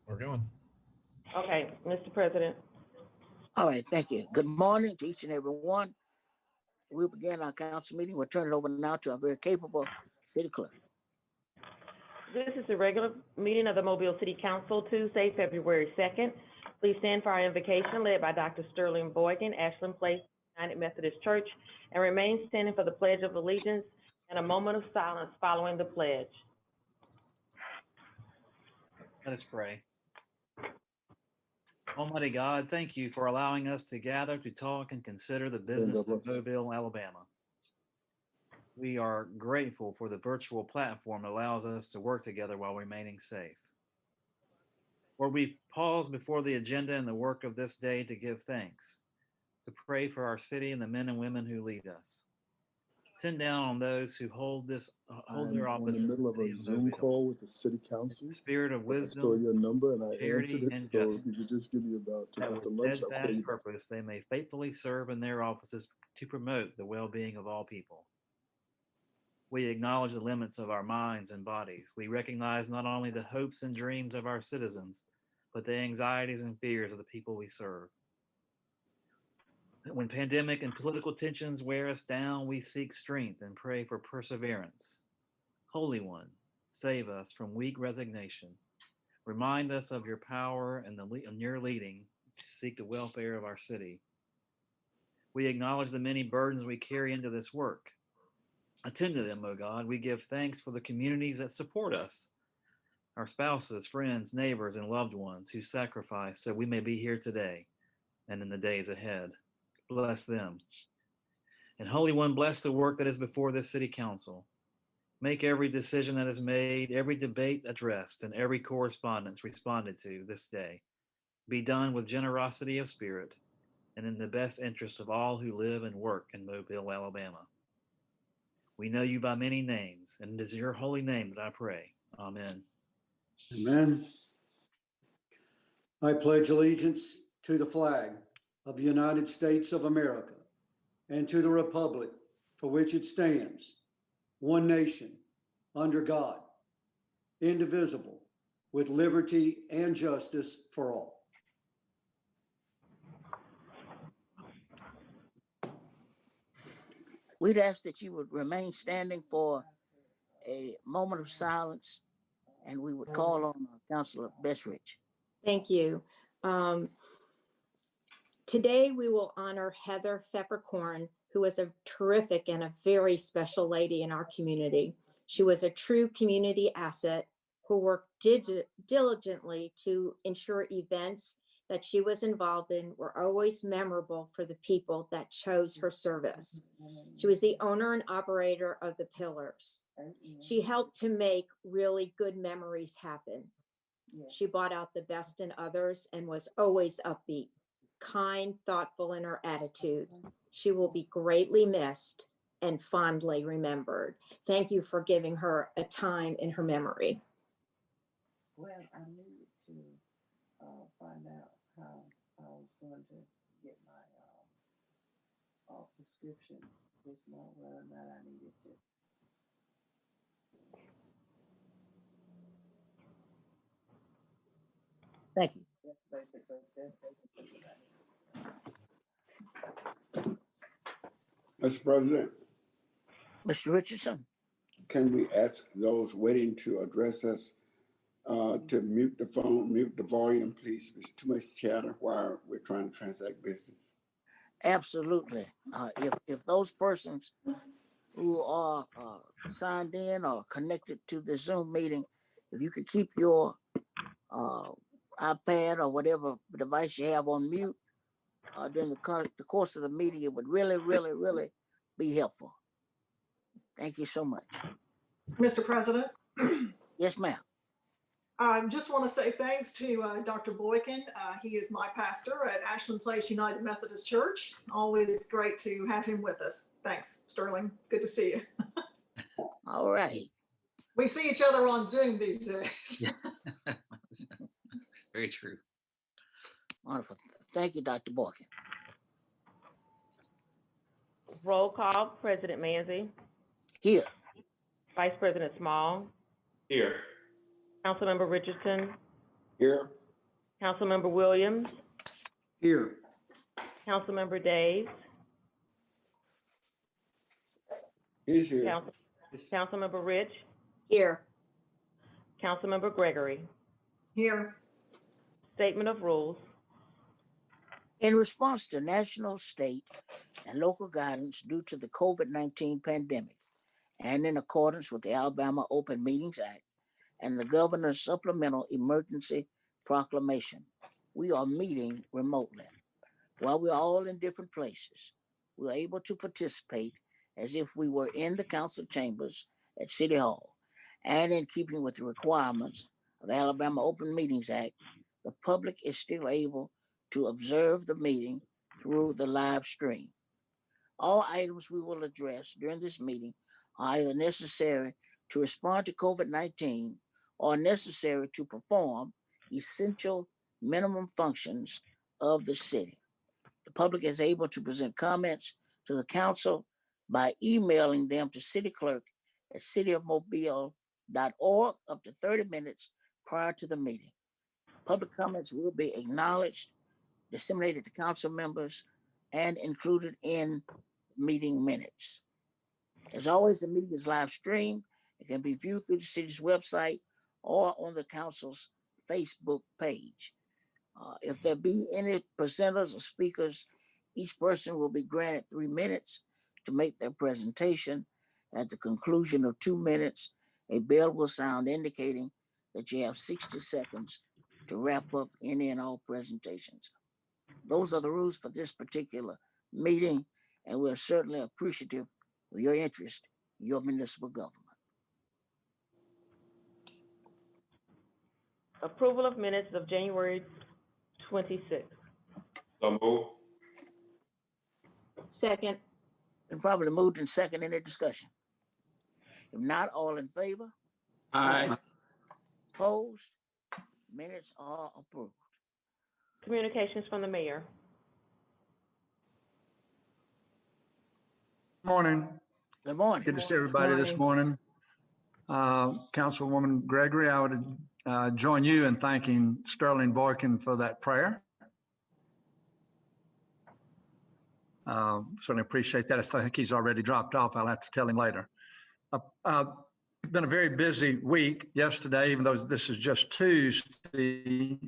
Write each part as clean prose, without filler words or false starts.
We're going. Okay, Mr. President. All right, thank you. Good morning to each and every one. We'll begin our council meeting. We'll turn it over now to our very capable city clerk. This is the regular meeting of the Mobile City Council, Tuesday, February 2nd. Please stand for our invocation led by Dr. Sterling Boykin, Ashland Place United Methodist Church, and remain standing for the Pledge of Allegiance and a moment of silence following the pledge. Let us pray. Almighty God, thank you for allowing us to gather to talk and consider the business of Mobile, Alabama. We are grateful for the virtual platform that allows us to work together while remaining safe. Lord, we pause before the agenda and the work of this day to give thanks, to pray for our city and the men and women who lead us. Send down on those who hold their office in the middle of a Zoom call with the city council. Spirit of wisdom, I stole your number and I answered it. and So justice. if you could just give me about That after with lunch, I'll call you steadfast back. purpose, they may faithfully serve in their offices to promote the well-being of all people. We acknowledge the limits of our minds and bodies. We recognize not only the hopes and dreams of our citizens, but the anxieties and fears of the people we serve. When pandemic and political tensions wear us down, we seek strength and pray for perseverance. Holy One, save us from weak resignation. Remind us of your power and your leading to seek the welfare of our city. We acknowledge the many burdens we carry into this work. Attend to them, O God. We give thanks for the communities that support us, our spouses, friends, neighbors, and loved ones who sacrifice so we may be here today and in the days ahead. Bless them. And Holy One, bless the work that is before this city council. Make every decision that is made, every debate addressed, and every correspondence responded to this day be done with generosity of spirit and in the best interest of all who live and work in Mobile, Alabama. We know you by many names, and it is your holy name that I pray. Amen. Amen. I pledge allegiance to the flag of the United States of America and to the republic for which it stands, one nation, under God, indivisible, with liberty and justice for all. We'd ask that you would remain standing for a moment of silence, and we would call on Councilor Bestridge. Thank you. Today we will honor Heather Peppercorn, who was a terrific and a very special lady in our community. She was a true community asset who worked diligently to ensure events that she was involved in were always memorable for the people that chose her service. She was the owner and operator of the Pillars. She helped to make really good memories happen. She brought out the best in others and was always upbeat, kind, thoughtful in her attitude. She will be greatly missed and fondly remembered. Thank you for giving her a time in her memory. Well, I needed to find out how I was going to get my prescription this month, whether or not I needed to. Thank you. That's basically Mr. President, Mr. Richardson. can we ask those waiting to address us to mute the phone, mute the volume, please? There's too much chatter while we're trying to transact business. Absolutely. If those persons who are signed in or connected to the Zoom meeting, if you could keep your iPad or whatever device you have on mute during the course of the meeting, it would really, really, really be helpful. Thank you so much. Mr. President. Yes, ma'am. I just want to say thanks to Dr. Boykin. He is my pastor at Ashland Place United Methodist Church. Always great to have him with us. Thanks, Sterling. Good to see you. All right. We see each other on Zoom these days. Very true. Wonderful. Thank you, Dr. Boykin. Roll call, President Manzi. Here. Vice President Small. Here. Councilmember Richardson. Here. Councilmember Williams, Here. Councilmember Days, He's here. Councilmember Rich, Here. Councilmember Gregory. Here. Statement of rules. In response to national, state, and local guidance due to the COVID-19 pandemic, and in accordance with the Alabama Open Meetings Act and the governor's supplemental emergency proclamation, we are meeting remotely. While we are all in different places, we are able to participate as if we were in the council chambers at City Hall. And in keeping with the requirements of the Alabama Open Meetings Act, the public is still able to observe the meeting through the live stream. All items we will address during this meeting are either necessary to respond to COVID-19 or necessary to perform essential minimum functions of the city. The public is able to present comments to the council by emailing them to City Clerk at cityofmobile.org up to 30 minutes prior to the meeting. Public comments will be acknowledged, disseminated to council members, and included in meeting minutes. As always, the meeting is live streamed. It can be viewed through the city's website or on the council's Facebook page. If there be any presenters or speakers, each person will be granted 3 minutes to make their presentation. At the conclusion of 2 minutes, a bell will sound indicating that you have 60 seconds to wrap up any and all presentations. Those are the rules for this particular meeting, and we're certainly appreciative of your interest in your municipal government. Approval of minutes of January 26th. So move. Second. Been probably moved and second. Any discussion? If not, all in favor? Aye. Opposed? Minutes are approved. Communications from the mayor. Morning. Good morning. Good to see everybody this morning. Councilwoman Gregory, I would join you in thanking Sterling Boykin for that prayer. Certainly appreciate that. I think he's already dropped off. I'll have to tell him later. Been a very busy week yesterday, even though this is just Tuesday,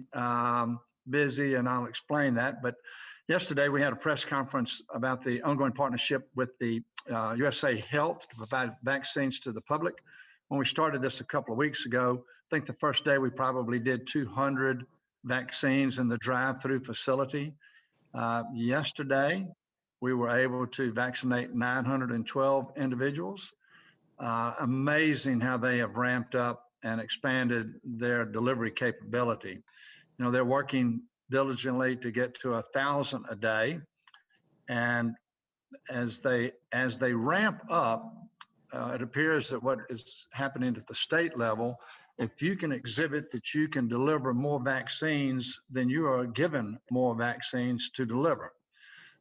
busy, and I'll explain that. But yesterday we had a press conference about the ongoing partnership with the USA Health to provide vaccines to the public. When we started this a couple of weeks ago, I think the first day we probably did 200 vaccines in the drive-through facility. Yesterday, we were able to vaccinate 912 individuals. Amazing how they have ramped up and expanded their delivery capability. You know, they're working diligently to get to 1,000 a day. And as they ramp up, it appears that what is happening at the state level, if you can exhibit that you can deliver more vaccines, then you are given more vaccines to deliver.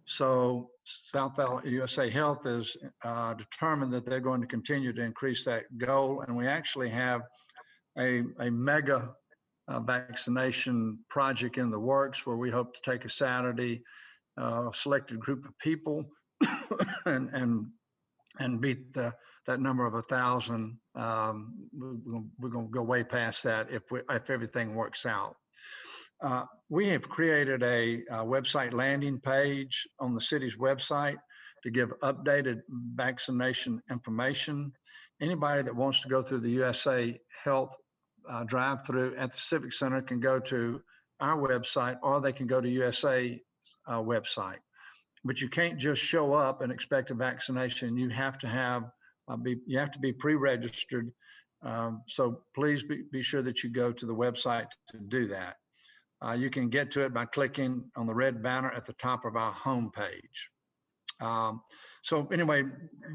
So South USA Health is determined that they're going to continue to increase that goal. And we actually have a mega vaccination project in the works where we hope to take a Saturday selected group of people and beat that number of 1,000. We're going to go way past that if everything works out. We have created a website landing page on the city's website to give updated vaccination information. Anybody that wants to go through the USA Health drive-through at the Civic Center can go to our website, or they can go to USA website. But you can't just show up and expect a vaccination. You have to be pre-registered. So please be sure that you go to the website to do that. You can get to it by clicking on the red banner at the top of our homepage. So anyway,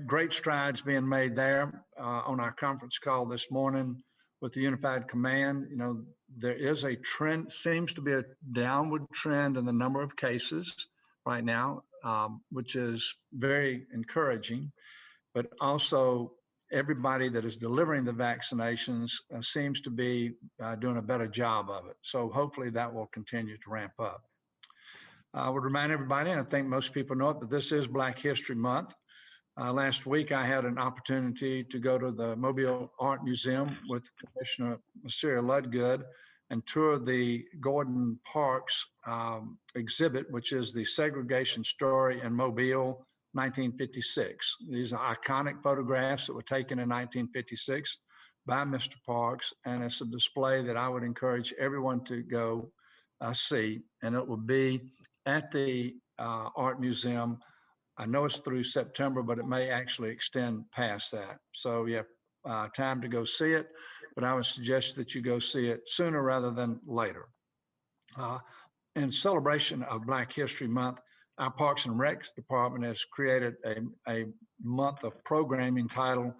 great strides being made there. On our conference call this morning with the Unified Command, you know, there is a trend, seems to be a downward trend in the number of cases right now, which is very encouraging. But also everybody that is delivering the vaccinations seems to be doing a better job of it. So hopefully that will continue to ramp up. I would remind everybody, and I think most people know it, that this is Black History Month. Last week, I had an opportunity to go to the Mobile Art Museum with Commissioner Sarah Ludgood and tour the Gordon Parks exhibit, which is the segregation story in Mobile, 1956. These are iconic photographs that were taken in 1956 by Mr. Parks, and it's a display that I would encourage everyone to go see, and it will be at the Art Museum. I know it's through September, but it may actually extend past that. So you have time to go see it, but I would suggest that you go see it sooner rather than later. In celebration of Black History Month, our Parks and Rec Department has created a month of programming titled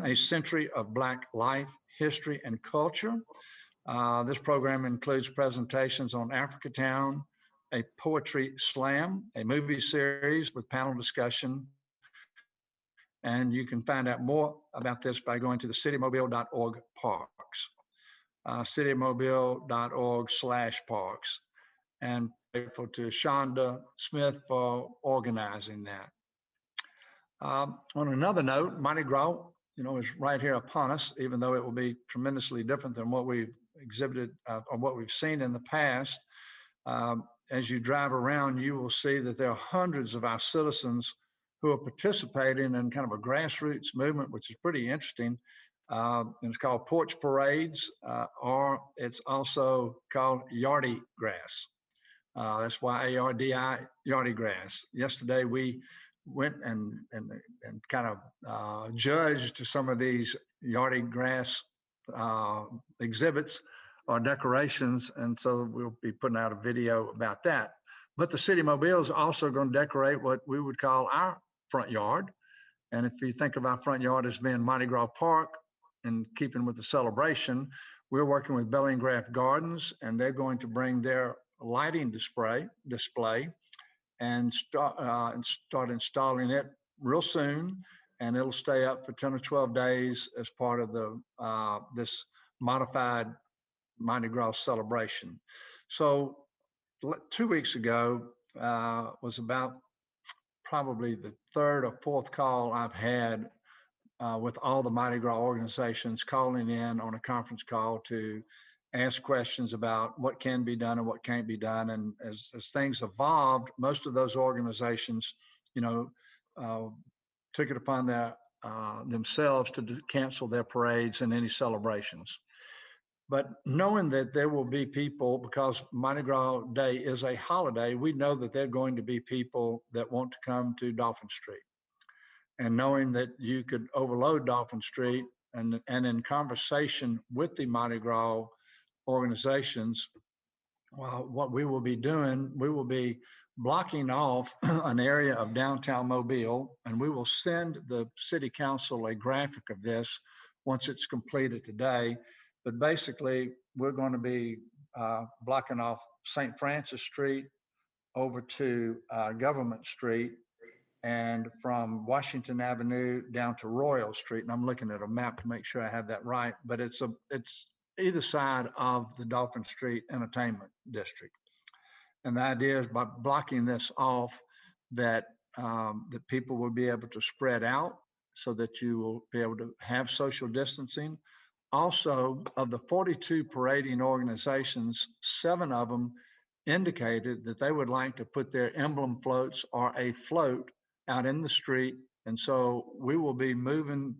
A Century of Black Life, History, and Culture. This program includes presentations on Africatown, a poetry slam, a movie series with panel discussion. And you can find out more about this by going to the citymobile.org parks, citymobile.org/parks. And grateful to Shonda Smith for organizing that. On another note, Mardi Gras, is right here upon us, even though it will be tremendously different than what we've exhibited or what we've seen in the past. As you drive around, you will see that there are hundreds of our citizens who are participating in kind of a grassroots movement, which is pretty interesting. And it's called Porch Parades, or it's also called Yardy Grass. That's YARDI, Yardy Grass. Yesterday, we went and kind of judged some of these Yardy Grass exhibits or decorations, and so we'll be putting out a video about that. But the City Mobile is also going to decorate what we would call our front yard. And if you think of our front yard as being Mardi Gras Park, in keeping with the celebration, we're working with Bellingraph Gardens, and they're going to bring their lighting display and start installing it real soon, and it'll stay up for 10 or 12 days as part of the this modified Mardi Gras celebration. So 2 weeks ago was about probably the third or fourth call I've had with all the Mardi Gras organizations calling in on a conference call to ask questions about what can be done and what can't be done. And as things evolved, most of those organizations, took it upon themselves to cancel their parades and any celebrations. But knowing that there will be people, because Mardi Gras Day is a holiday, we know that there are going to be people that want to come to Dolphin Street. And knowing that you could overload Dolphin Street, and in conversation with the Mardi Gras organizations, what we will be doing, we will be blocking off an area of downtown Mobile, and we will send the city council a graphic of this once it's completed today. But basically, we're going to be blocking off St. Francis Street over to Government Street, and from Washington Avenue down to Royal Street. And I'm looking at a map to make sure I have that right, but it's either side of the Dolphin Street Entertainment District. And the idea is by blocking this off, that people will be able to spread out so that you will be able to have social distancing. Also, of the 42 parading organizations, 7 of them indicated that they would like to put their emblem floats or a float out in the street. And so we will be moving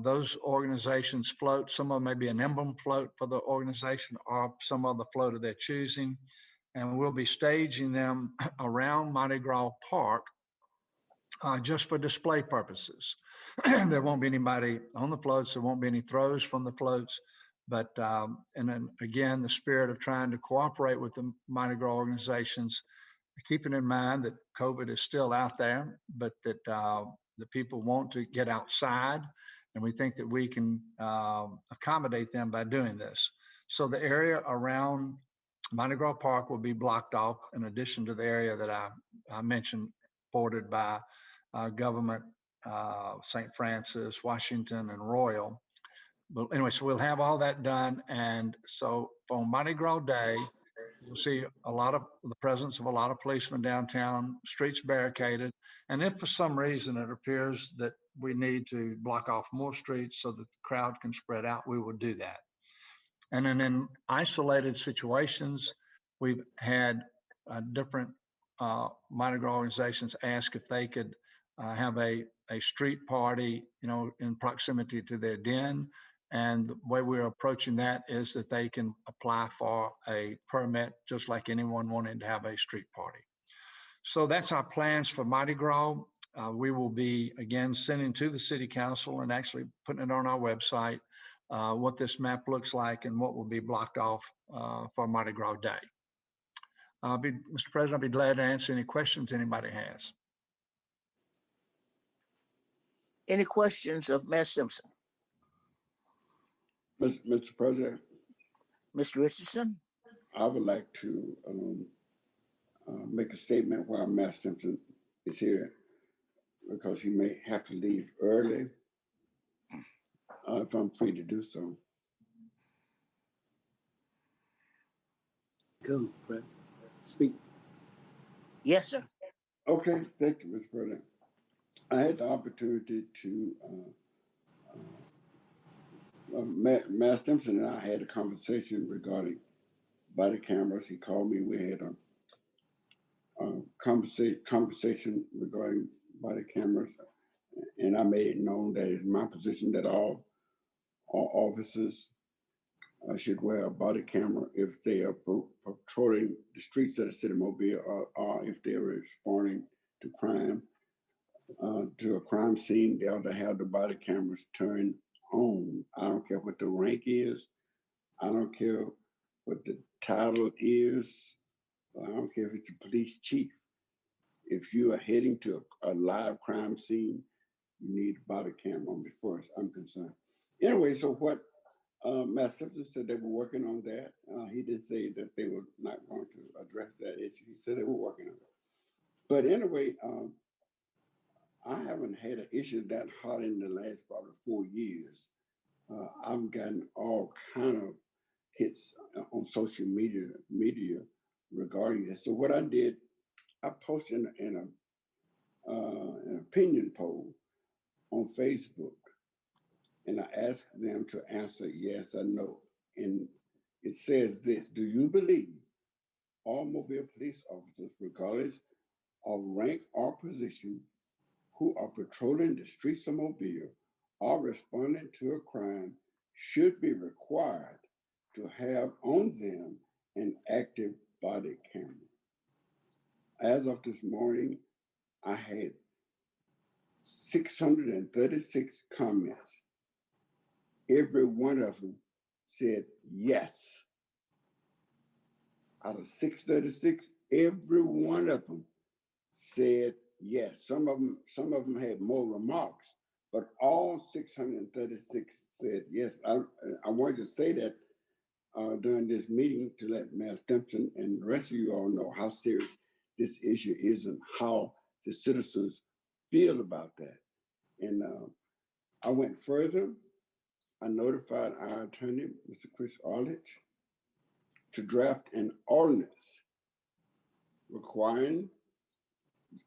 those organizations' floats. Some of them may be an emblem float for the organization or some other float of their choosing. And we'll be staging them around Mardi Gras Park just for display purposes. There won't be anybody on the floats. There won't be any throws from the floats. But, and then again, the spirit of trying to cooperate with the Mardi Gras organizations, keeping in mind that COVID is still out there, but that the people want to get outside. And we think that we can accommodate them by doing this. So the area around Mardi Gras Park will be blocked off, in addition to the area that I mentioned, bordered by Government St. Francis, Washington, and Royal. But anyway, so we'll have all that done. And so for Mardi Gras Day, you'll see the presence of a lot of policemen downtown, streets barricaded. And if for some reason it appears that we need to block off more streets so that the crowd can spread out, we will do that. And then in isolated situations, we've had different Mardi Gras organizations ask if they could have a street party, in proximity to their den. And the way we're approaching that is that they can apply for a permit just like anyone wanting to have a street party. So that's our plans for Mardi Gras. We will be, again, sending to the city council and actually putting it on our website what this map looks like and what will be blocked off for Mardi Gras Day. Mr. President, I'll be glad to answer any questions anybody has. Any questions of Mayor Simpson? Mr. President, Mr. Richardson? I would like to make a statement while Mayor Simpson is here, because he may have to leave early, if I'm free to do so. Go, Fred. Speak. Yes, sir. Okay, thank you, Mr. President. I had the opportunity to, Mayor Simpson and I had a conversation regarding body cameras. He called me, we had a conversation regarding body cameras, and I made it known that it's my position that all officers should wear a body camera if they are patrolling the streets of the city of Mobile, or if they're responding to crime, to a crime scene. They ought to have the body cameras turned on. I don't care what the rank is. I don't care what the title is. I don't care if it's a police chief. If you are heading to a live crime scene, you need a body camera on before I'm concerned. Anyway, so what Matt Simpson said, they were working on that. He didn't say that they were not going to address that issue. He said they were working on it. But anyway, I haven't had an issue that hot in the last probably 4 years. I've gotten all kind of hits on social media regarding this. So what I did, I posted an opinion poll on Facebook, and I asked them to answer yes or no. And it says this: do you believe all Mobile police officers, regardless of rank or position, who are patrolling the streets of Mobile or responding to a crime should be required to have on them an active body camera? As of this morning, I had 636 comments. Every one of them said yes. Out of 636, every one of them said yes. Some of them had more remarks, but all 636 said yes. I wanted to say that during this meeting to let Mayor Simpson and the rest of you all know how serious this issue is and how the citizens feel about that. And I went further. I notified our attorney, Mr. Chris Arledge, to draft an ordinance requiring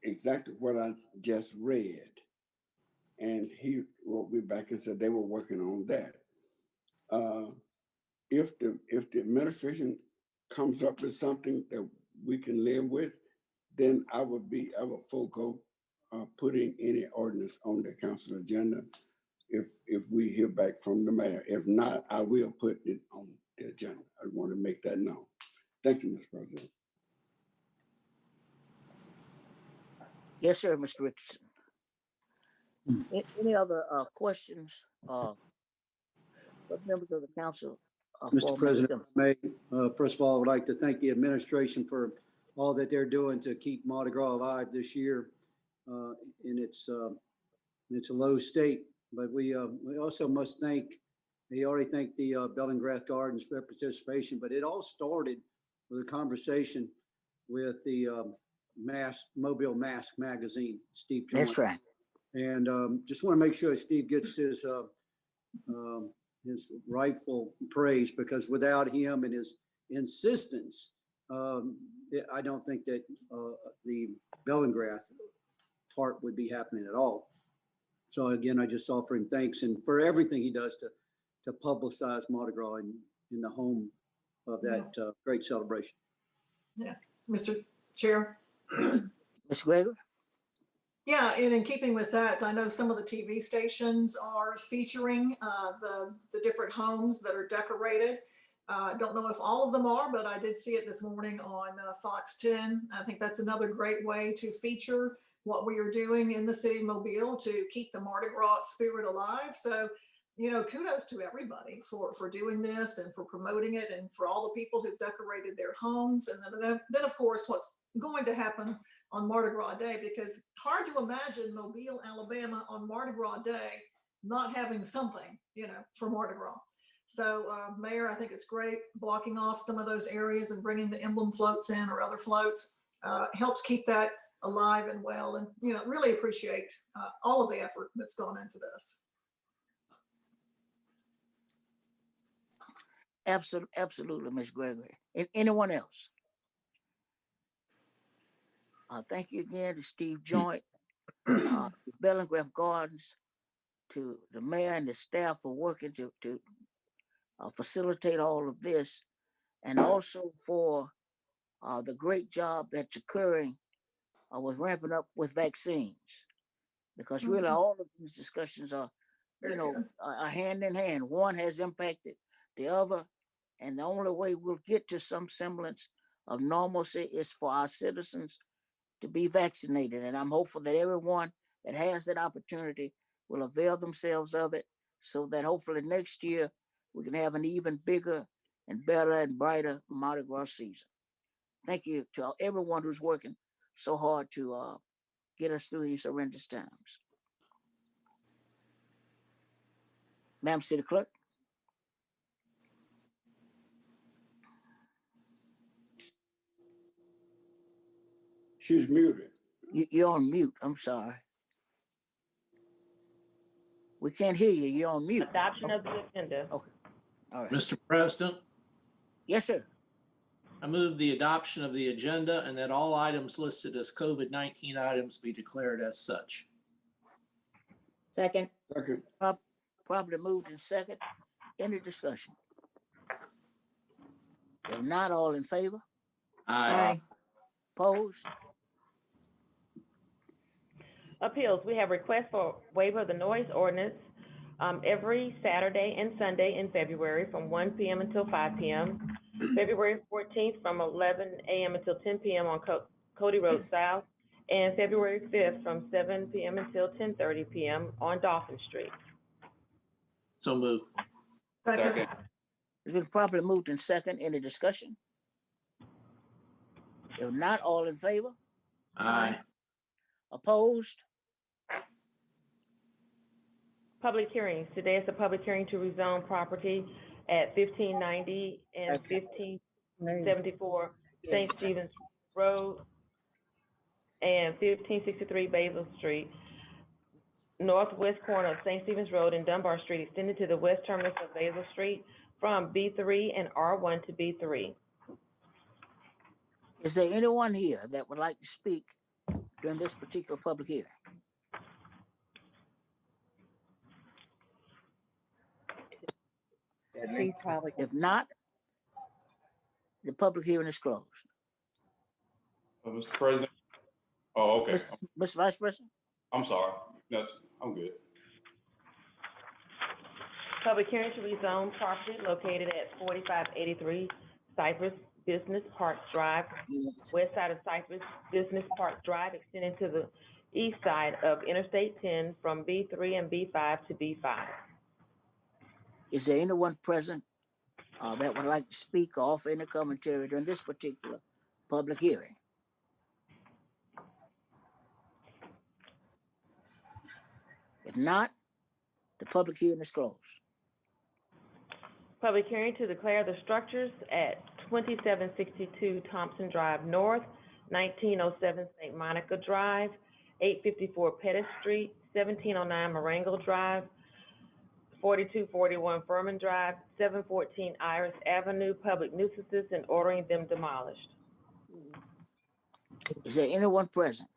exactly what I just read. And he wrote me back and said they were working on that. If the administration comes up with something that we can live with, then I would forego putting any ordinance on the council agenda if we hear back from the mayor. If not, I will put it on the agenda. I want to make that known. Thank you, Mr. President. Yes, sir, Mr. Richardson. Any other questions? What members of the council? Mr. President, first of all, I would like to thank the administration for all that they're doing to keep Mardi Gras alive this year in its low state. But we also must he already thanked the Bellingrath Gardens for their participation, but it all started with a conversation with the Mobile Mask magazine, Steve Jones. That's right. And just want to make sure Steve gets his rightful praise, because without him and his insistence, I don't think that the Bellingrath part would be happening at all. So again, I just offer him thanks and for everything he does to publicize Mardi Gras in the home of that great celebration. Yeah, Mr. Chair. Ms. Gregory? Yeah, and in keeping with that, I know some of the TV stations are featuring the different homes that are decorated. Don't know if all of them are, but I did see it this morning on Fox 10. I think that's another great way to feature what we are doing in the city of Mobile to keep the Mardi Gras spirit alive. So, you know, kudos to everybody for doing this and for promoting it, and for all the people who've decorated their homes. And then of course, what's going to happen on Mardi Gras Day, because hard to imagine Mobile, Alabama on Mardi Gras Day not having something, you know, for Mardi Gras. So Mayor, I think it's great blocking off some of those areas and bringing the emblem floats in or other floats. Helps keep that alive and well, and, you know, really appreciate all of the effort that's gone into this. Absolutely, Ms. Gregory. And anyone else? Thank you again to Steve Joint, to Bellingrath Gardens, to the mayor and the staff for working to facilitate all of this, and also for the great job that's occurring with ramping up with vaccines, because really all of these discussions are, you know, are hand in hand. One has impacted the other, and the only way we'll get to some semblance of normalcy is for our citizens to be vaccinated. And I'm hopeful that everyone that has that opportunity will avail themselves of it, so that hopefully next year we can have an even bigger and better and brighter Mardi Gras season. Thank you to everyone who's working so hard to get us through these horrendous times. Madam City Clerk. She's muted. You're on mute. I'm sorry. We can't hear you. You're on mute. Adoption of the agenda. Okay. All right. Mr. President, Yes, sir. I move the adoption of the agenda and that all items listed as COVID-19 items be declared as such. Second. Second. Properly moved in second. Any discussion? If not, all in favor? Aye. Opposed? Appeals, we have requests for waiver of the noise ordinance every Saturday and Sunday in February from 1 p.m. until 5 p.m. February 14th from 11 a.m. until 10 p.m. on Cody Road South, and February 5th from 7 p.m. until 10:30 p.m. on Dolphin Street. So move. Second. It's been properly moved in second. Any discussion? If not, all in favor? Aye. Opposed? Public hearings. Today is a public hearing to rezone property at 1590 and 1574 St. Stephen's Road and 1563 Basil Street, northwest corner of St. Stephen's Road and Dunbar Street, extended to the west terminus of Basil Street from B3 and R1 to B3. Is there anyone here that would like to speak during this particular public hearing? If not, the public hearing is closed. Mr. President? Oh, okay. Mr. Vice President? I'm sorry. I'm good. Public hearing to rezone property located at 4583 Cypress Business Park Drive, west side of Cypress Business Park Drive, extending to the east side of Interstate 10 from B3 and B5 to B5. Is there anyone present that would like to speak or offer any commentary during this particular public hearing? If not, the public hearing is closed. Public hearing to declare the structures at 2762 Thompson Drive North, 1907 St. Monica Drive, 854 Pettis Street, 1709 Marengo Drive, 4241 Furman Drive, 714 Iris Avenue, public nuisances and ordering them demolished. Is there anyone present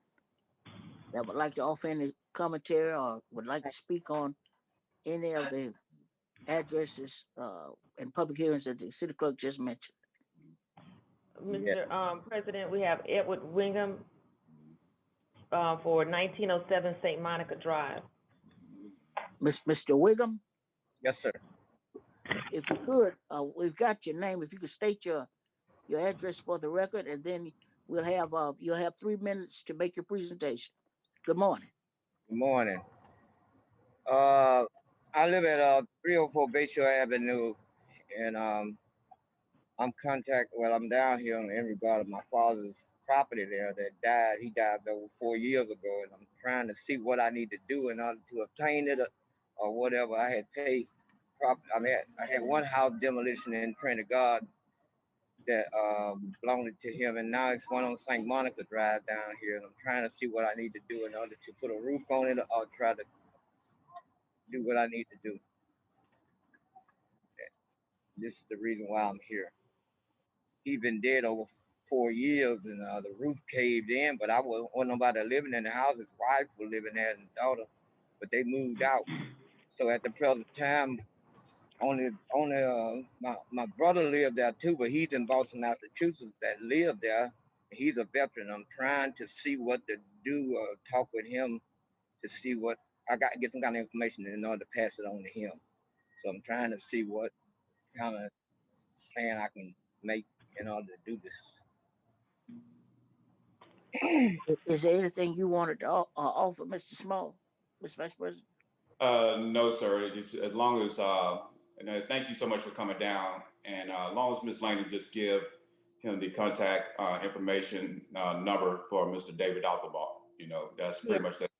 that would like to offer any commentary or would like to speak on any of the addresses and public hearings that the city clerk just mentioned? Mr. President, we have Edward Wingham for 1907 St. Monica Drive. Mr. Wiggum, Yes, sir. if you could, we've got your name. If you could state your address for the record, and then we'll have you'll have 3 minutes to make your presentation. Good morning. Good morning. I live at 304 Bayshore Avenue, and I'm down here in regard of my father's property there that died. He died over 4 years ago, and I'm trying to see what I need to do in order to obtain it or whatever. I had paid I had one house demolition in Trinidad that belonged to him, and now it's one on St. Monica Drive down here, and I'm trying to see what I need to do in order to put a roof on it or try to do what I need to do. This is the reason why I'm here. He's been dead over 4 years, and the roof caved in, but I wasn't nobody living in the house. His wife was living there and daughter, but they moved out. So at the present time, only my brother lived there too, but he's in Boston, Massachusetts that lived there. He's a veteran. I'm trying to see what to do or talk with him to see what I got to get some kind of information in order to pass it on to him. So I'm trying to see what kind of plan I can make in order to do this. Is there anything you wanted to offer, Mr. Small, Mr. Vice President? No, sir. Just as long as, and thank you so much for coming down. And as long as Ms. Langley just give him the contact information number for Mr. David Altabal, that's pretty much that,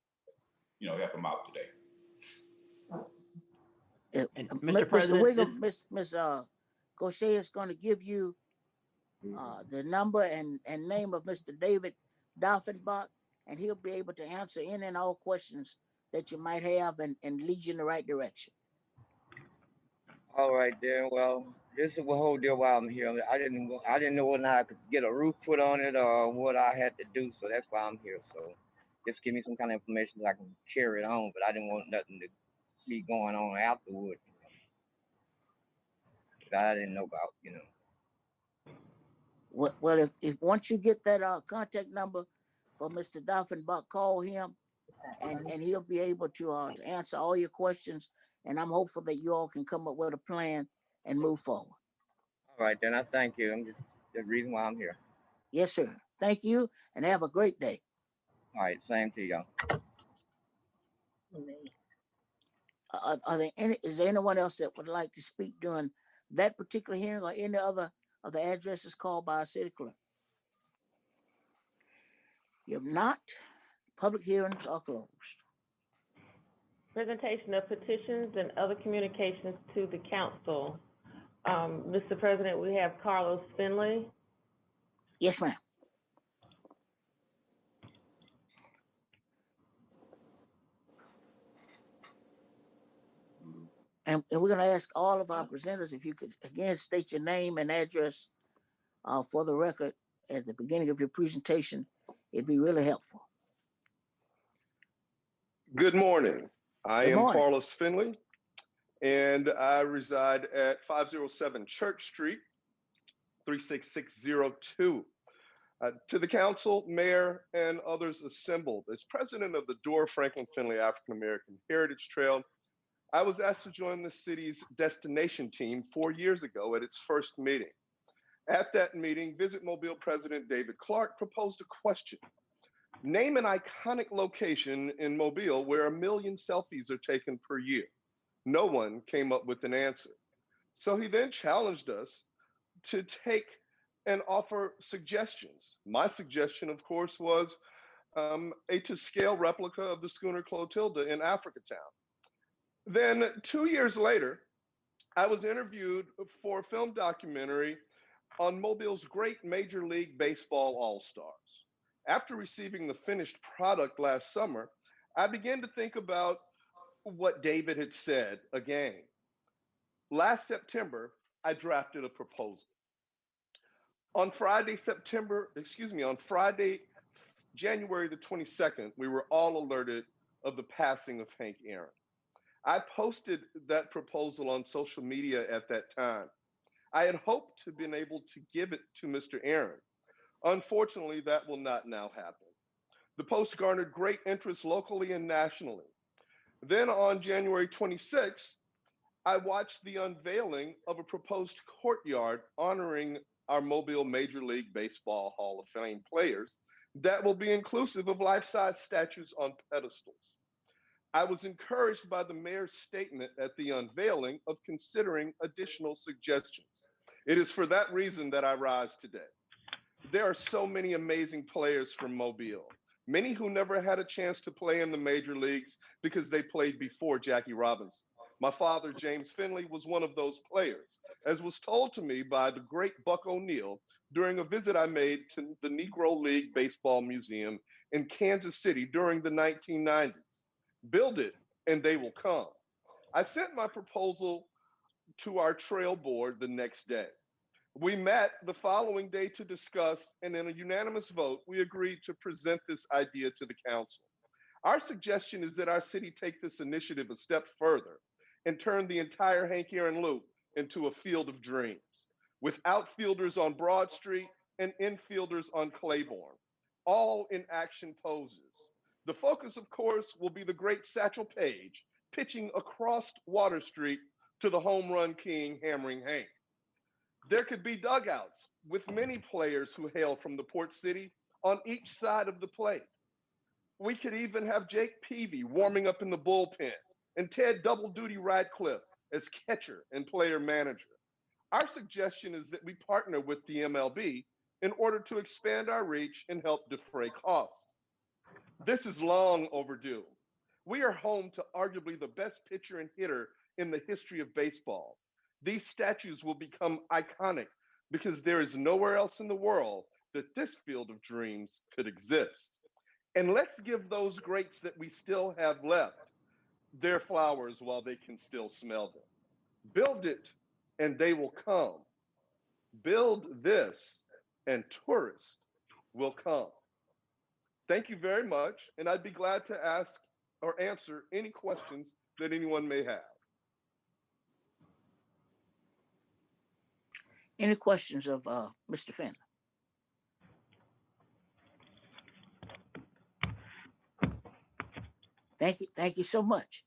help him out today. Mr. Wiggum, Ms. Gaucher is going to give you the number and name of Mr. David Diefenbach, and he'll be able to answer any and all questions that you might have and lead you in the right direction. All right, then. Well, this is the whole deal while I'm here. I didn't know whether I could get a roof put on it or what I had to do, so that's why I'm here. So just give me some kind of information so I can carry it on, but I didn't want nothing to be going on afterward that I didn't know about, Well, if once you get that contact number for Mr. Diefenbach, call him, and he'll be able to answer all your questions. And I'm hopeful that you all can come up with a plan and move forward. All right, then. I thank you. I'm just the reason why I'm here. Yes, sir. Thank you, and have a great day. All right, same to y'all. Is there anyone else that would like to speak during that particular hearing or any other of the addresses called by our city clerk? If not, public hearings are closed. Presentation of petitions and other communications to the council. Mr. President, we have Carlos Finley. Yes, ma'am. And we're going to ask all of our presenters if you could again state your name and address for the record at the beginning of your presentation. It'd be really helpful. Good morning. I am morning. Carlos Finley, and I reside at 507 Church Street, 36602. To the council, mayor, and others assembled, as president of the Dora Franklin Finley African American Heritage Trail, I was asked to join the city's destination team 4 years ago at its first meeting. At that meeting, Visit Mobile President David Clark proposed a question. Name an iconic location in Mobile where 1 million selfies are taken per year. No one came up with an answer. So he then challenged us to take and offer suggestions. My suggestion, of course, was a to-scale replica of the schooner Clotilda in Africatown. Then 2 years later, I was interviewed for a film documentary on Mobile's great Major League Baseball All-Stars. After receiving the finished product last summer, I began to think about what David had said again. Last September, I drafted a proposal. On Friday, January the 22nd, we were all alerted of the passing of Hank Aaron. I posted that proposal on social media at that time. I had hoped to have been able to give it to Mr. Aaron. Unfortunately, that will not now happen. The post garnered great interest locally and nationally. Then on January 26th, I watched the unveiling of a proposed courtyard honoring our Mobile Major League Baseball Hall of Fame players that will be inclusive of life-size statues on pedestals. I was encouraged by the mayor's statement at the unveiling of considering additional suggestions. It is for that reason that I rise today. There are so many amazing players from Mobile, many who never had a chance to play in the major leagues because they played before Jackie Robinson. My father, James Finley, was one of those players, as was told to me by the great Buck O'Neill during a visit I made to the Negro League Baseball Museum in Kansas City during the 1990s. Build it and they will come. I sent my proposal to our trail board the next day. We met the following day to discuss, and in a unanimous vote, we agreed to present this idea to the council. Our suggestion is that our city take this initiative a step further and turn the entire Hank Aaron Loop into a field of dreams, with outfielders on Broad Street and infielders on Claiborne, all in action poses. The focus, of course, will be the great Satchel Paige pitching across Water Street to the home run king, Hammering Hank. There could be dugouts with many players who hail from the port city on each side of the plate. We could even have Jake Peavy warming up in the bullpen and Ted Double Duty Radcliffe as catcher and player manager. Our suggestion is that we partner with the MLB in order to expand our reach and help defray costs. This is long overdue. We are home to arguably the best pitcher and hitter in the history of baseball. These statues will become iconic because there is nowhere else in the world that this field of dreams could exist. And let's give those greats that we still have left their flowers while they can still smell them. Build it and they will come. Build this and tourists will come. Thank you very much, and I'd be glad to ask or answer any questions that anyone may have. Any questions of Mr. Finley? Thank you so much.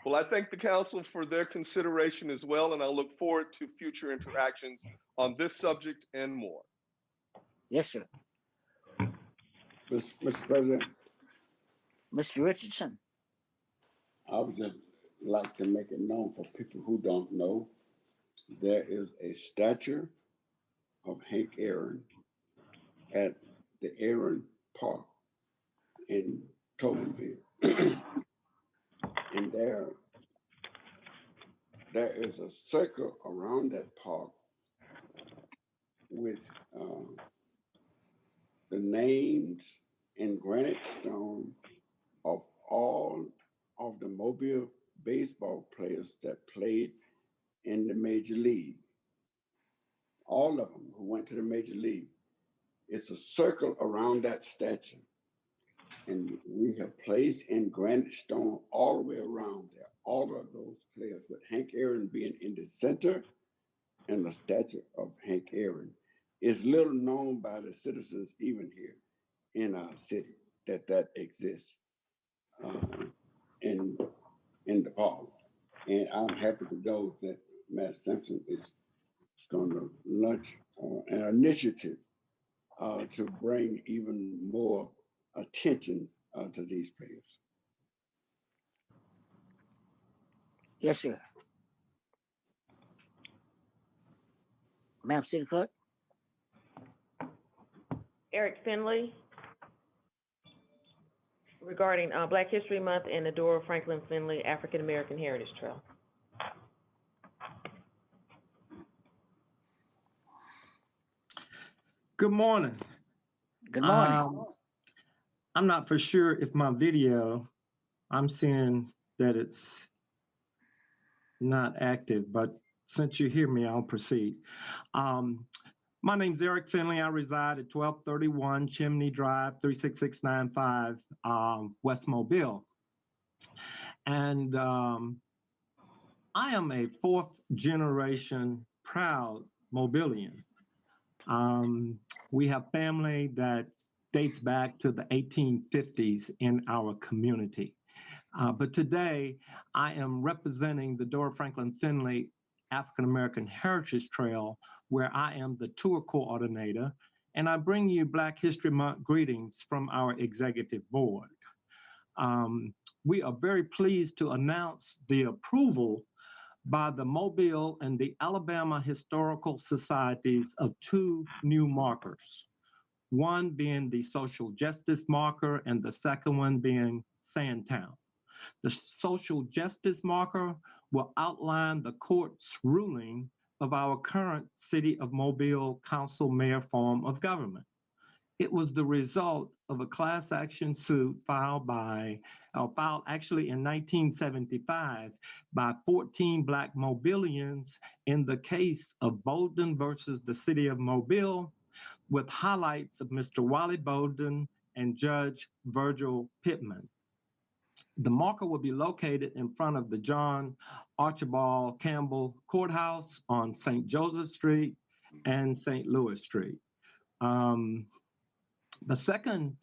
Well, I thank the council for their consideration as well, and I look forward to future interactions on this subject and more. Yes, sir. Mr. President, Mr. Richardson. I would just like to make it known for people who don't know, there is a statue of Hank Aaron at the Aaron Park in Tobinville. And there is a circle around that park with the names in granite stone of all of the Mobile baseball players that played in the major league. All of them who went to the major league. It's a circle around that statue. And we have placed in granite stone all the way around there, all of those players, with Hank Aaron being in the center, and the statue of Hank Aaron is little known by the citizens even here in our city that exists in the park. And I'm happy to know that Matt Simpson is going to launch an initiative to bring even more attention to these players. Yes, sir. Madam City Clerk. Eric Finley, regarding Black History Month and the Dora Franklin Finley African American Heritage Trail. Good morning. Good morning. I'm not for sure if my video I'm seeing that it's not active, but since you hear me, I'll proceed. My name's Eric Finley. I reside at 1231 Chimney Drive, 36695, West Mobile. And I am a fourth generation proud Mobilian. We have family that dates back to the 1850s in our community. But today, I am representing the Dora Franklin Finley African American Heritage Trail, where I am the tour coordinator, and I bring you Black History Month greetings from our executive board. We are very pleased to announce the approval by the Mobile and the Alabama Historical Societies of two new markers, one being the Social Justice Marker and the second one being Sandtown. The Social Justice Marker will outline the court's ruling of our current City of Mobile Council Mayor form of government. It was the result of a class action suit filed actually in 1975 by 14 Black Mobilians in the case of Bolden versus the City of Mobile, with highlights of Mr. Wally Bolden and Judge Virgil Pittman. The marker will be located in front of the John Archibald Campbell Courthouse on St. Joseph Street and St. Louis Street. The second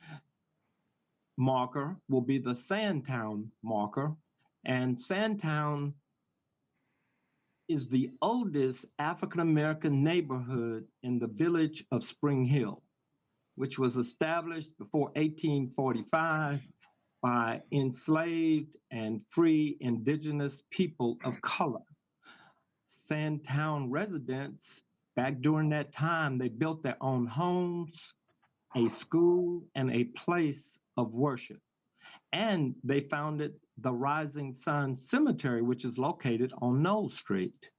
marker will be the Sandtown marker, and Sandtown is the oldest African-American neighborhood in the village of Spring Hill, which was established before 1845 by enslaved and free indigenous people of color. Sandtown residents, back during that time, they built their own homes, a school, and a place of worship. And they founded the Rising Sun Cemetery, which is located on Knoll Street.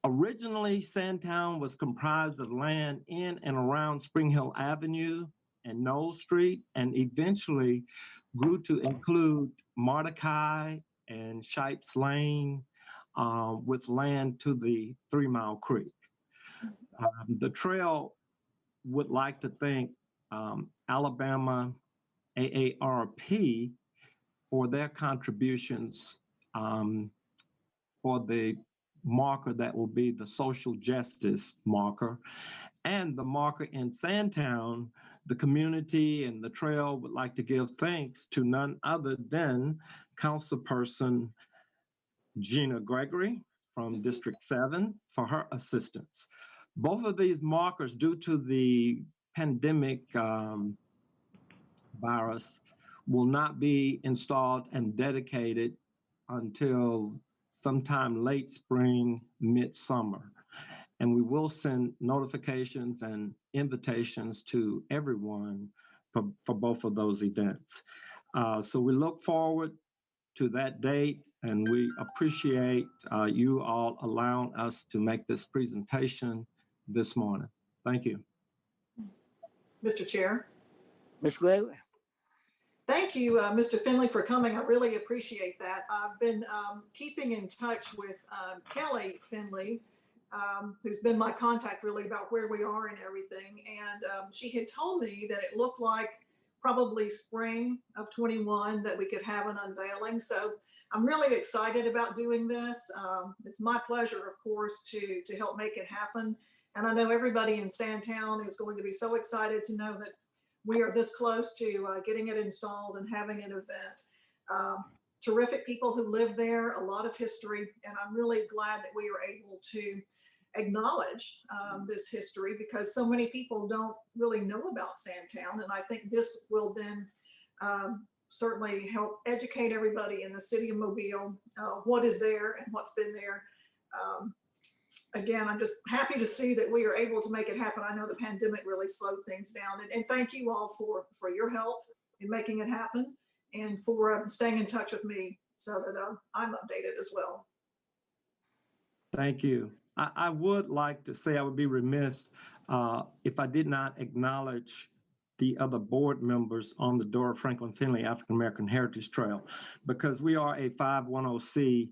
Originally, Sandtown was comprised of land in and around Spring Hill Avenue and Knoll Street, and eventually grew to include Mordecai and Shipes Lane, with land to the 3 Mile Creek. The trail would like to thank Alabama AARP for their contributions for the marker that will be the social justice marker. And the marker in Sandtown, the community and the trail would like to give thanks to none other than Councilperson Gina Gregory from District 7 for her assistance. Both of these markers, due to the pandemic virus, will not be installed and dedicated until sometime late spring, midsummer. And we will send notifications and invitations to everyone for both of those events. So we look forward to that date, and we appreciate you all allowing us to make this presentation this morning. Thank you. Mr. Chair. Ms. Gregory. Thank you, Mr. Finley, for coming. I really appreciate that. I've been keeping in touch with Kelly Finley, who's been my contact really about where we are and everything. And she had told me that it looked like probably spring of 21 that we could have an unveiling. So I'm really excited about doing this. It's my pleasure, of course, to help make it happen. And I know everybody in Sandtown is going to be so excited to know that we are this close to getting it installed and having an event. Terrific people who live there, a lot of history, and I'm really glad that we are able to acknowledge this history, because so many people don't really know about Sandtown, and I think this will then certainly help educate everybody in the city of Mobile what is there and what's been there. Again, I'm just happy to see that we are able to make it happen. I know the pandemic really slowed things down, and thank you all for your help in making it happen, and for staying in touch with me so that I'm updated as well. Thank you. I would like to say I would be remiss if I did not acknowledge the other board members on the Dora Franklin Finley African American Heritage Trail, because we are a 510c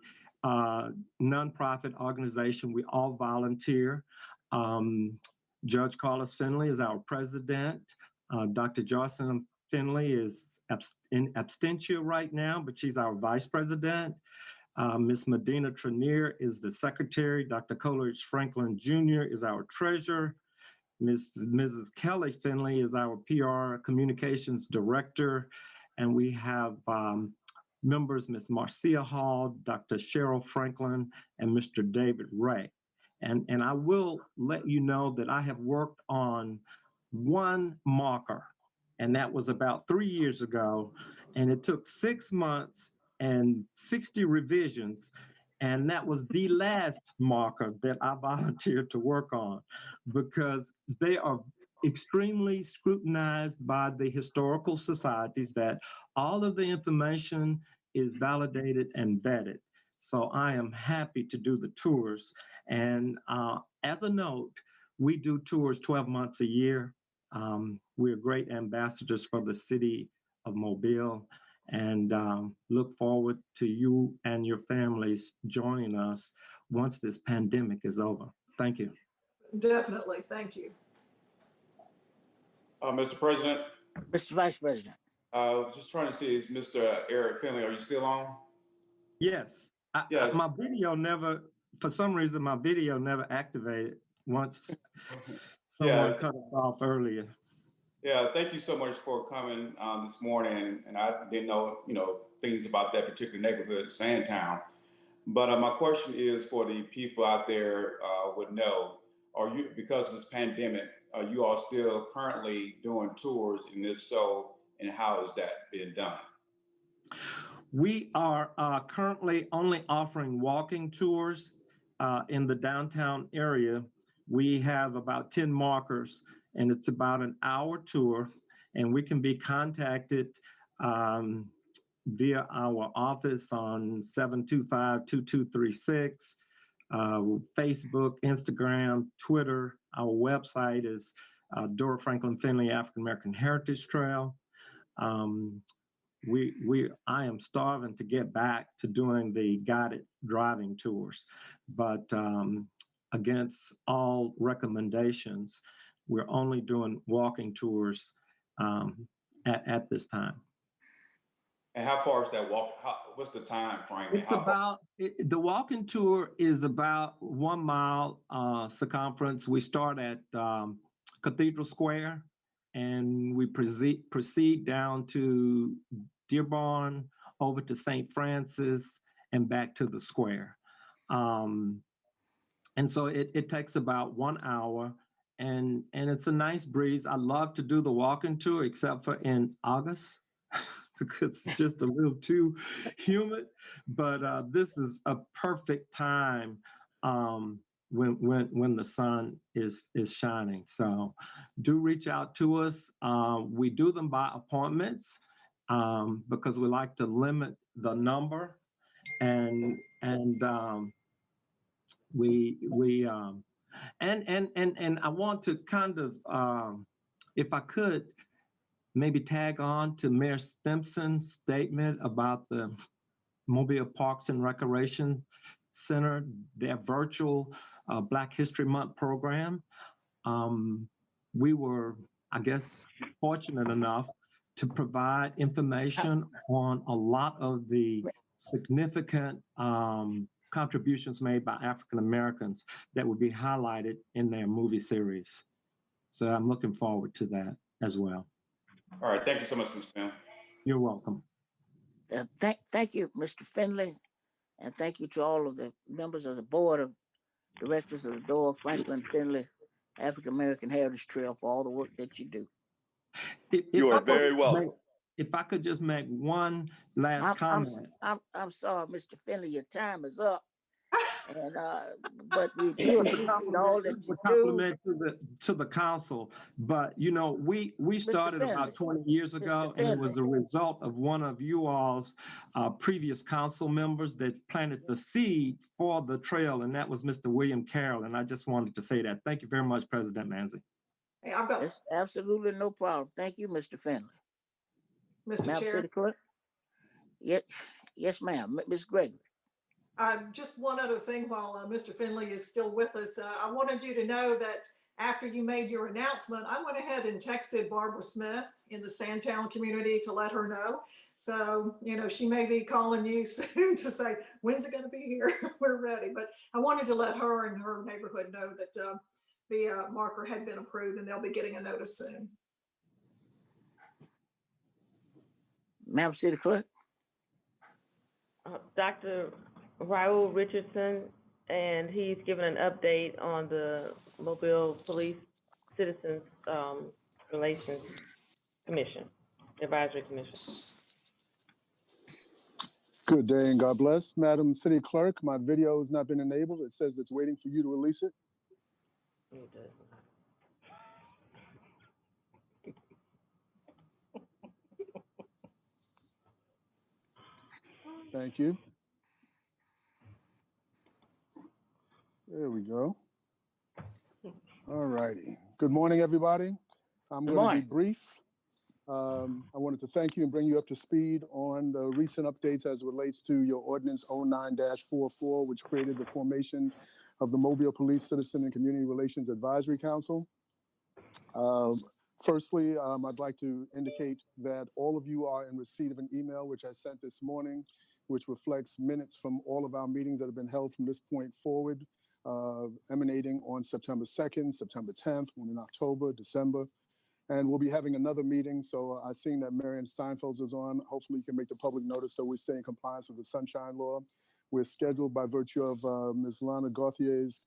nonprofit organization. We all volunteer. Judge Carlos Finley is our president. Dr. Jocelyn Finley is in absentia right now, but she's our vice president. Ms. Medina Trenier is the secretary. Dr. Coleridge Franklin Jr. is our treasurer. Mrs. Kelly Finley is our PR communications director. And we have members, Ms. Marcia Hall, Dr. Cheryl Franklin, and Mr. David Ray. And I will let you know that I have worked on one marker, and that was about 3 years ago. And it took 6 months and 60 revisions. And that was the last marker that I volunteered to work on, because they are extremely scrutinized by the historical societies, that all of the information is validated and vetted. So I am happy to do the tours. And as a note, we do tours 12 months a year. We're great ambassadors for the city of Mobile, and look forward to you and your families joining us once this pandemic is over. Thank you. Definitely. Thank you. Mr. President. Mr. Vice President. Just trying to see, is Mr. Eric Finley, are you still on? Yes. Yes. My video never, for some reason, my video never activated once someone cut us off earlier. Yeah, thank you so much for coming this morning. And I didn't know, things about that particular neighborhood, Sandtown. But my question is for the people out there would know, are you, because of this pandemic, are you all still currently doing tours? And if so, and how is that being done? We are currently only offering walking tours in the downtown area. We have about 10 markers, and it's about an hour tour, and we can be contacted via our office on 725-2236, Facebook, Instagram, Twitter. Our website is Dora Franklin Finley African American Heritage Trail. I am starving to get back to doing the guided driving tours, but against all recommendations, we're only doing walking tours at this time. And how far is that walk? What's the time frame? It's the walking tour is about 1 mile circumference. We start at Cathedral Square, and we proceed down to Dearborn, over to St. Francis, and back to the square. And so it takes about 1 hour, and it's a nice breeze. I love to do the walking tour, except for in August, because it's just a little too humid. But this is a perfect time when the sun is shining. So do reach out to us. We do them by appointments because we like to limit the number, and I want to kind of, if I could, maybe tag on to Mayor Stimson's statement about the Mobile Parks and Recreation Center, their virtual Black History Month program. We were, I guess, fortunate enough to provide information on a lot of the significant contributions made by African Americans that would be highlighted in their movie series. So I'm looking forward to that as well. All right, thank you so much, Mr. Finley. You're welcome. Thank you, Mr. Finley, and thank you to all of the members of the board of directors of the Dora Franklin Finley African American Heritage Trail for all the work that you do. You are very welcome. If I could just make one last comment. I'm sorry, Mr. Finley, your time is up. And but we do appreciate all that you do. Compliment to the council, but we started about 20 years ago, and it was a result of one of you all's previous council members that planted the seed for the trail, and that was Mr. William Carroll. And I just wanted to say that. Thank you very much, President Manzi. Hey, I've got, It's absolutely no problem. Thank you, Mr. Finley. Mr. Madam Chair. City Clerk? Yes, ma'am. Ms. Gregory. Just one other thing while Mr. Finley is still with us. I wanted you to know that after you made your announcement, I went ahead and texted Barbara Smith in the Sandtown community to let her know. So, she may be calling you soon to say, when's it going to be here? We're ready. But I wanted to let her and her neighborhood know that the marker had been approved and they'll be getting a notice soon. Madam City Clerk? Dr. Raul Richardson, and he's given an update on the Mobile Police Citizens Relations Commission, Advisory Commission. Good day and God bless. Madam City Clerk, my video has not been enabled. It says it's waiting for you to release it. It does not. Thank you. There we go. All righty. Good morning, everybody. I'm going to be brief. I wanted to thank you and bring you up to speed on the recent updates as it relates to your Ordinance 09-44, which created the formation of the Mobile Police Citizen and Community Relations Advisory Council. Firstly, I'd like to indicate that all of you are in receipt of an email which I sent this morning, which reflects minutes from all of our meetings that have been held from this point forward, emanating on September 2nd, September 10th, one in October, December. And we'll be having another meeting. So I've seen that Marion Steinfels is on. Hopefully you can make the public notice so we stay in compliance with the Sunshine Law. We're scheduled by virtue of Ms. Lana Gauthier's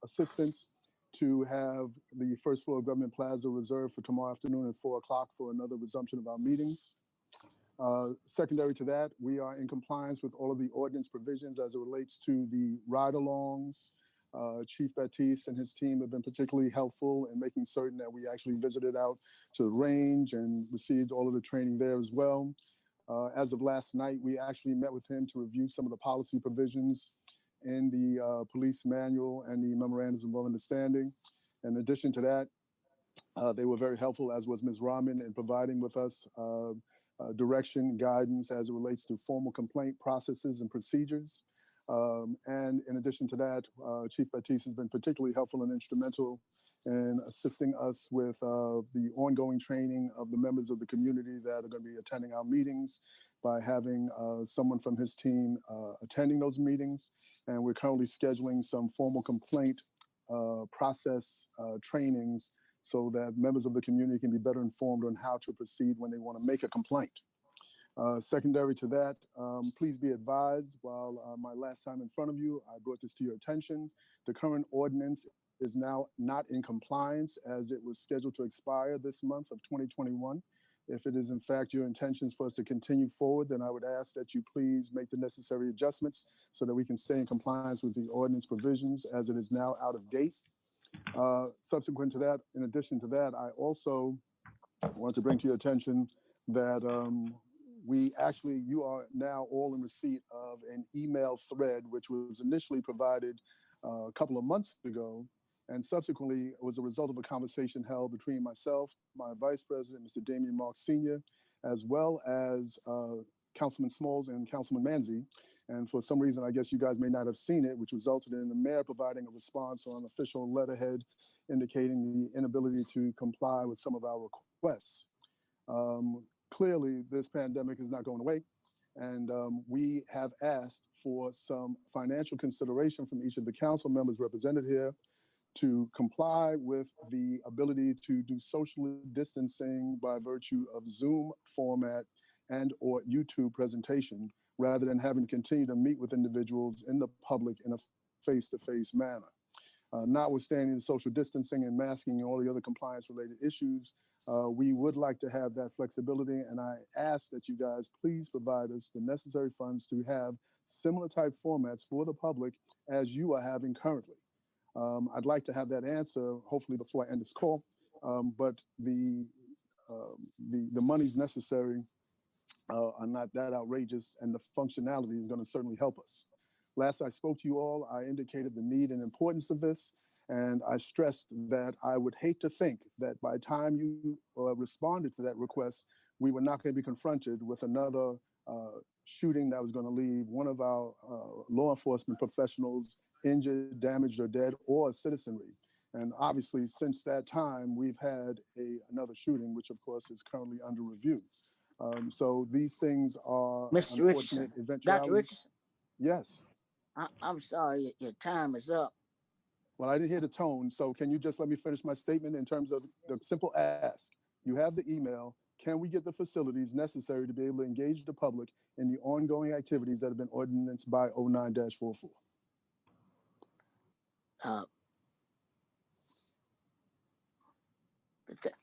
assistance to have the first floor of Government Plaza reserved for tomorrow afternoon at 4 o'clock for another resumption of our meetings. Secondary to that, we are in compliance with all of the ordinance provisions as it relates to the ride-alongs. Chief Baptiste and his team have been particularly helpful in making certain that we actually visited out to the range and received all of the training there as well. As of last night, we actually met with him to review some of the policy provisions in the police manual and the memorandums of understanding. In addition to that, they were very helpful, as was Ms. Rahman, in providing with us direction, guidance as it relates to formal complaint processes and procedures. And in addition to that, Chief Baptiste has been particularly helpful and instrumental in assisting us with the ongoing training of the members of the community that are going to be attending our meetings by having someone from his team attending those meetings. And we're currently scheduling some formal complaint process trainings so that members of the community can be better informed on how to proceed when they want to make a complaint. Secondary to that, please be advised, while my last time in front of you, I brought this to your attention. The current ordinance is now not in compliance as it was scheduled to expire this month of 2021. If it is in fact your intentions for us to continue forward, then I would ask that you please make the necessary adjustments so that we can stay in compliance with the ordinance provisions as it is now out of date. Subsequent to that, in addition to that, I also want to bring to your attention that you are now all in receipt of an email thread, which was initially provided a couple of months ago, and subsequently was a result of a conversation held between myself, my Vice President, Mr. Damian Marks Sr., as well as Councilman Smalls and Councilman Manzi. And for some reason, I guess you guys may not have seen it, which resulted in the mayor providing a response on official letterhead indicating the inability to comply with some of our requests. Clearly, this pandemic is not going away. And we have asked for some financial consideration from each of the council members represented here to comply with the ability to do social distancing by virtue of Zoom format and or YouTube presentation, rather than having to continue to meet with individuals in the public in a face-to-face manner. Notwithstanding the social distancing and masking and all the other compliance-related issues, we would like to have that flexibility, and I ask that you guys please provide us the necessary funds to have similar type formats for the public as you are having currently. I'd like to have that answer, hopefully before I end this call, but the monies necessary are not that outrageous, and the functionality is going to certainly help us. Last I spoke to you all, I indicated the need and importance of this, and I stressed that I would hate to think that by the time you responded to that request, we were not going to be confronted with another shooting that was going to leave one of our law enforcement professionals injured, damaged, or dead, or citizenry. And obviously, since that time, we've had another shooting, which of course is currently under review. So these things are Mr. Richardson, unfortunate eventualities. Dr. Richardson, Yes. I'm sorry, your time is up. Well, I didn't hear the tone, so can you just let me finish my statement in terms of the simple ask? You have the email. Can we get the facilities necessary to be able to engage the public in the ongoing activities that have been ordinanced by 09-44?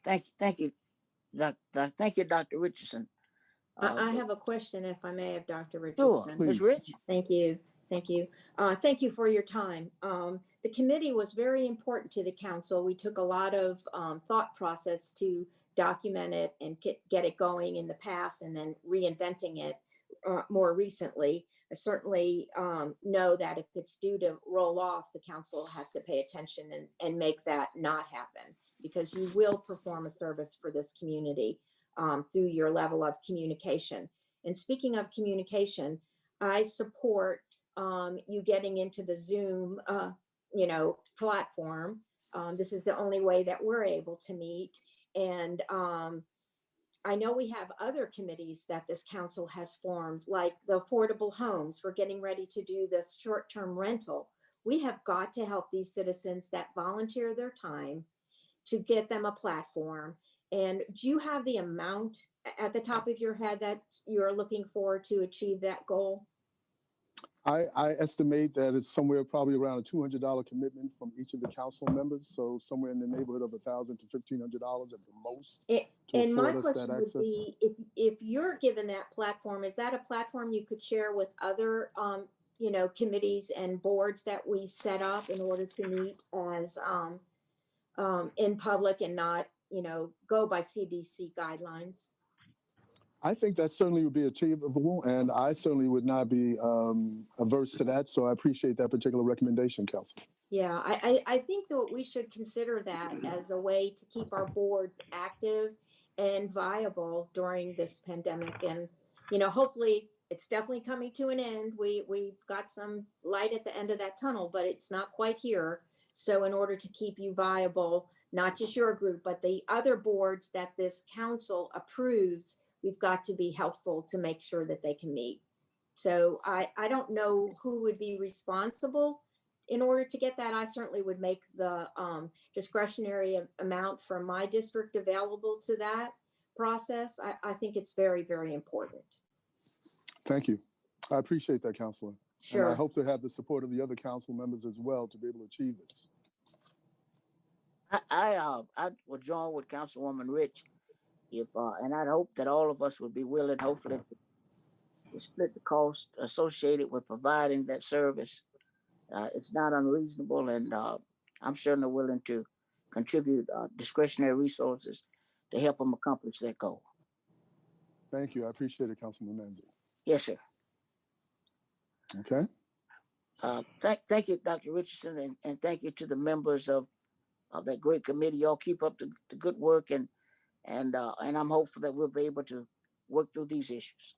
Thank you, Dr. Richardson. I have a question, if I may, of Dr. Sure, Richardson. Ms. Rich. Thank you. Thank you. Thank you for your time. The committee was very important to the council. We took a lot of thought process to document it and get it going in the past, and then reinventing it more recently. I certainly know that if it's due to roll off, the council has to pay attention and make that not happen, because you will perform a service for this community through your level of communication. And speaking of communication, I support you getting into the Zoom, platform. This is the only way that we're able to meet. And I know we have other committees that this council has formed, like the affordable homes. We're getting ready to do this short-term rental. We have got to help these citizens that volunteer their time to get them a platform. And do you have the amount at the top of your head that you're looking for to achieve that goal? I estimate that it's somewhere probably around a $200 commitment from each of the council members. So somewhere in the neighborhood of $1,000 to $1,500 at the most. And my question would be, if you're given that platform, is that a platform you could share with other, committees and boards that we set up in order to meet as in public and not, go by CDC guidelines? I think that certainly would be achievable, and I certainly would not be averse to that. So I appreciate that particular recommendation, Council. Yeah, I think that we should consider that as a way to keep our boards active and viable during this pandemic. And, hopefully it's definitely coming to an end. We've got some light at the end of that tunnel, but it's not quite here. So in order to keep you viable, not just your group, but the other boards that this council approves, we've got to be helpful to make sure that they can meet. So I don't know who would be responsible in order to get that. I certainly would make the discretionary amount from my district available to that process. I think it's very, very important. Thank you. I appreciate that, Councilor. Sure. And I hope to have the support of the other council members as well to be able to achieve this. I would join with Councilwoman Rich, and I'd hope that all of us would be willing, hopefully, to split the cost associated with providing that service. It's not unreasonable, and I'm certainly willing to contribute discretionary resources to help them accomplish that goal. Thank you. I appreciate it, Councilman Manzi. Yes, sir. Okay. Thank you, Dr. Richardson, and thank you to the members of that great committee. Y'all keep up the good work, and I'm hopeful that we'll be able to work through these issues.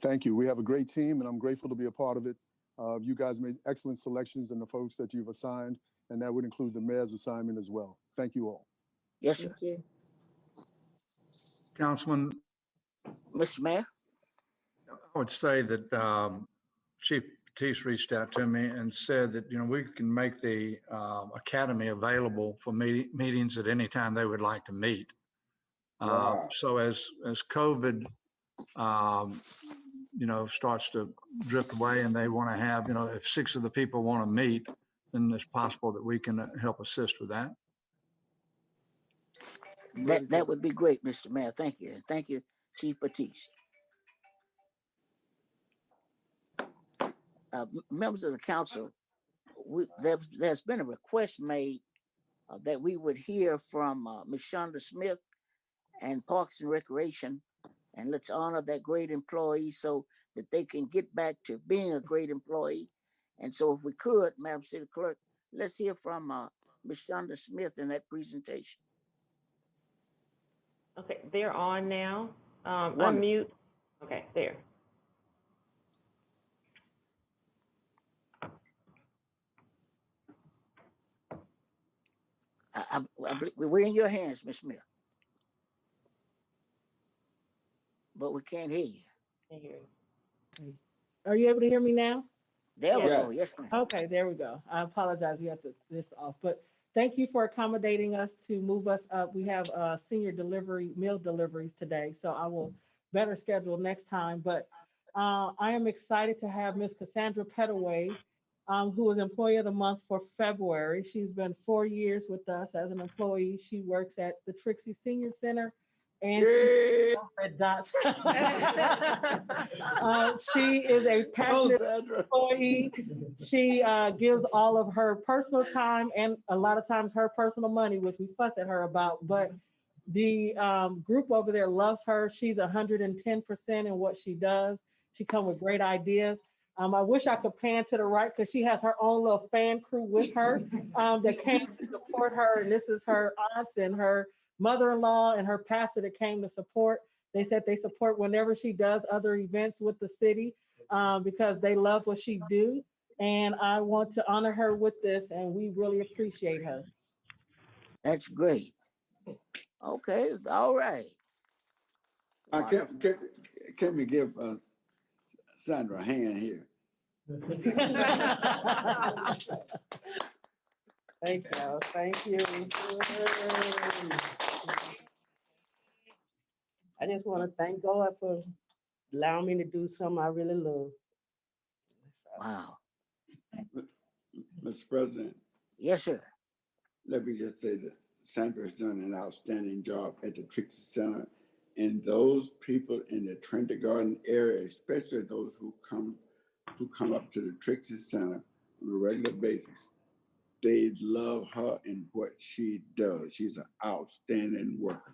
Thank you. We have a great team, and I'm grateful to be a part of it. You guys made excellent selections in the folks that you've assigned, and that would include the mayor's assignment as well. Thank you all. Yes, sir. Thank you. Councilman, Mr. Mayor? I would say that Chief Batiste reached out to me and said that, we can make the academy available for meetings at any time they would like to meet. Wow. So as COVID, starts to drift away and they want to have, if 6 of the people want to meet, then it's possible that we can help assist with that. That would be great, Mr. Mayor. Thank you. And thank you, Chief Batiste. Members of the council, there's been a request made that we would hear from Ms. Shonda Smith and Parks and Recreation, and let's honor that great employee so that they can get back to being a great employee And so if we could, Madam City Clerk, let's hear from Ms. Shonda Smith in that presentation. Okay, they're on now. Wonderful. Unmute. Okay, there. We're in your hands, Ms. Smith. But we can't hear you. Can't hear you. Are you able to hear me now? There we Yes. go. Yes, ma'am. Okay, there we go. I apologize. We have this off, but thank you for accommodating us to move us up. We have senior meal deliveries today, so I will better schedule next time. But I am excited to have Miss Cassandra Petaway, who is Employee of the Month for February. She's been 4 years with us as an employee. She works at the Trixie Senior Center, and she at Dodge. She is a passionate employee. She gives all of her personal time and a lot of times her personal money, which we fuss at her about. But the group over there loves her. She's 110% in what she does. She comes with great ideas. I wish I could pan to the right because she has her own little fan crew with her that came to support her. And this is her aunts and her mother-in-law and her pastor that came to support. They said they support whenever she does other events with the city because they love what she do. And I want to honor her with this, and we really appreciate her. That's great. Okay, all right. Can we give Sandra a hand here? Thank you. Thank you. I just want to thank God for allowing me to do something I really love. Wow. Mr. President. Yes, sir. Let me just say that Sandra has done an outstanding job at the Trixie Center. And those people in the Trinity Garden area, especially those who come up to the Trixie Center on a regular basis, they love her and what she does. She's an outstanding worker.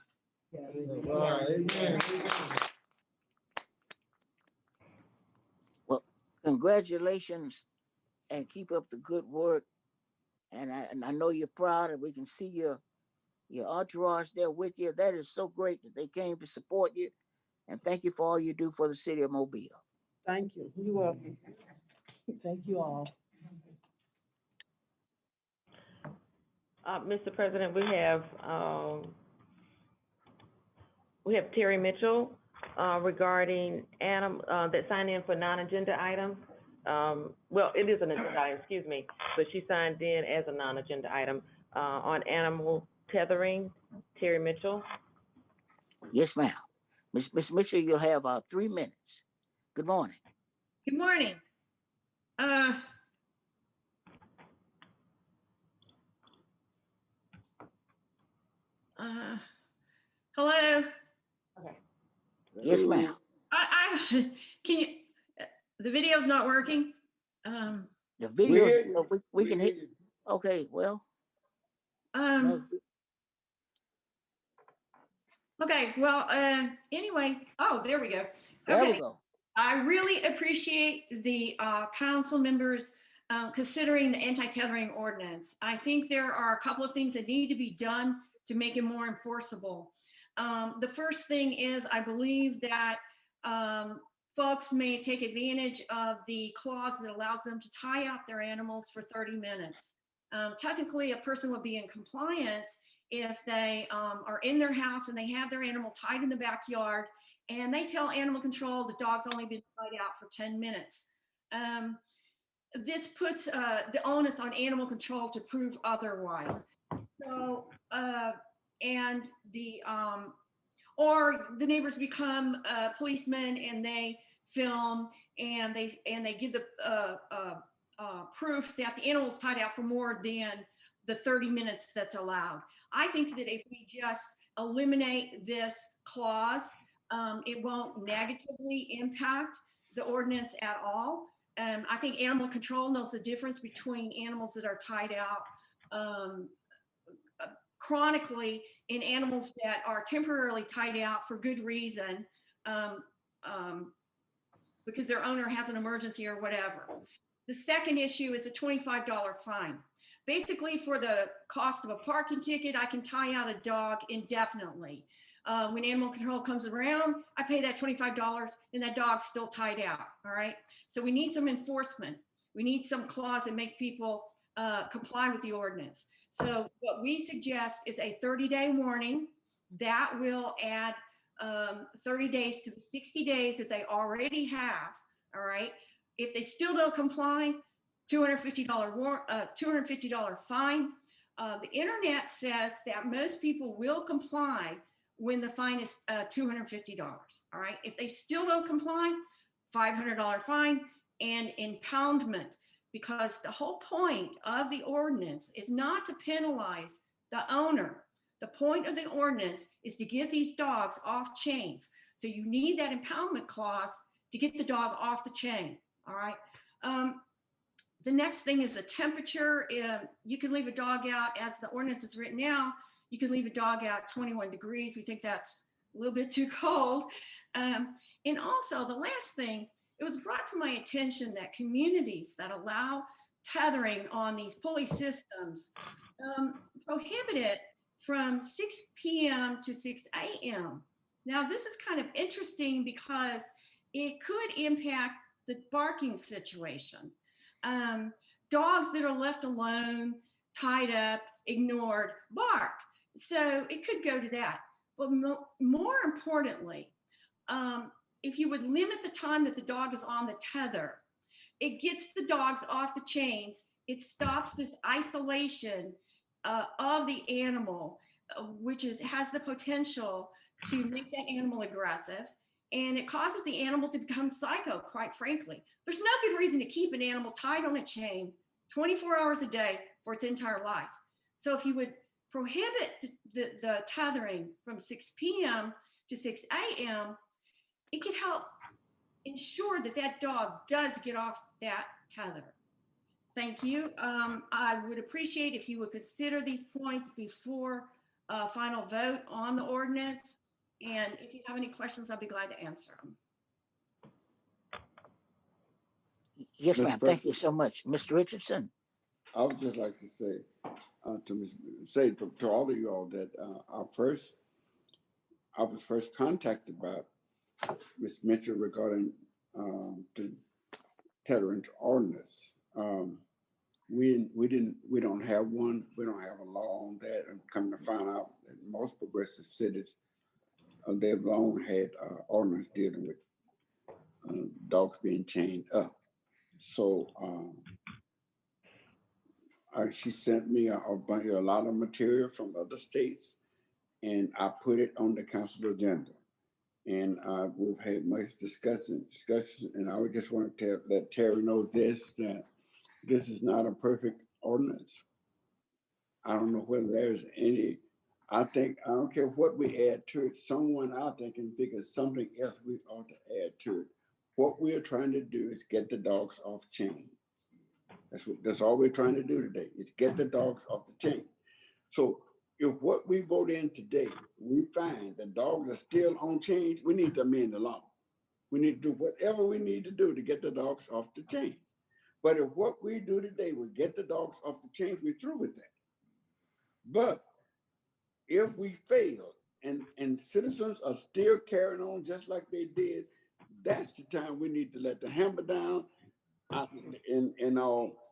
Well, congratulations and keep up the good work. And I know you're proud, and we can see your entourage there with you. That is so great that they came to support you. And thank you for all you do for the city of Mobile. Thank you. You're welcome. Thank you all. Mr. President, we have Terry Mitchell regarding that signed in for non-agenda items. Well, it is an agenda item, excuse me, but she signed in as a non-agenda item on animal tethering. Terry Mitchell. Yes, ma'am. Miss Mitchell, you'll have 3 minutes. Good morning. Good morning. Hello. Okay. Yes, ma'am. I can you? The video's not working. The videos we can hit. Okay, well. Okay. Well. Anyway. Oh, there we go. There okay. we go. I really appreciate the council members considering the anti-tethering ordinance. I think there are a couple of things that need to be done to make it more enforceable. The first thing is I believe that folks may take advantage of the clause that allows them to tie out their animals for 30 minutes. Technically, a person would be in compliance if they are in their house and they have their animal tied in the backyard and they tell animal control the dog's only been tied out for 10 minutes. This puts the onus on animal control to prove otherwise. So, and or the neighbors become policemen and they film and they give the proof that the animal's tied out for more than the 30 minutes that's allowed. I think that if we just eliminate this clause, it won't negatively impact the ordinance at all. I think animal control knows the difference between animals that are tied out chronically and animals that are temporarily tied out for good reason because their owner has an emergency or whatever. The second issue is the $25 fine. Basically, for the cost of a parking ticket, I can tie out a dog indefinitely. When animal control comes around, I pay that $25 and that dog's still tied out, all right? So we need some enforcement. We need some clause that makes people comply with the ordinance. So what we suggest is a 30-day warning that will add 30 days to the 60 days that they already have, all right? If they still don't comply, $250 fine. The internet says that most people will comply when the fine is $250, all right? If they still don't comply, $500 fine and impoundment, because the whole point of the ordinance is not to penalize the owner. The point of the ordinance is to get these dogs off chains. So you need that impoundment clause to get the dog off the chain, all right? The next thing is the temperature. You can leave a dog out, as the ordinance is written now, you can leave a dog out 21 degrees. We think that's a little bit too cold. And also the last thing, it was brought to my attention that communities that allow tethering on these pulley systems prohibit it from 6 p.m. to 6 a.m. Now, this is kind of interesting because it could impact the barking situation. Dogs that are left alone, tied up, ignored, bark. So it could go to that. But more importantly, if you would limit the time that the dog is on the tether, it gets the dogs off the chains. It stops this isolation of the animal, which has the potential to make that animal aggressive. And it causes the animal to become psycho, quite frankly. There's no good reason to keep an animal tied on a chain 24 hours a day for its entire life. So if you would prohibit the tethering from 6 p.m. to 6 a.m., it could help ensure that that dog does get off that tether. Thank you. I would appreciate if you would consider these points before a final vote on the ordinance. And if you have any questions, I'll be glad to answer them. Yes, ma'am. Thank you so much. Mr. Richardson. I would just like to say to all of you all that I was first contacted by Ms. Mitchell regarding the tethering ordinance. We don't have one. We don't have a law on that. And come to find out that most progressive cities, they've long had ordinance dealing with dogs being chained up. So she sent me a lot of material from other states, and I put it on the council agenda. And we've had much discussion, and I would just want to let Terry know that this is not a perfect ordinance. I don't know whether there's any. I don't care what we add to it. Someone out there can figure something else we ought to add to it. What we are trying to do is get the dogs off chain. That's all we're trying to do today, is get the dogs off the chain. So if what we vote in today, we find the dogs are still on chains, we need to amend the law. We need to do whatever we need to do to get the dogs off the chain. But if what we do today will get the dogs off the chains, we're through with that. But if we fail and citizens are still carrying on just like they did, that's the time we need to let the hammer down.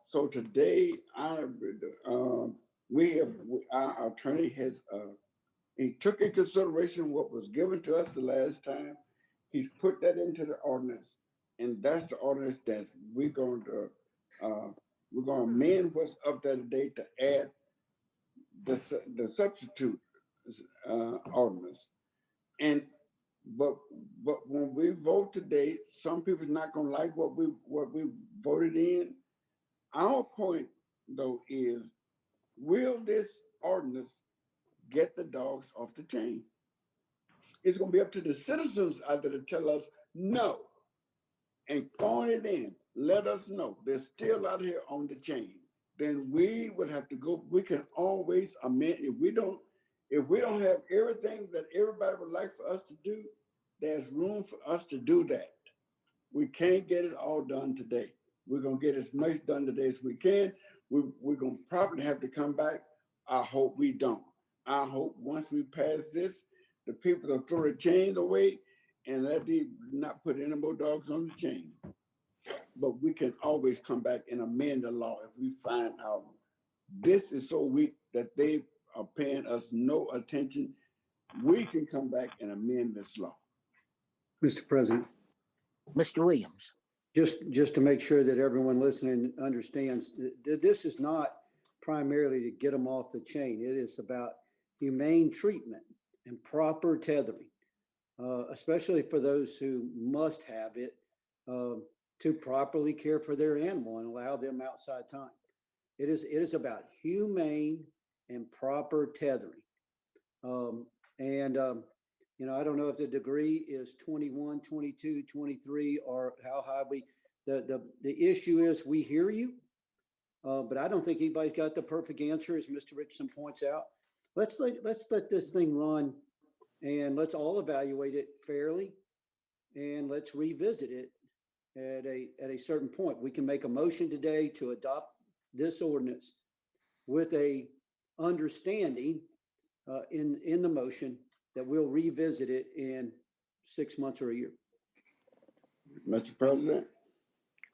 So today, our attorney has he took in consideration what was given to us the last time. He's put that into the ordinance, and that's the ordinance that we're going to amend what's up there today to add the substitute ordinance. But when we vote today, some people's not going to like what we voted in. Our point, though, is will this ordinance get the dogs off the chain? It's going to be up to the citizens out there to tell us no, and phone it in. Let us know they're still out here on the chain. Then we would have to go. We can always amend if we don't have everything that everybody would like for us to do. There's room for us to do that. We can't get it all done today. We're gonna get as much done today as we can. We're gonna probably have to come back. I hope we don't. I hope once we pass this, the people will throw the chains away and let them not put any more dogs on the chain. But we can always come back and amend the law if we find out this is so weak that they are paying us no attention. We can come back and amend this law. Mr. President, Mr. Williams. just to make sure that everyone listening understands, this is not primarily to get them off the chain. It is about humane treatment and proper tethering, especially for those who must have it to properly care for their animal and allow them outside time. It is about humane and proper tethering. You know, I don't know if the degree is 21, 22, 23, or how high the issue is, we hear you, but I don't think anybody's got the perfect answer, as Mr. Richardson points out. Let's let this thing run, and let's all evaluate it fairly, and let's revisit it at a certain point. We can make a motion today to adopt this ordinance with a understanding in the motion that we'll revisit it in 6 months or a year. Mr. President?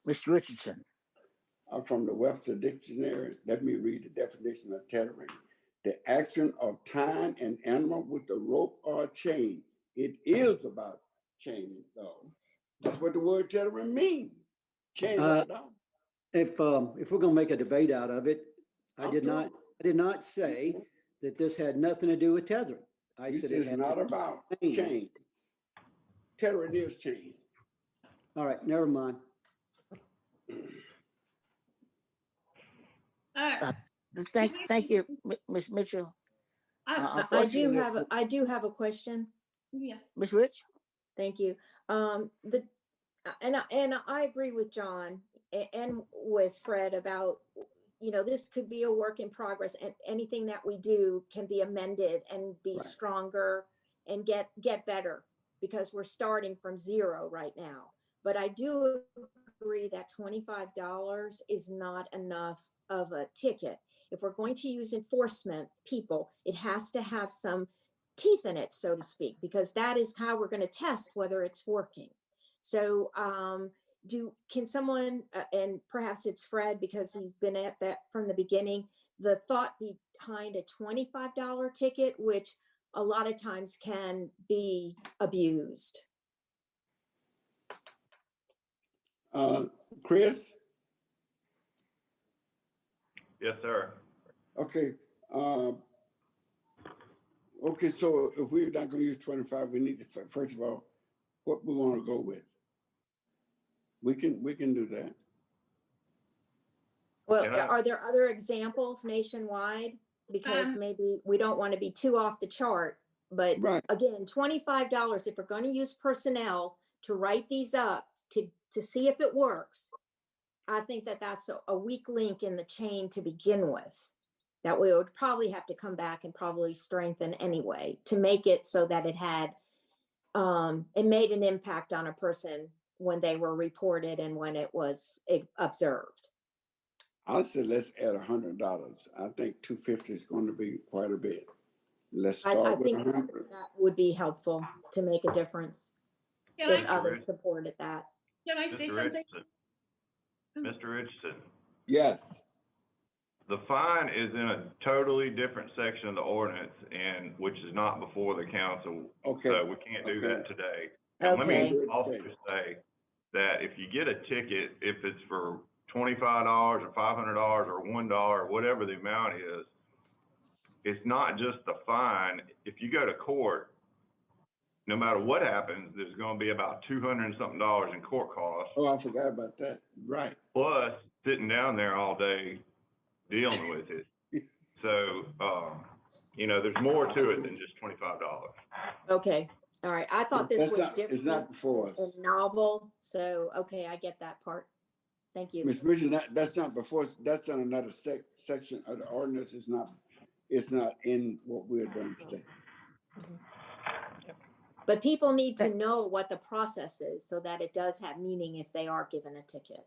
Mr. Richardson. I'm from the Webster Dictionary. Let me read the definition of tethering. The action of tying an animal with a rope or a chain. It is about chaining, though. That's what the word tethering means. Chain right down. If we're gonna make a debate out of it, I did not say that this had nothing to do with tethering. I said it had not about chain. Tethering is chain. All right, never mind. Thank you, Ms. Mitchell. I do have a question. Yeah. Ms. Rich? Thank you. And I agree with John and with Fred about, you know, this could be a work in progress, and anything that we do can be amended and be stronger and get better, because we're starting from zero right now. But I do agree that $25 is not enough of a ticket. If we're going to use enforcement people, it has to have some teeth in it, so to speak, because that is how we're going to test whether it's working. So can someone, and perhaps it's Fred because he's been at that from the beginning, the thought behind a $25 ticket, which a lot of times can be abused? Chris? Yes, sir. Okay. Okay, so if we're not going to use 25, we need to, first of all, what we want to go with. We can do that. Well, are there other examples nationwide? Because maybe we don't want to be too off the chart, but again, $25, if we're going to use personnel to write these up to see if it works, I think that that's a weak link in the chain to begin with, that we would probably have to come back and probably strengthen anyway to make it so that it had, it made an impact on a person when they were reported and when it was observed. I'd say let's add $100. I think $250 is going to be quite a bit. Let's start I with think $100. that would be helpful to make a difference if others supported that. Can I say something? Mr. Richardson. Yes. The fine is in a totally different section of the ordinance, and which is not before the council. Okay. So we can't do that today. And let me also say that if you get a ticket, if it's for $25 or $500 or $1 or whatever the amount is, it's not just the fine. If you go to court, no matter what happens, there's going to be about $200 and something in court costs. Oh, I forgot about that. Right. Plus sitting down there all day dealing with it. So, you know, there's more to it than just $25. Okay. All right. I thought this was different. It's not before us. And novel. So, okay, I get that part. Thank you. Ms. Bridget, that's not before us. That's on another section of the ordinance. It's not in what we're doing today. But people need to know what the process is so that it does have meaning if they are given a ticket.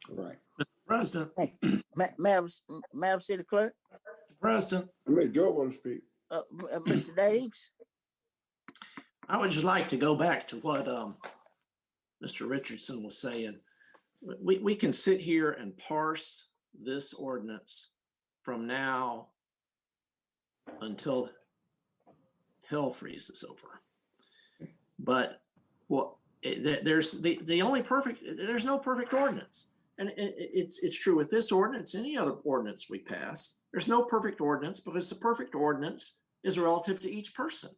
Right. Mr. President, Madam City Clerk, President, I mean, Joe want to speak. Mr. Daves. I would just like to go back to what Mr. Richardson was saying. We can sit here and parse this ordinance from now until hell freezes over. But there's no perfect ordinance. And it's true with this ordinance, any other ordinance we pass, there's no perfect ordinance because the perfect ordinance is relative to each person.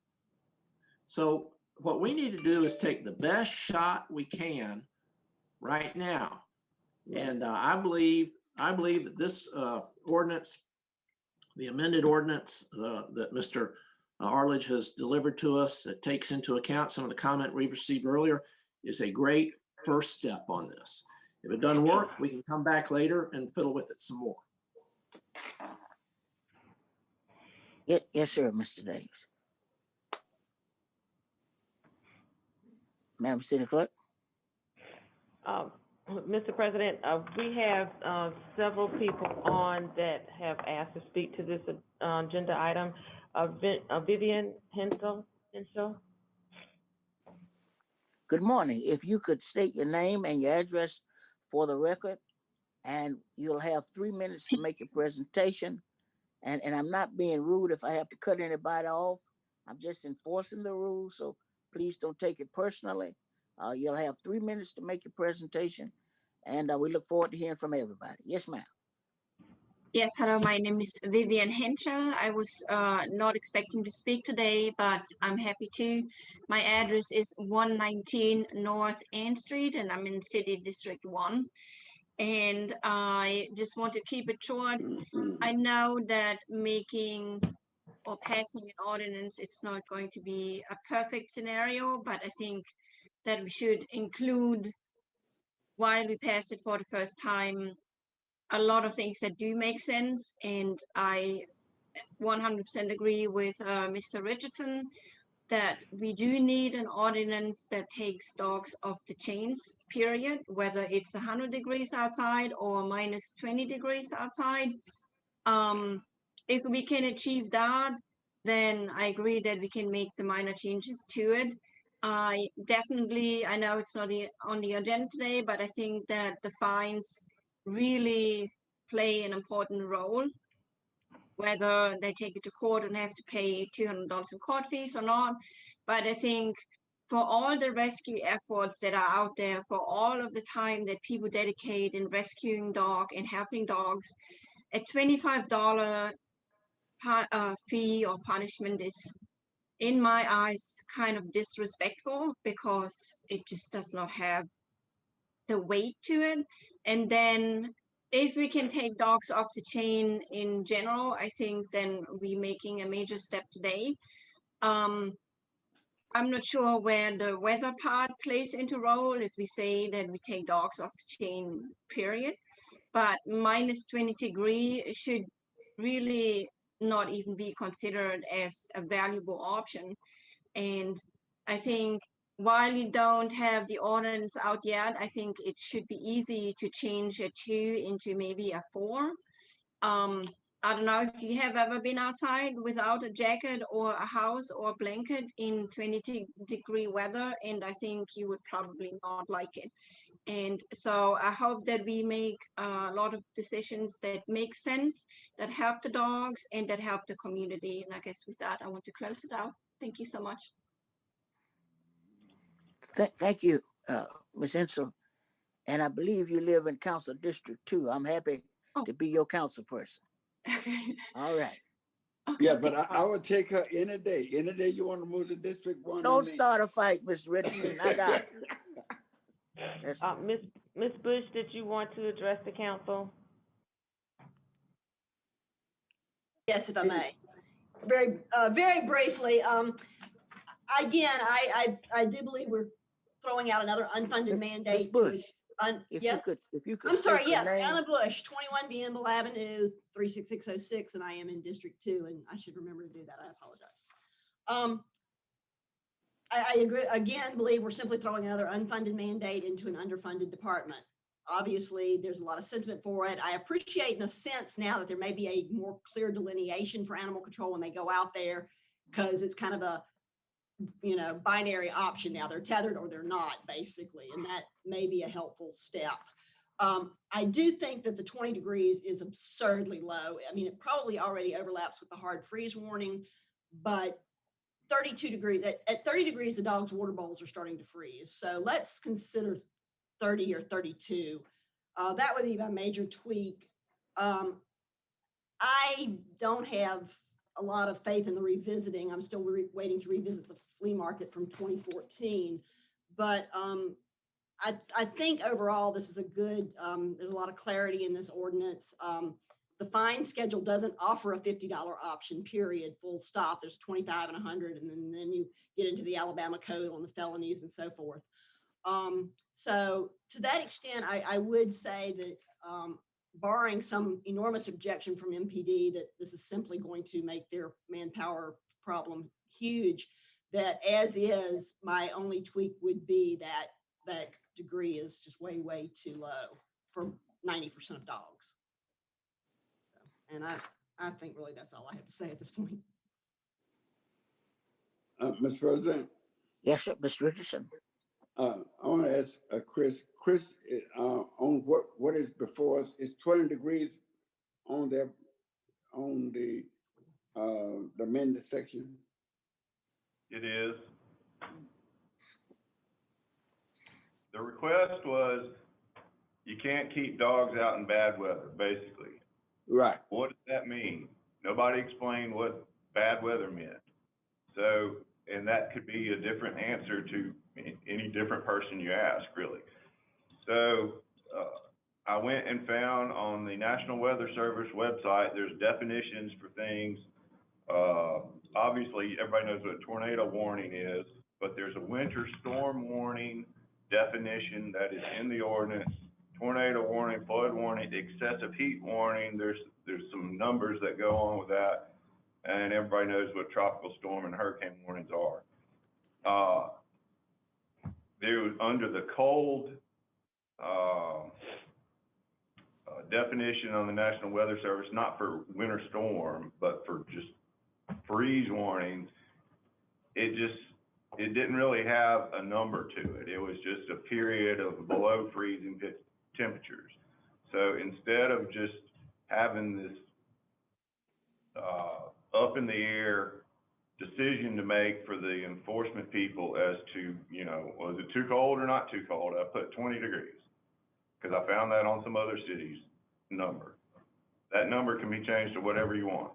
So what we need to do is take the best shot we can right now. And I believe that this ordinance, the amended ordinance that Mr. Arledge has delivered to us, that takes into account some of the comment we received earlier, is a great first step on this. If it doesn't work, we can come back later and fiddle with it some more. Yes, sir, Mr. Davis. Madam City Clerk. Mr. President, we have several people on that have asked to speak to this agenda item. Vivian Hensel. Good morning. If you could state your name and your address for the record, and you'll have 3 minutes to make your presentation. And I'm not being rude if I have to cut anybody off. I'm just enforcing the rules, so please don't take it personally. You'll have 3 minutes to make your presentation, and we look forward to hearing from everybody. Yes, ma'am. Yes, hello, my name is Vivian Henschel. I was not expecting to speak today, but I'm happy to. My address is 119 North Ann Street, and I'm in City District 1. And I just want to keep it short. I know that making or passing an ordinance, it's not going to be a perfect scenario, but I think that we should include, while we pass it for the first time, a lot of things that do make sense. And I 100% agree with Mr. Richardson that we do need an ordinance that takes dogs off the chains, period, whether it's 100 degrees outside or minus 20 degrees outside. If we can achieve that, then I agree that we can make the minor changes to it. I know it's not on the agenda today, but I think that the fines really play an important role, whether they take it to court and have to pay $200 in court fees or not. But I think for all the rescue efforts that are out there, for all of the time that people dedicate in rescuing dogs and helping dogs, a $25 fee or punishment is, in my eyes, kind of disrespectful, because it just does not have the weight to it. And then if we can take dogs off the chain in general, I think then we're making a major step today. I'm not sure where the weather part plays into role if we say that we take dogs off the chain, period. But minus 20 degrees should really not even be considered as a valuable option. And I think while you don't have the ordinance out yet, I think it should be easy to change a 2 into maybe a 4. I don't know if you have ever been outside without a jacket or a house or a blanket in 20-degree weather, and I think you would probably not like it. And so I hope that we make a lot of decisions that make sense, that help the dogs and that help the community. And I guess with that, I want to close it out. Thank you so much. Thank you, Ms. Hensel. And I believe you live in Council District 2. I'm happy to be your council person. Okay. All right. Okay. Yeah, but I would take her any day. Any day you want to move to District 1. Don't start a fight, Mr. Richardson. I got it. Ms. Bush, did you want to address the council? Yes, if I may. Very briefly. Again, I do believe we're throwing out another unfunded mandate. Ms. Bush, if you could I'm sorry, state your yes, name. Anna Bush, 21 Bienville Avenue, 36606, and I am in District 2, and I should remember to do that. I apologize. I agree, again, believe we're simply throwing another unfunded mandate into an underfunded department. Obviously, there's a lot of sentiment for it. I appreciate in a sense now that there may be a more clear delineation for animal control when they go out there, because it's kind of a, you know, binary option now. They're tethered or they're not, basically, and that may be a helpful step. I do think that the 20 degrees is absurdly low. I mean, it probably already overlaps with the hard freeze warning, but 32 degrees, at 30 degrees, the dog's water bowls are starting to freeze. So let's consider 30 or 32. That would be my major tweak. I don't have a lot of faith in the revisiting. I'm still waiting to revisit the flea market from 2014. But I think overall this is a good, there's a lot of clarity in this ordinance. The fine schedule doesn't offer a $50 option, period, full stop. There's 25 and 100, and then you get into the Alabama code on the felonies and so forth. So to that extent, I would say that barring some enormous objection from MPD that this is simply going to make their manpower problem huge, that as is, my only tweak would be that that degree is just way, way too low for 90% of dogs. So, and I think really that's all I have to say at this point. Mr. President? Yes, sir, Mr. Richardson. I want to ask Chris. Chris, on what is before us, is 20 degrees on there on the amended section? It is. The request was you can't keep dogs out in bad weather, basically. Right. What does that mean? Nobody explained what bad weather meant. So, and that could be a different answer to any different person you ask, really. So I went and found on the National Weather Service website, there's definitions for things. Obviously, everybody knows what a tornado warning is, but there's a winter storm warning definition that is in the ordinance. Tornado warning, flood warning, excessive heat warning. There's some numbers that go on with that, and everybody knows what tropical storm and hurricane warnings are. There was under the cold definition on the National Weather Service, not for winter storm, but for just freeze warnings. It didn't really have a number to it. It was just a period of below freezing temperatures. So instead of just having this up in the air decision to make for the enforcement people as to, you know, was it too cold or not too cold, I put 20 degrees because I found that on some other cities' number. That number can be changed to whatever you want.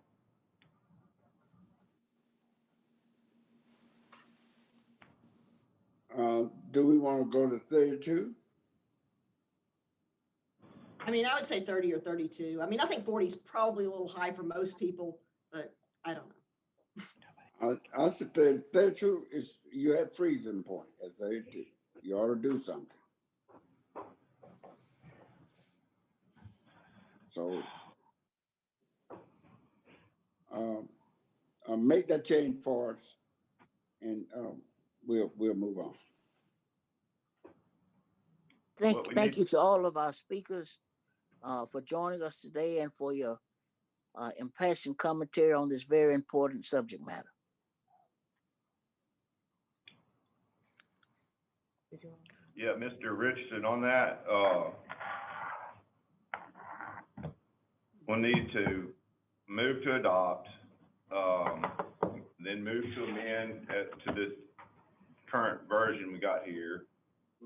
Do we want to go to 32? I mean, I would say 30 or 32. I mean, I think 40 is probably a little high for most people, but I don't know. I said 32 is, you had freezing point at 32. You ought to do something. So make that change for us, and we'll move on. Thank you to all of our speakers for joining us today and for your impassioned commentary on this very important subject matter. Yeah, Mr. Richardson, on that, we'll need to move to adopt, then move to amend to this current version we got here.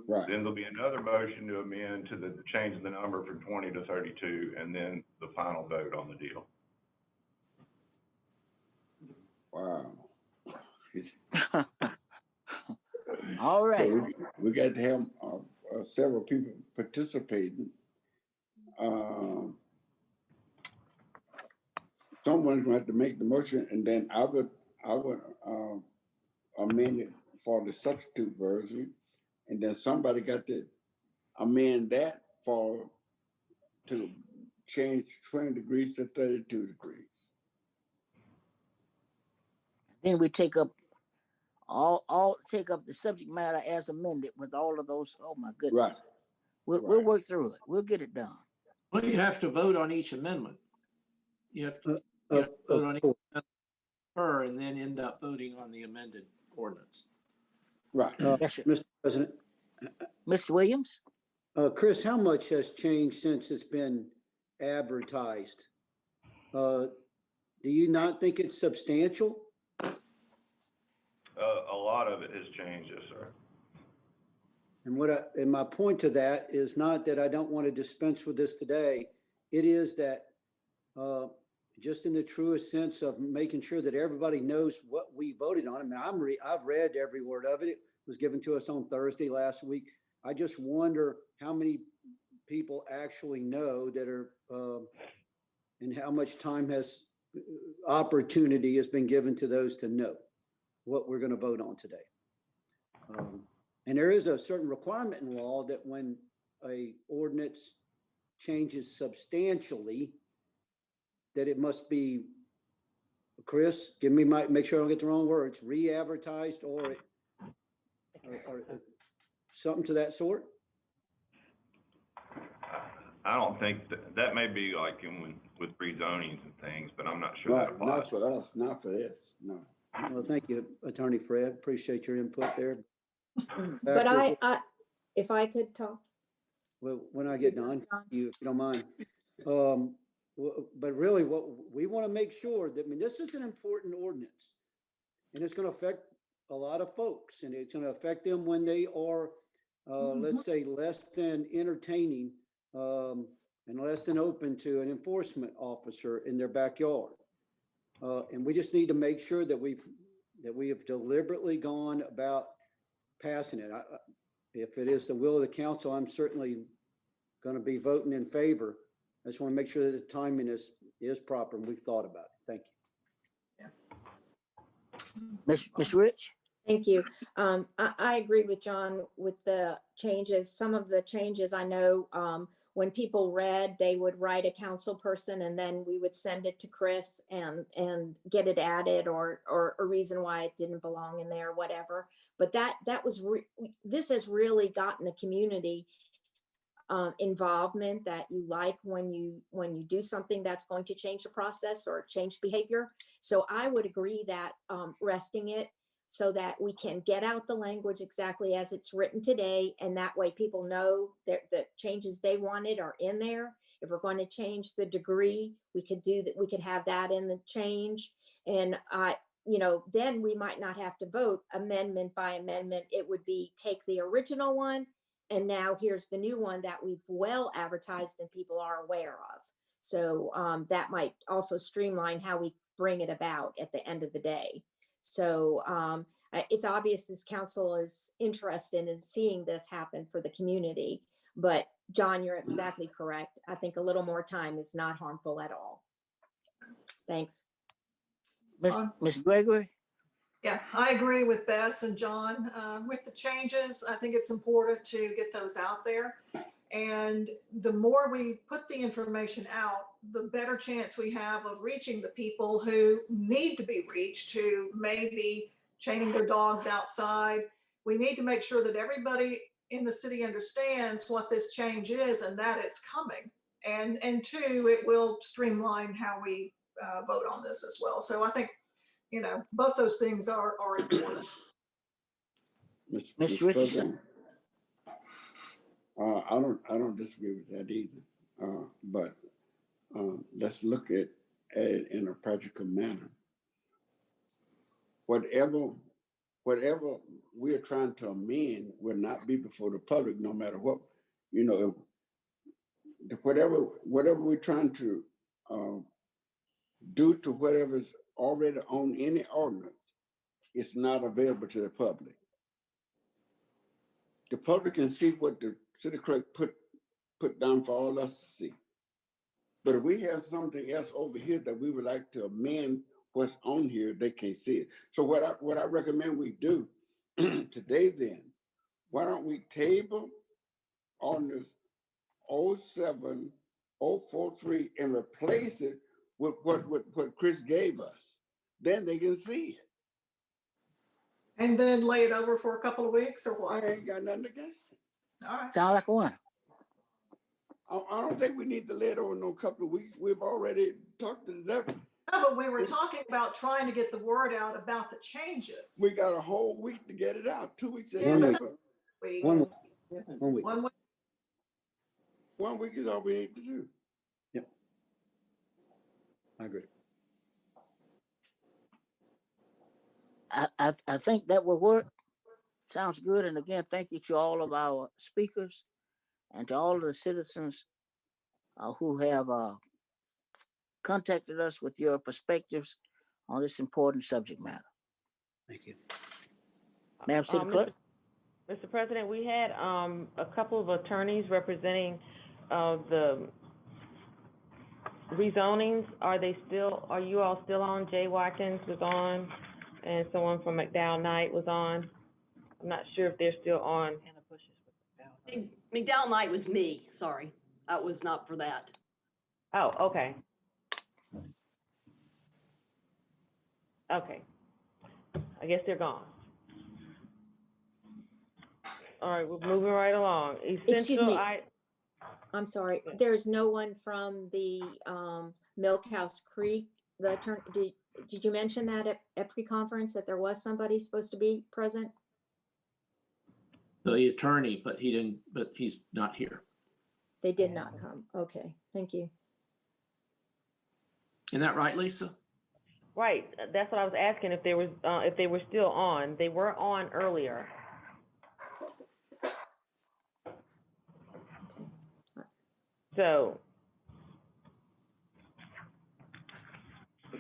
Right. Then there'll be another motion to amend to the change the number from 20 to 32, and then the final vote on the deal. Wow. All right. So we got to have several people participating. Someone's going to have to make the motion, and then I would amend it for the substitute version, and then somebody got to amend that to change 20 degrees to 32 degrees. Then we take up take up the subject matter as amended with all of those. Oh my goodness. Right. We'll work through it. We'll get it done. Well, you have to vote on each amendment. You have to vote on each amendment per and then end up voting on the amended ordinance. Right. Yes, sir. Mr. President. Mr. Williams? Chris, how much has changed since it's been advertised? Do you not think it's substantial? A lot of it has changed, yes, sir. And my point to that is not that I don't want to dispense with this today. It is that just in the truest sense of making sure that everybody knows what we voted on. I mean, I've read every word of it. It was given to us on Thursday last week. I just wonder how many people actually know that are, and how much time opportunity has been given to those to know what we're going to vote on today. And there is a certain requirement in law that when a ordinance changes substantially, that it must be, Chris, make sure I don't get the wrong words, re-advertised or something to that sort? I don't think that may be like with rezonings and things, but I'm not sure that applies. Not for us, not for this, no. Well, thank you, Attorney Fred. Appreciate your input there. But if I could talk. Well, when I get done, if you don't mind. But really what we want to make sure that, I mean, this is an important ordinance and it's going to affect a lot of folks, and it's going to affect them when they are, let's say, less than entertaining and less than open to an enforcement officer in their backyard. And we just need to make sure that we have deliberately gone about passing it. If it is the will of the council, I'm certainly going to be voting in favor. I just want to make sure that the timing is proper and we've thought about it. Thank you. Ms. Rich? Thank you. I agree with John with the changes. Some of the changes I know, when people read, they would write a council person and then we would send it to Chris and get it added or a reason why it didn't belong in there, whatever. But this has really gotten the community involvement that you like when you do something that's going to change the process or change behavior. So I would agree that resting it so that we can get out the language exactly as it's written today, and that way people know that the changes they wanted are in there. If we're going to change the degree, we could do that. We could have that in the change, and then we might not have to vote amendment by amendment. It would be take the original one, and now here's the new one that we've well advertised and people are aware of. So that might also streamline how we bring it about at the end of the day. So it's obvious this council is interested in seeing this happen for the community. But John, you're exactly correct. I think a little more time is not harmful at all. Thanks. Ms. Gregory? Yeah, I agree with Bess and John. With the changes, I think it's important to get those out there. And the more we put the information out, the better chance we have of reaching the people who need to be reached, who may be chaining their dogs outside. We need to make sure that everybody in the city understands what this change is and that it's coming. And two, it will streamline how we vote on this as well. So I think, both those things are important. Mr. Richardson? I don't disagree with that either. But let's look at it in a practical manner. Whatever we are trying to amend will not be before the public, no matter what. Whatever we're trying to do to whatever's already on any ordinance, it's not available to the public. The public can see what the city clerk put down for all us to see. But if we have something else over here that we would like to amend what's on here, they can't see it. So what I recommend we do today then, why don't we table ordinance 07043 and replace it with what Chris gave us? Then they can see it. And then lay it over for a couple of weeks or what? I ain't got nothing against it. All right. Sound like one. I don't think we need to lay it over no couple of weeks. We've already talked to the devil. No, but we were talking about trying to get the word out about the changes. We got a whole week to get it out. 2 weeks. Yeah, ain't but enough. One week. 1 week. 1 week. 1 week is all we need to do. Yep. I agree. I think that will work. Sounds good. And again, thank you to all of our speakers and to all of the citizens who have contacted us with your perspectives on this important subject matter. Thank you. Madam City Clerk? Mr. President, we had a couple of attorneys representing the rezonings. Are you all still on? Jay Watkins was on, and someone from McDowell Knight was on. I'm not sure if they're still on. McDowell Knight was me, sorry. That was not for that. Oh, okay. Okay. I guess they're gone. All right, we're moving right along. Excuse me. I'm sorry. There's no one from the Milk House Creek. The attorney, did you mention that at pre-conference that there was somebody supposed to be present? The attorney, but he's not here. They did not come. Okay, thank you. Isn't that right, Lisa? Right. That's what I was asking if they were still on. They were on earlier. So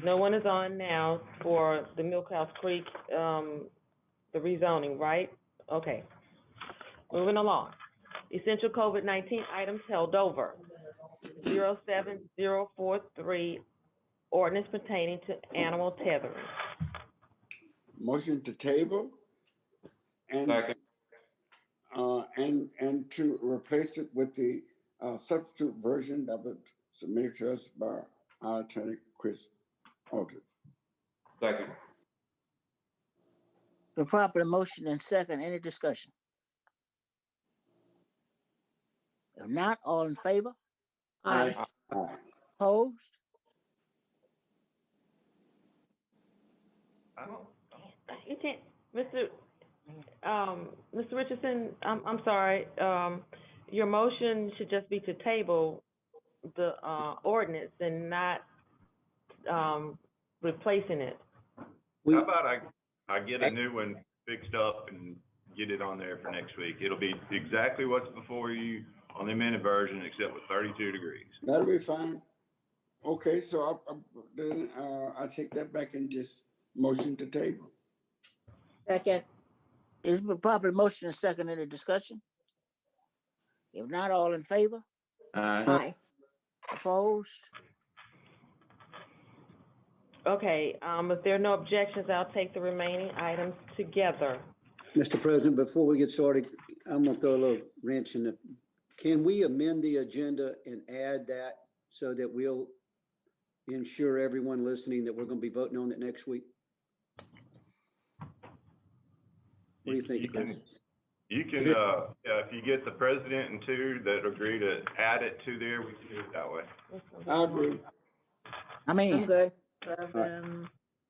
no one is on now for the Milkhouse Creek, the rezoning, right? Okay. Moving along. Essential COVID-19 items held over. 07043, ordinance pertaining to animal tethering. Motion to table and and to replace it with the substitute version that was submitted to us by our attorney, Chris Aldridge. Second. The proper motion and second, any discussion? If not, all in favor? Aye. Aye. Opposed? You can't, Mr. Richardson, I'm sorry. Your motion should just be to table the ordinance and not replacing it. How about I get a new one fixed up and get it on there for next week? It'll be exactly what's before you on the amended version, except with 32 degrees. That'll be fine. Okay, so then I take that back and just motion to table. Second. Is the proper motion and second, any discussion? If not, all in favor? Aye. Opposed? Okay, if there are no objections, I'll take the remaining items together. Mr. President, before we get started, I'm gonna throw a little wrench in it. Can we amend the agenda and add that so that we'll ensure everyone listening that we're gonna be voting on it next week? What do you think, Chris? You can, if you get the president and two that agree to add it to there, we can do it that way. I agree. I mean, I'm good. All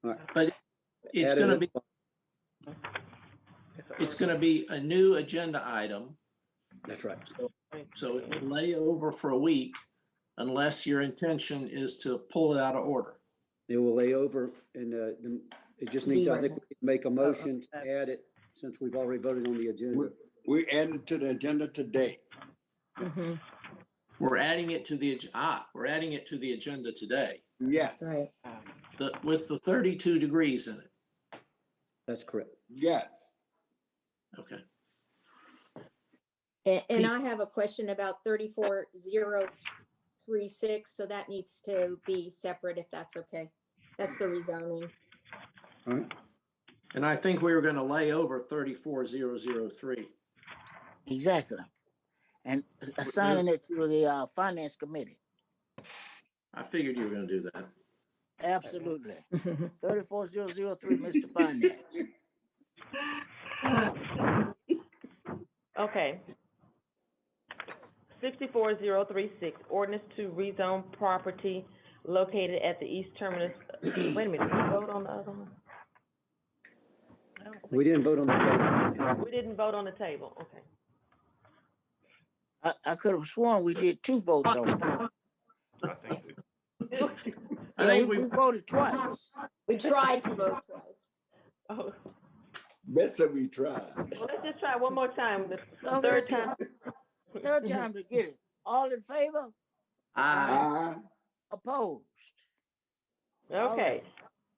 right. But it's Add gonna it be, it's gonna be a new agenda item. That's right. So it will lay over for a week unless your intention is to pull it out of order. It will lay over and it just needs, I think we can make a motion to add it since we've already voted on the agenda. We added to the agenda today. Mm-hmm. We're adding it to the, we're adding it to the agenda today. Yes. Right. With the 32 degrees in it. That's correct. Yes. Okay. And I have a question about 34036, so that needs to be separate if that's okay. That's the rezoning. All right. And I think we were gonna lay over 34003. exactly. And assigning it to the finance committee. I figured you were gonna do that. Absolutely. 34003, Mr. Finance. Okay. 64036, ordinance to rezone property located at the east terminus. Wait a minute, did we vote on the other one? We didn't vote on the table. We didn't vote on the table, okay. I could have sworn we did 2 votes on it. I think I think we voted twice. We tried to vote twice. Oh, Best that we tried. well, let's just try one more time, the No, third listen, time. Third time to get it. All in favor? Aye. Opposed? Okay.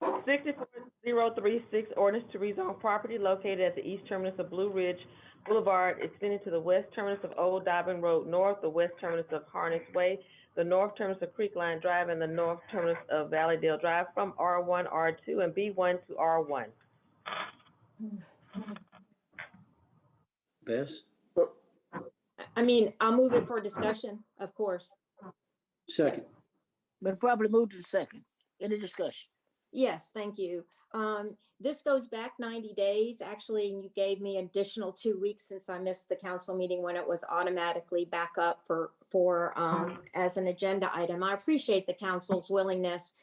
64036, ordinance to rezone property located at the east terminus of Blue Ridge Boulevard, extending to the west terminus of Old Dobbin Road North, the west terminus of Harness Way, the north terminus of Creek Line Drive, and the north terminus of Valleydale Drive from R1, R2, and B1 to R1. Bess? I mean, I'll move it for discussion, of course. Second. Been probably moved to the second. Any discussion? Yes, thank you. This goes back 90 days, actually, and you gave me additional 2 weeks since I missed the council meeting when it was automatically back up for as an agenda item. I appreciate the council's willingness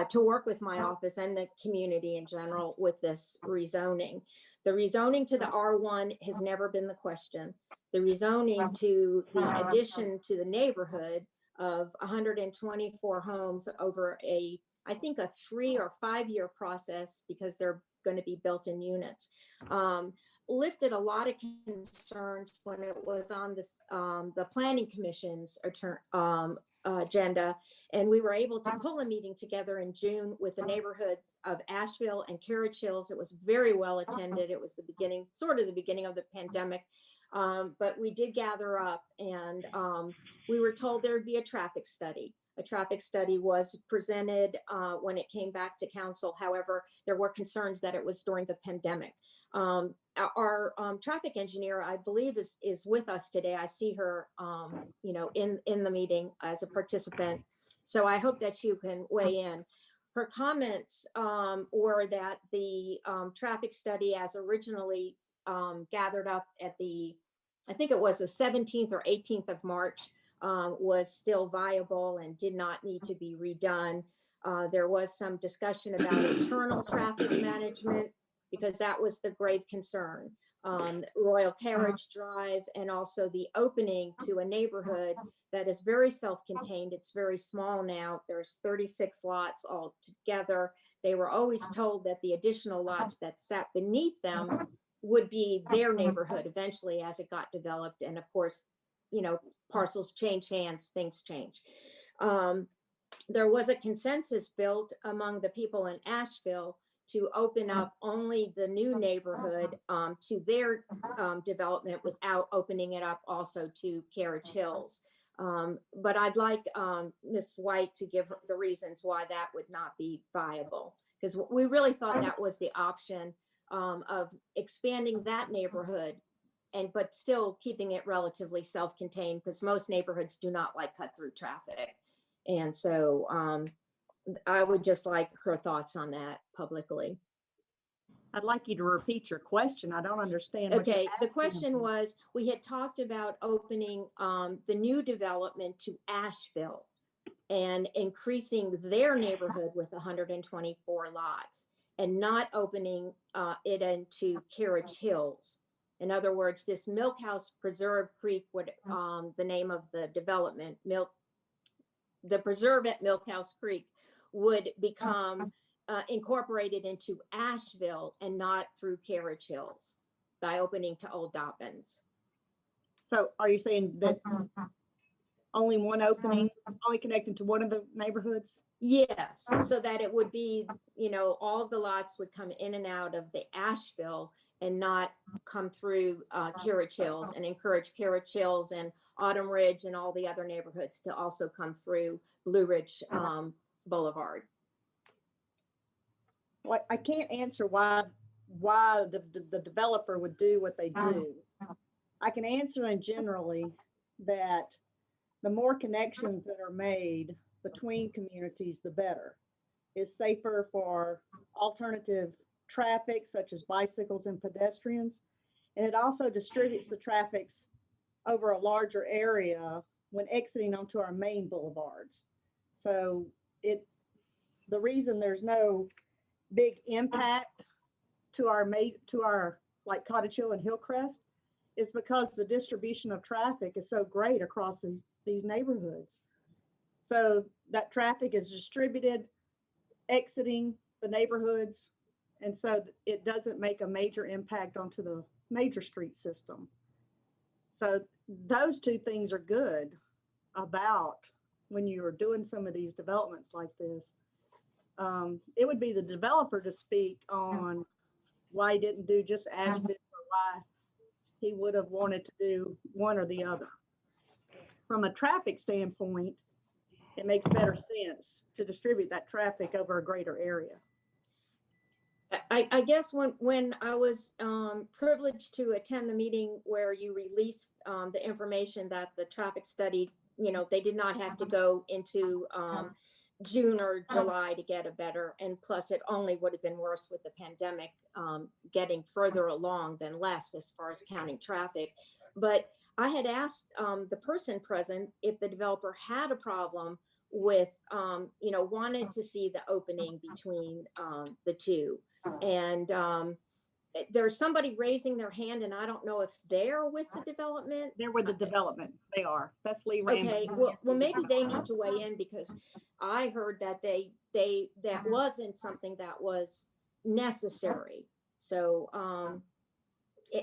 to work with my office and the community in general with this rezoning. The rezoning to the R1 has never been the question. The rezoning to the addition to the neighborhood of 124 homes over I think a 3 or 5 year process, because they're going to be built in units, lifted a lot of concerns when it was on this, the planning commission's agenda. And we were able to pull a meeting together in June with the neighborhoods of Asheville and Carriage Hills. It was very well attended. It was the beginning, sort of the beginning of the pandemic. But we did gather up, and we were told there would be a traffic study. A traffic study was presented when it came back to council. However, there were concerns that it was during the pandemic. Our traffic engineer, I believe, is with us today. I see her, in the meeting as a participant. So I hope that you can weigh in. Her comments were that the traffic study, as originally gathered up at I think it was the 17th or 18th of March, was still viable and did not need to be redone. There was some discussion about internal traffic management, because that was the grave concern. Royal Carriage Drive, and also the opening to a neighborhood that is very self-contained. It's very small now. There's 36 lots all together. They were always told that the additional lots that sat beneath them would be their neighborhood eventually as it got developed. And of course, parcels change hands, things change. There was a consensus built among the people in Asheville to open up only the new neighborhood to their development without opening it up also to Carriage Hills. But I'd like Ms. White to give the reasons why that would not be viable, because we really thought that was the option of expanding that neighborhood, but still keeping it relatively self-contained, because most neighborhoods do not like cut-through traffic. And so I would just like her thoughts on that publicly. I'd like you to repeat your question. I don't understand. Okay, the question was, we had talked about opening the new development to Asheville and increasing their neighborhood with 124 lots, and not opening it into Carriage Hills. In other words, this Milk House Preserve Creek would, the name of the development, the preserve at Milk House Creek would become incorporated into Asheville and not through Carriage Hills by opening to Old Dobbins. So are you saying that only one opening, only connected to one of the neighborhoods? Yes, so that it would be, all of the lots would come in and out of the Asheville and not come through Carriage Hills, and encourage Carriage Hills and Autumn Ridge and all the other neighborhoods to also come through Blue Ridge Boulevard. Well, I can't answer why the developer would do what they do. I can answer in generally that the more connections that are made between communities, the better. It's safer for alternative traffic, such as bicycles and pedestrians. And it also distributes the traffic over a larger area when exiting onto our main boulevards. So the reason there's no big impact to our like Cottage Hill and Hillcrest is because the distribution of traffic is so great across these neighborhoods. So that traffic is distributed, exiting the neighborhoods, and so it doesn't make a major impact onto the major street system. So those two things are good about when you are doing some of these developments like this. It would be the developer to speak on why he didn't do just Asheville, or why he would have wanted to do one or the other. From a traffic standpoint, it makes better sense to distribute that traffic over a greater area. I guess when I was privileged to attend the meeting where you released the information that the traffic study, they did not have to go into June or July to get a better, and plus it only would have been worse with the pandemic getting further along than less as far as counting traffic. But I had asked the person present if the developer had a problem with, wanted to see the opening between the two. And there's somebody raising their hand, and I don't know if they're with the development. They're with the development. They are. That's Lee Rambo. Okay, well, maybe they need to weigh in, because I heard that that wasn't something that was necessary. So,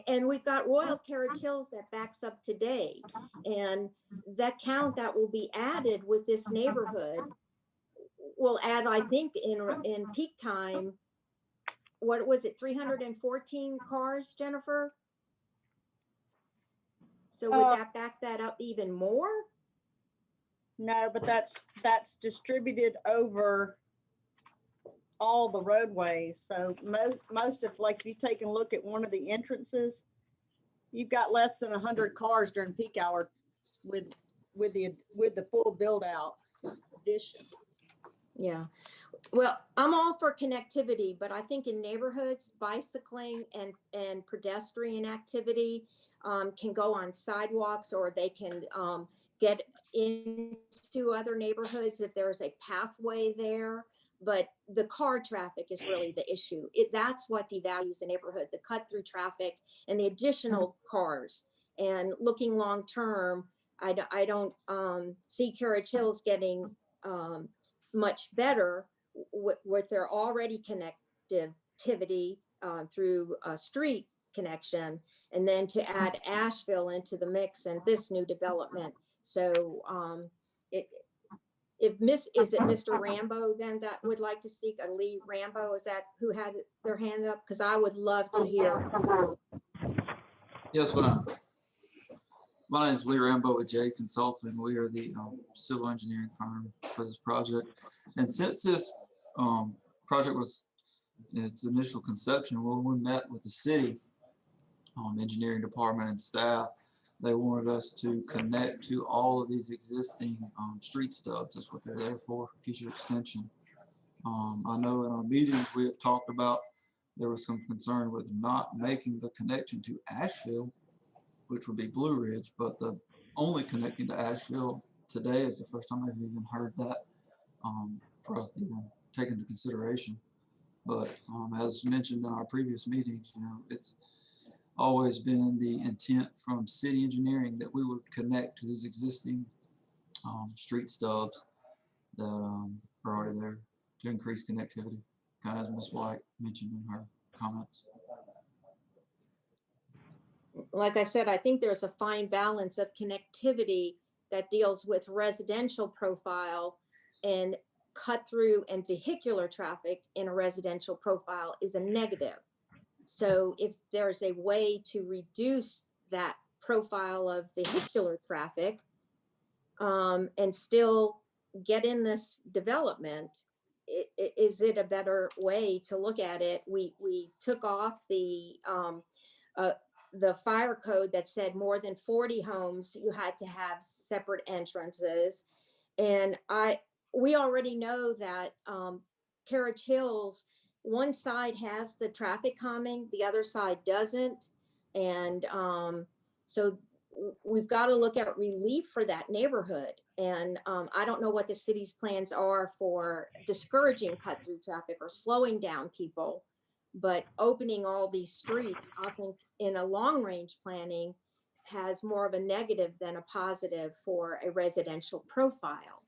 and we've got Royal Carriage Hills that backs up today, and that count that will be added with this neighborhood will add, I think, in peak time, what was it, 314 cars, Jennifer? So would that back that up even more? No, but that's distributed over all the roadways. So most of, like, if you take a look at one of the entrances, you've got less than 100 cars during peak hour with the full build out addition. Yeah. Well, I'm all for connectivity, but I think in neighborhoods, bicycling and pedestrian activity can go on sidewalks, or they can get into other neighborhoods if there's a pathway there. But the car traffic is really the issue. That's what devalues the neighborhood, the cut through traffic and the additional cars. And looking long term, I don't see Carriage Hills getting much better with their already connectivity through a street connection, and then to add Asheville into the mix and this new development. So is it Mr. Rambo then that would like to speak? Lee Rambo, is that who had their hand up? Because I would love to hear. Yes, ma'am. My name is Lee Rambo with J Consulting. We are the civil engineering firm for this project. And since this project was in its initial conception, when we met with the city engineering department and staff, they wanted us to connect to all of these existing street stubs. That's what they're there for future extension. I know in our meetings we have talked about there was some concern with not making the connection to Asheville, which would be Blue Ridge, but the only connecting to Asheville today is the first time I've even heard that for us to even take into consideration. But as mentioned in our previous meetings, it's always been the intent from city engineering that we would connect to these existing street stubs that are already there to increase connectivity, kind of as Ms. White mentioned in her comments. Like I said, I think there's a fine balance of connectivity that deals with residential profile, and cut through and vehicular traffic in a residential profile is a negative. So if there's a way to reduce that profile of vehicular traffic and still get in this development, is it a better way to look at it? We took off the fire code that said more than 40 homes, you had to have separate entrances. And we already know that Carriage Hills, one side has the traffic calming, the other side doesn't. And so we've got to look at relief for that neighborhood. And I don't know what the city's plans are for discouraging cut through traffic or slowing down people, but opening all these streets, I think in a long range planning has more of a negative than a positive for a residential profile.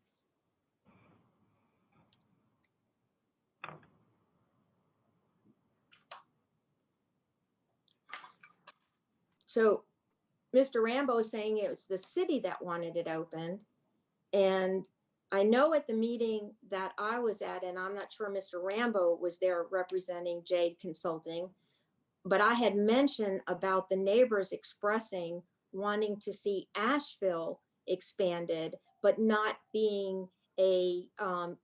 So Mr. Rambo is saying it was the city that wanted it open. And I know at the meeting that I was at, and I'm not sure Mr. Rambo was there representing Jade Consulting, but I had mentioned about the neighbors expressing wanting to see Asheville expanded, but not being a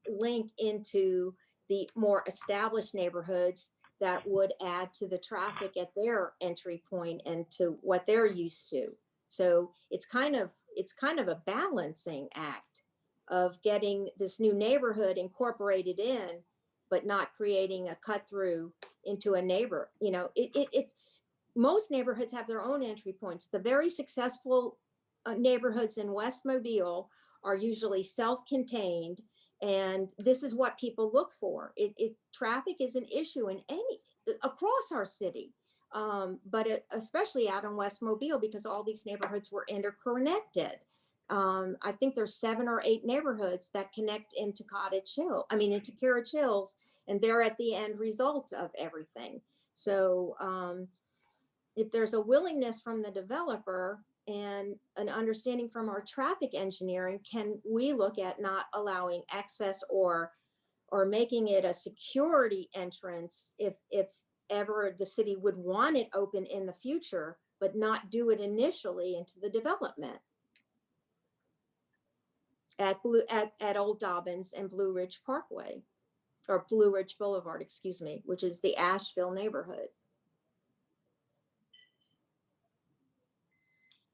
link into the more established neighborhoods that would add to the traffic at their entry point and to what they're used to. So it's kind of a balancing act of getting this new neighborhood incorporated in, but not creating a cut through into a neighbor. You know, most neighborhoods have their own entry points. The very successful neighborhoods in West Mobile are usually self-contained, and this is what people look for. Traffic is an issue across our city, but especially out in West Mobile because all these neighborhoods were interconnected. I think there's 7 or 8 neighborhoods that connect into into Carriage Hills, and they're at the end result of everything. So if there's a willingness from the developer and an understanding from our traffic engineering, can we look at not allowing access or making it a security entrance if ever the city would want it open in the future, but not do it initially into the development at Old Dobbins and Blue Ridge Parkway, or Blue Ridge Boulevard, excuse me, which is the Asheville neighborhood.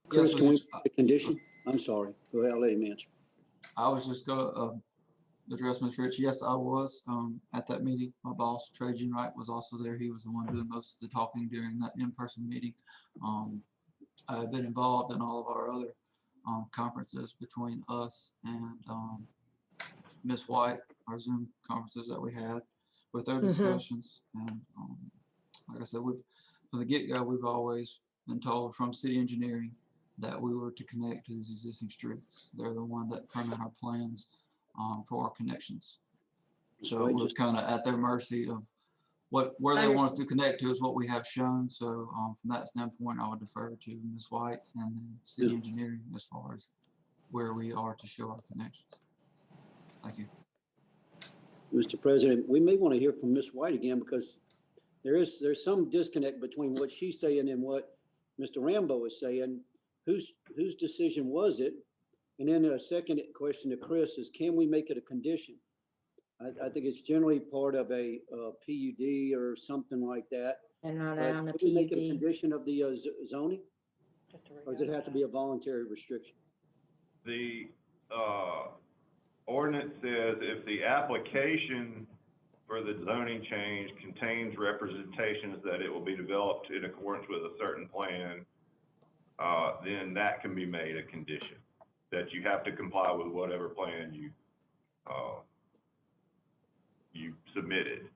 Chris, can we make a condition? I'm sorry. Go ahead, I'll let him answer. I was just going to address Ms. Rich. Yes, I was at that meeting. My boss, Trajan Wright, was also there. He was the one doing most of the talking during that in-person meeting. I've been involved in all of our other conferences between us and Ms. White, our Zoom conferences that we had with their discussions. And like I said, from the get-go, we've always been told from city engineering that we were to connect to these existing streets. They're the one that permit our plans for our connections. So it was kind of at their mercy of where they want us to connect to is what we have shown. So from that standpoint, I would defer to Ms. White and then city engineering as far as where we are to show our connections. Thank you. Mr. President, we may want to hear from Ms. White again because there's some disconnect between what she's saying and what Mr. Rambo is saying. Whose decision was it? And then a second question to Chris is, can we make it a condition? I think it's generally part of a PUD or something like that. And not But on a could we make it a PUD. condition of the zoning? Or does it have to be a voluntary restriction? The ordinance says if the application for the zoning change contains representations that it will be developed in accordance with a certain plan, then that can be made a condition that you have to comply with whatever plan you submitted.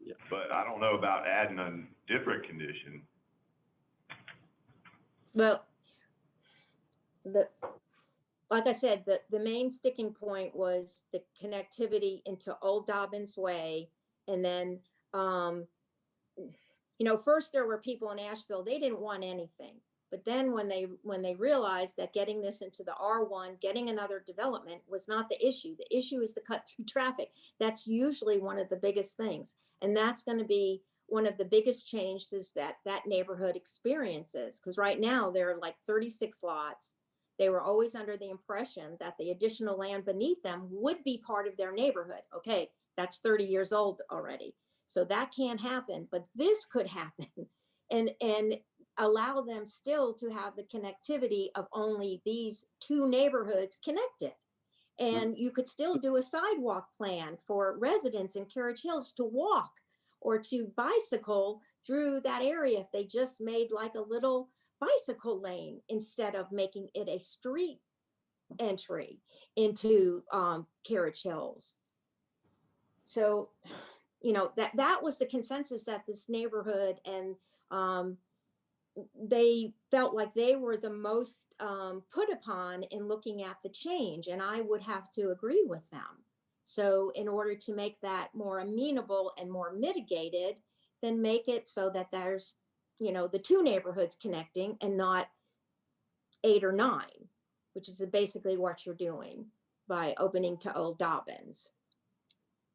Yeah. But I don't know about adding a different condition. Well, like I said, the main sticking point was the connectivity into Old Dobbins Way. And then, first there were people in Asheville, they didn't want anything. But then when they realized that getting this into the R1, getting another development was not the issue. The issue is the cut through traffic. That's usually one of the biggest things. And that's going to be one of the biggest changes that neighborhood experiences. Because right now there are like 36 lots. They were always under the impression that the additional land beneath them would be part of their neighborhood. Okay, that's 30 years old already. So that can't happen, but this could happen and allow them still to have the connectivity of only these 2 neighborhoods connected. And you could still do a sidewalk plan for residents in Carriage Hills to walk or to bicycle through that area if they just made like a little bicycle lane instead of making it a street entry into Carriage Hills. So, you know, that was the consensus at this neighborhood, and they felt like they were the most put upon in looking at the change, and I would have to agree with them. So in order to make that more amenable and more mitigated, then make it so that there's, you know, the two neighborhoods connecting and not 8 or 9, which is basically what you're doing by opening to Old Dobbins.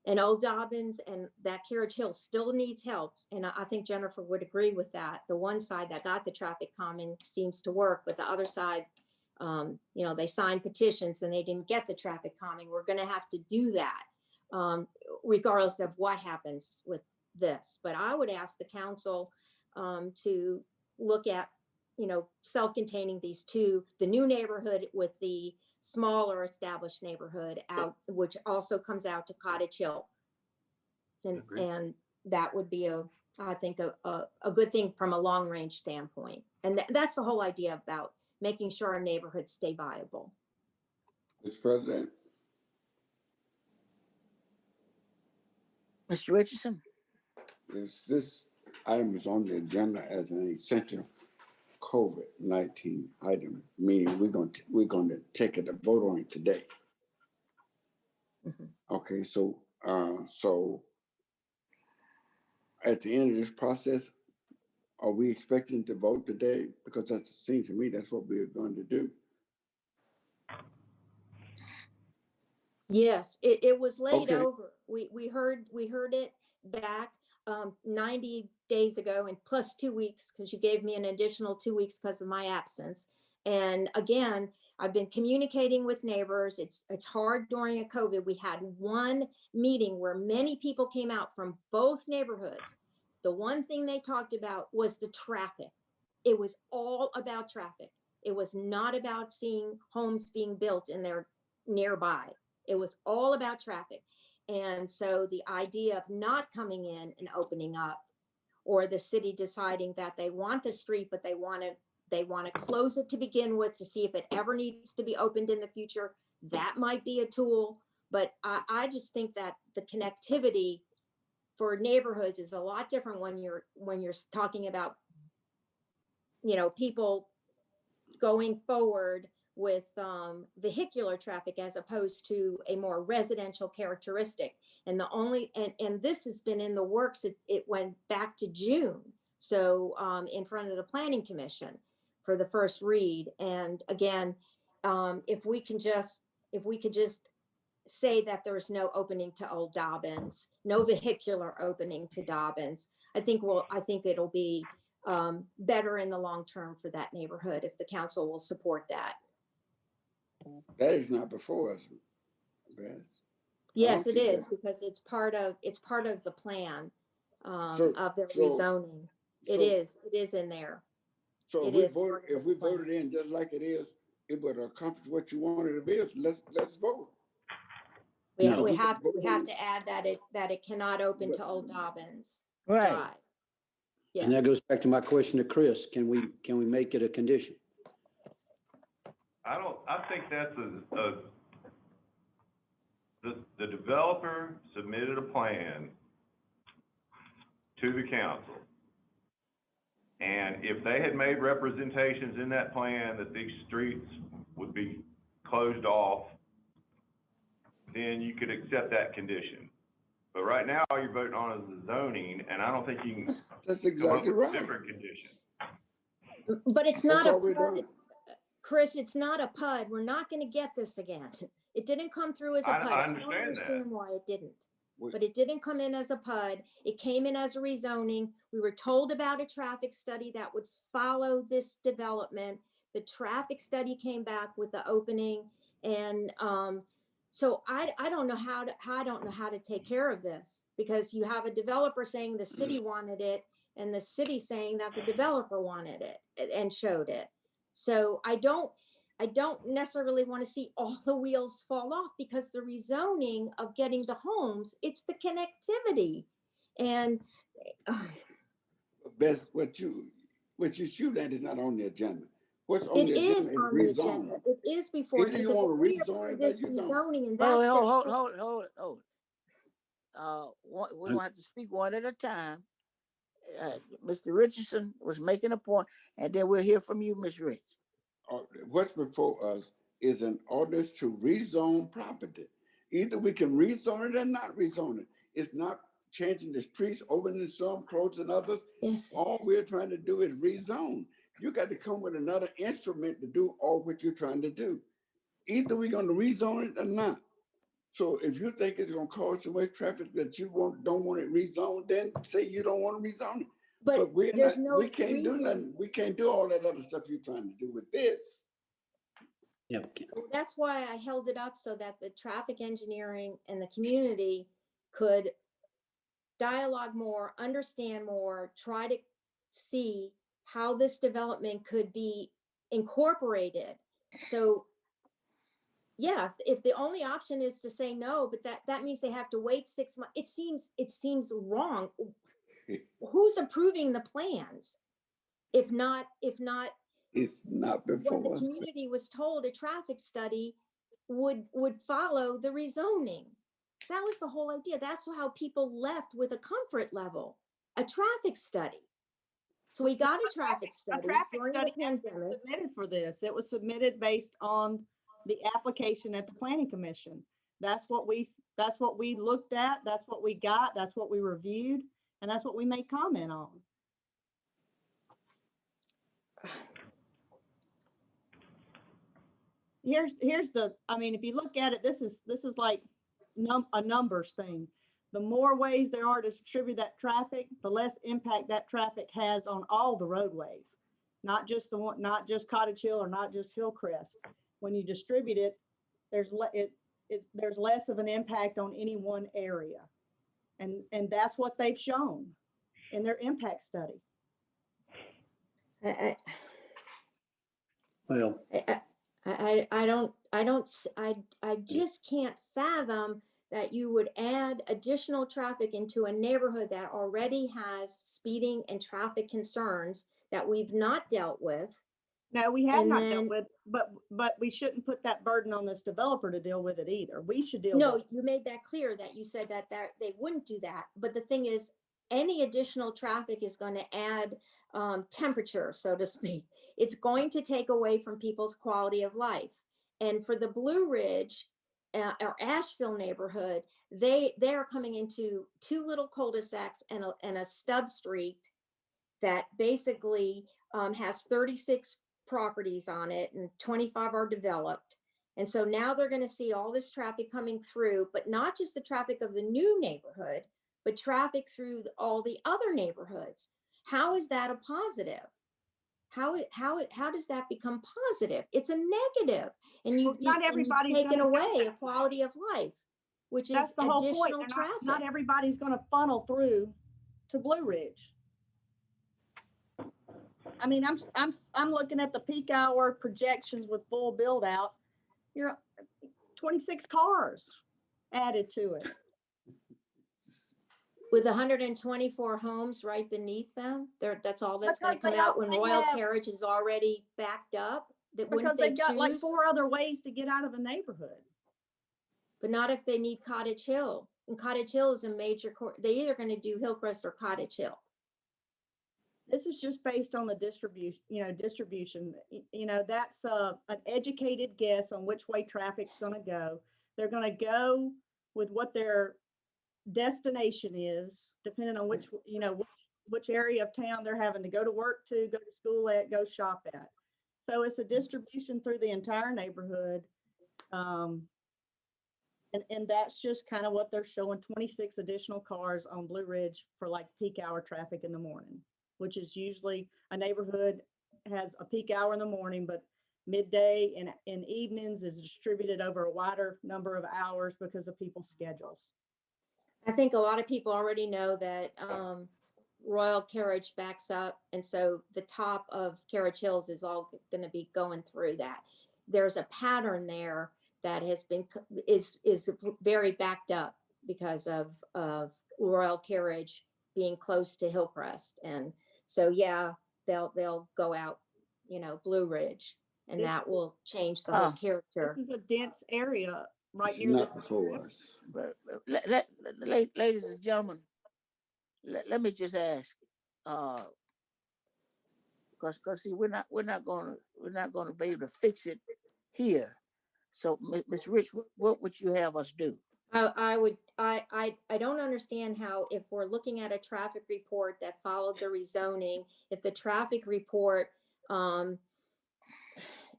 And Old Dobbins and that Carriage Hill still needs help. And I think Jennifer would agree with that. The one side that got the traffic calming seems to work, but the other side, you know, they signed petitions and they didn't get the traffic calming. We're going to have to do that regardless of what happens with this. But I would ask the council to look at, you know, self-containing these two, the new neighborhood with the smaller established neighborhood out, which also comes out to Cottage Hill. And that would be I think a good thing from a long range standpoint. And that's the whole idea about making sure our neighborhoods stay viable. Mr. President. Mr. Richardson? Yes, this item is on the agenda as an essential COVID-19 item, meaning we're going to take it to vote on it today. Mm-hmm. Okay, so at the end of this process, are we expecting to vote today? Because that seems to me that's what we're going to do. Yes, it was laid Okay. over. We heard it back 90 days ago, and plus 2 weeks, because you gave me an additional 2 weeks because of my absence. And again, I've been communicating with neighbors. It's hard during a COVID. We had one meeting where many people came out from both neighborhoods. The one thing they talked about was the traffic. It was all about traffic. It was not about seeing homes being built in their nearby. It was all about traffic. And so the idea of not coming in and opening up, or the city deciding that they want the street, but they want to close it to begin with to see if it ever needs to be opened in the future, that might be a tool. But I just think that the connectivity for neighborhoods is a lot different when you're talking about, you know, people going forward with vehicular traffic as opposed to a more residential characteristic. And the only, and this has been in the works, it went back to June. So in front of the Planning Commission for the first read. And again, if we could just say that there's no opening to Old Dobbins, no vehicular opening to Dobbins, I think it'll be better in the long term for that neighborhood if the council will support that. That is not before us, Beth. Yes, it is, because it's part of the plan of the rezoning. It is in there. So if we voted in just like it is, it would accomplish what you wanted to be. Let's vote. We have to add that it cannot open to Old Dobbins. Right. Yes. And that goes back to my question to Chris. Can we make it a condition? I think that's the developer submitted a plan to the council. And if they had made representations in that plan that these streets would be closed off, then you could accept that condition. But right now, all you're voting on is the zoning, and I don't think you can. That's exactly right. Different condition. But it's not a PUD, Chris. It's not a PUD. We're not going to get this again. It didn't come through as a PUD. I don't understand why it didn't. But it didn't come in as a PUD. It came in as a rezoning. We were told about a traffic study that would follow this development. The traffic study came back with the opening, and so I don't know how to take care of this, because you have a developer saying the city wanted it, and the city saying that the developer wanted it and showed it. So I don't necessarily want to see all the wheels fall off, because the rezoning of getting the homes, it's the connectivity. And Beth, what what you shoot at is not on the agenda. What's on It the is agenda on the is agenda. rezone. It is before us Either you because if want to we rezone approve it or this you don't. rezoning and Hold, that's hold, the. hold, hold. We're gonna have to speak one at a time. Mr. Richardson was making a point, and then we'll hear from you, Ms. Rich. What's before us is an ordinance to rezone property. Either we can rezone it or not rezone it. It's not changing the streets, opening some, closing others. Yes. All we're trying to do is rezone. You got to come with another instrument to do all what you're trying to do. Either we're going to rezone it or not. So if you think it's going to cause so much traffic that you don't want it rezoned, then say you don't want to rezone it. But we're there's not, no we can't do reason- nothing. We can't do all that other stuff you're trying to do with this. Well, that's why I held it up so that the traffic engineering and the community could dialogue more, understand more, try to see how this development could be incorporated. So yeah, if the only option is to say no, but that means they have to wait 6 months, it seems wrong. Who's approving the plans? If not It's not before what the us. community was told, a traffic study would follow the rezoning. That was the whole idea. That's how people left with a comfort level, a traffic study. So we got a traffic A study traffic during study the has been pandemic. submitted for this. It was submitted based on the application at the planning commission. That's what we looked at. That's what we got. That's what we reviewed. And that's what we made comment on. Here's I mean, if you look at it, this is like a numbers thing. The more ways there are to distribute that traffic, the less impact that traffic has on all the roadways, not just Cottage Hill or not just Hillcrest. When you distribute it, there's less of an impact on any one area. And that's what they've shown in their impact study. Well, I just can't fathom that you would add additional traffic into a neighborhood that already has speeding and traffic concerns that we've not dealt with. No, we have And not then- dealt with, but we shouldn't put that burden on this developer to deal with it either. We should deal No, with it. you made that clear that you said that they wouldn't do that. But the thing is, any additional traffic is going to add temperature, so to speak. It's going to take away from people's quality of life. And for the Blue Ridge or Asheville neighborhood, they are coming into two little cul-de-sacs and a stub street that basically has 36 properties on it and 25 are developed. And so now they're going to see all this traffic coming through, but not just the traffic of the new neighborhood, but traffic through all the other neighborhoods. How is that a positive? How does that become positive? It's a negative. And you've taken away a quality of life, which is That's the whole point. additional traffic. Not everybody's going to funnel through to Blue Ridge. I mean, I'm looking at the peak hour projections with full build out. You're 26 cars added to it. With 124 homes right beneath them, that's all that's going to Because come they out when they Royal have- Carriage is already backed up. That Because wouldn't they they've got like choose? 4 other ways to get out of the neighborhood. But not if they need Cottage Hill. And Cottage Hill is a major, they're either going to do Hillcrest or Cottage Hill. This is just based on the distribution. That's an educated guess on which way traffic's going to go. They're going to go with what their destination is, depending on which area of town they're having to go to work to, go to school at, go shop at. So it's a distribution through the entire neighborhood. And that's just kind of what they're showing, 26 additional cars on Blue Ridge for like peak hour traffic in the morning, which is usually a neighborhood has a peak hour in the morning, but midday and evenings is distributed over a wider number of hours because of people's schedules. I think a lot of people already know that Royal Carriage backs up. And so the top of Carriage Hills is all going to be going through that. There's a pattern there that is very backed up because of Royal Carriage being close to Hillcrest. And so, yeah, they'll go out, Blue Ridge, and This- that will change the whole character. This is a dense area right It's near this. not before us. But ladies and gentlemen, let me just ask, because see, we're not gonna be able to fix it here. So, Ms. Rich, what would you have us do? I don't understand how, if we're looking at a traffic report that followed the rezoning, if the traffic report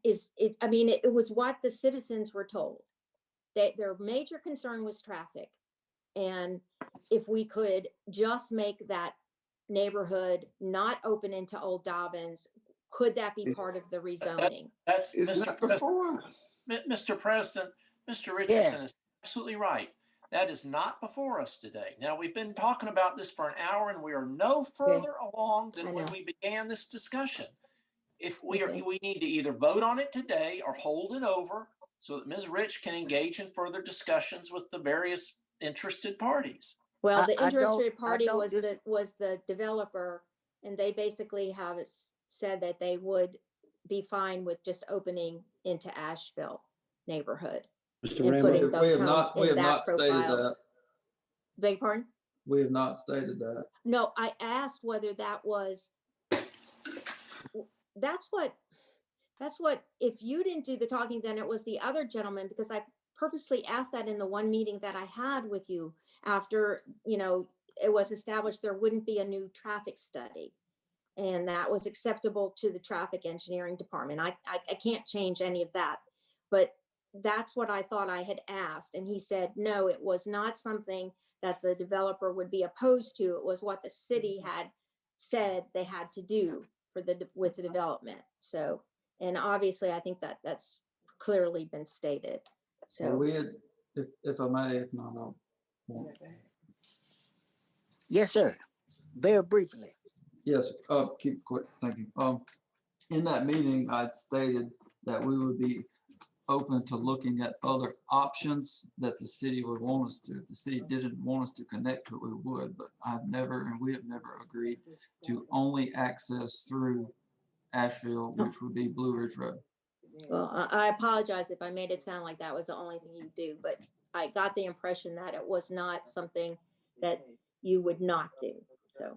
it was what the citizens were told, that their major concern was traffic. And if we could just make that neighborhood not open into Old Dobbins, could that be part of the rezoning? That's It's Mr. not President. before us. Mr. President, Mr. Richardson Yes. is absolutely right. That is not before us today. Now, we've been talking about this for an hour and we are no further along I than when know. we began this discussion. If we Okay. we need to either vote on it today or hold it over so that Ms. Rich can engage in further discussions with the various interested parties. Well, the I don't- interested party I don't was the developer, and they basically have said that they would be fine with just opening into Asheville neighborhood. Mr. And Rambo, putting We those have homes not, we in have that not stated profile. that. Beg your pardon? We have not stated that. No, I asked whether that was, that's what, if you didn't do the talking, then it was the other gentleman, because I purposely asked that in the one meeting that I had with you after, it was established there wouldn't be a new traffic study. And that was acceptable to the traffic engineering department. I can't change any of that, but that's what I thought I had asked. And he said, no, it was not something that the developer would be opposed to. It was what the city had said they had to do with the development. So, and obviously I think that that's clearly been stated. So So, we had, if I may, if not, I'll. Yes, sir. Very briefly. Yes, keep it quick, thank you. In that meeting, I'd stated that we would be open to looking at other options that the city would want us to. If the city didn't want us to connect to it, we would, but we have never agreed to only access through Asheville, which would be Blue Ridge Road. well, I apologize if I made it sound like that was the only thing you do, but I got the impression that it was not something that you would not do. So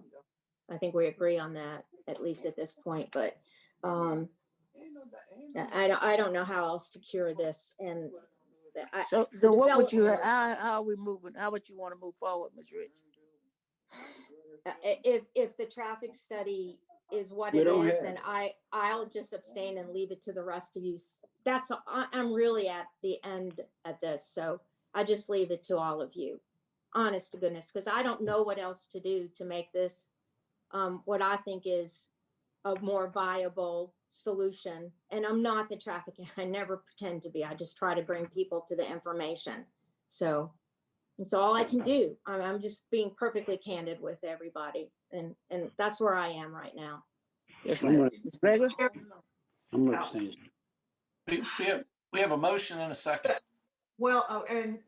I think we agree on that, at least at this point, but I don't know how else to cure this. And So what would you, how are we moving? How would you want to move forward, Ms. Rich? if the traffic study is what We it don't is, have then I'll just abstain and leave it to the rest of you. I'm really at the end at this, so I just leave it to all of you, honest to goodness, because I don't know what else to do to make this what I think is a more viable solution. And I'm not the traffic, I never pretend to be. I just try to bring people to the information. So it's all I can do. I'm just being perfectly candid with everybody. And that's where I am right now. Yes, ma'am. Ms. Gregor? I'm gonna abstain. We have a motion and a second. Well, and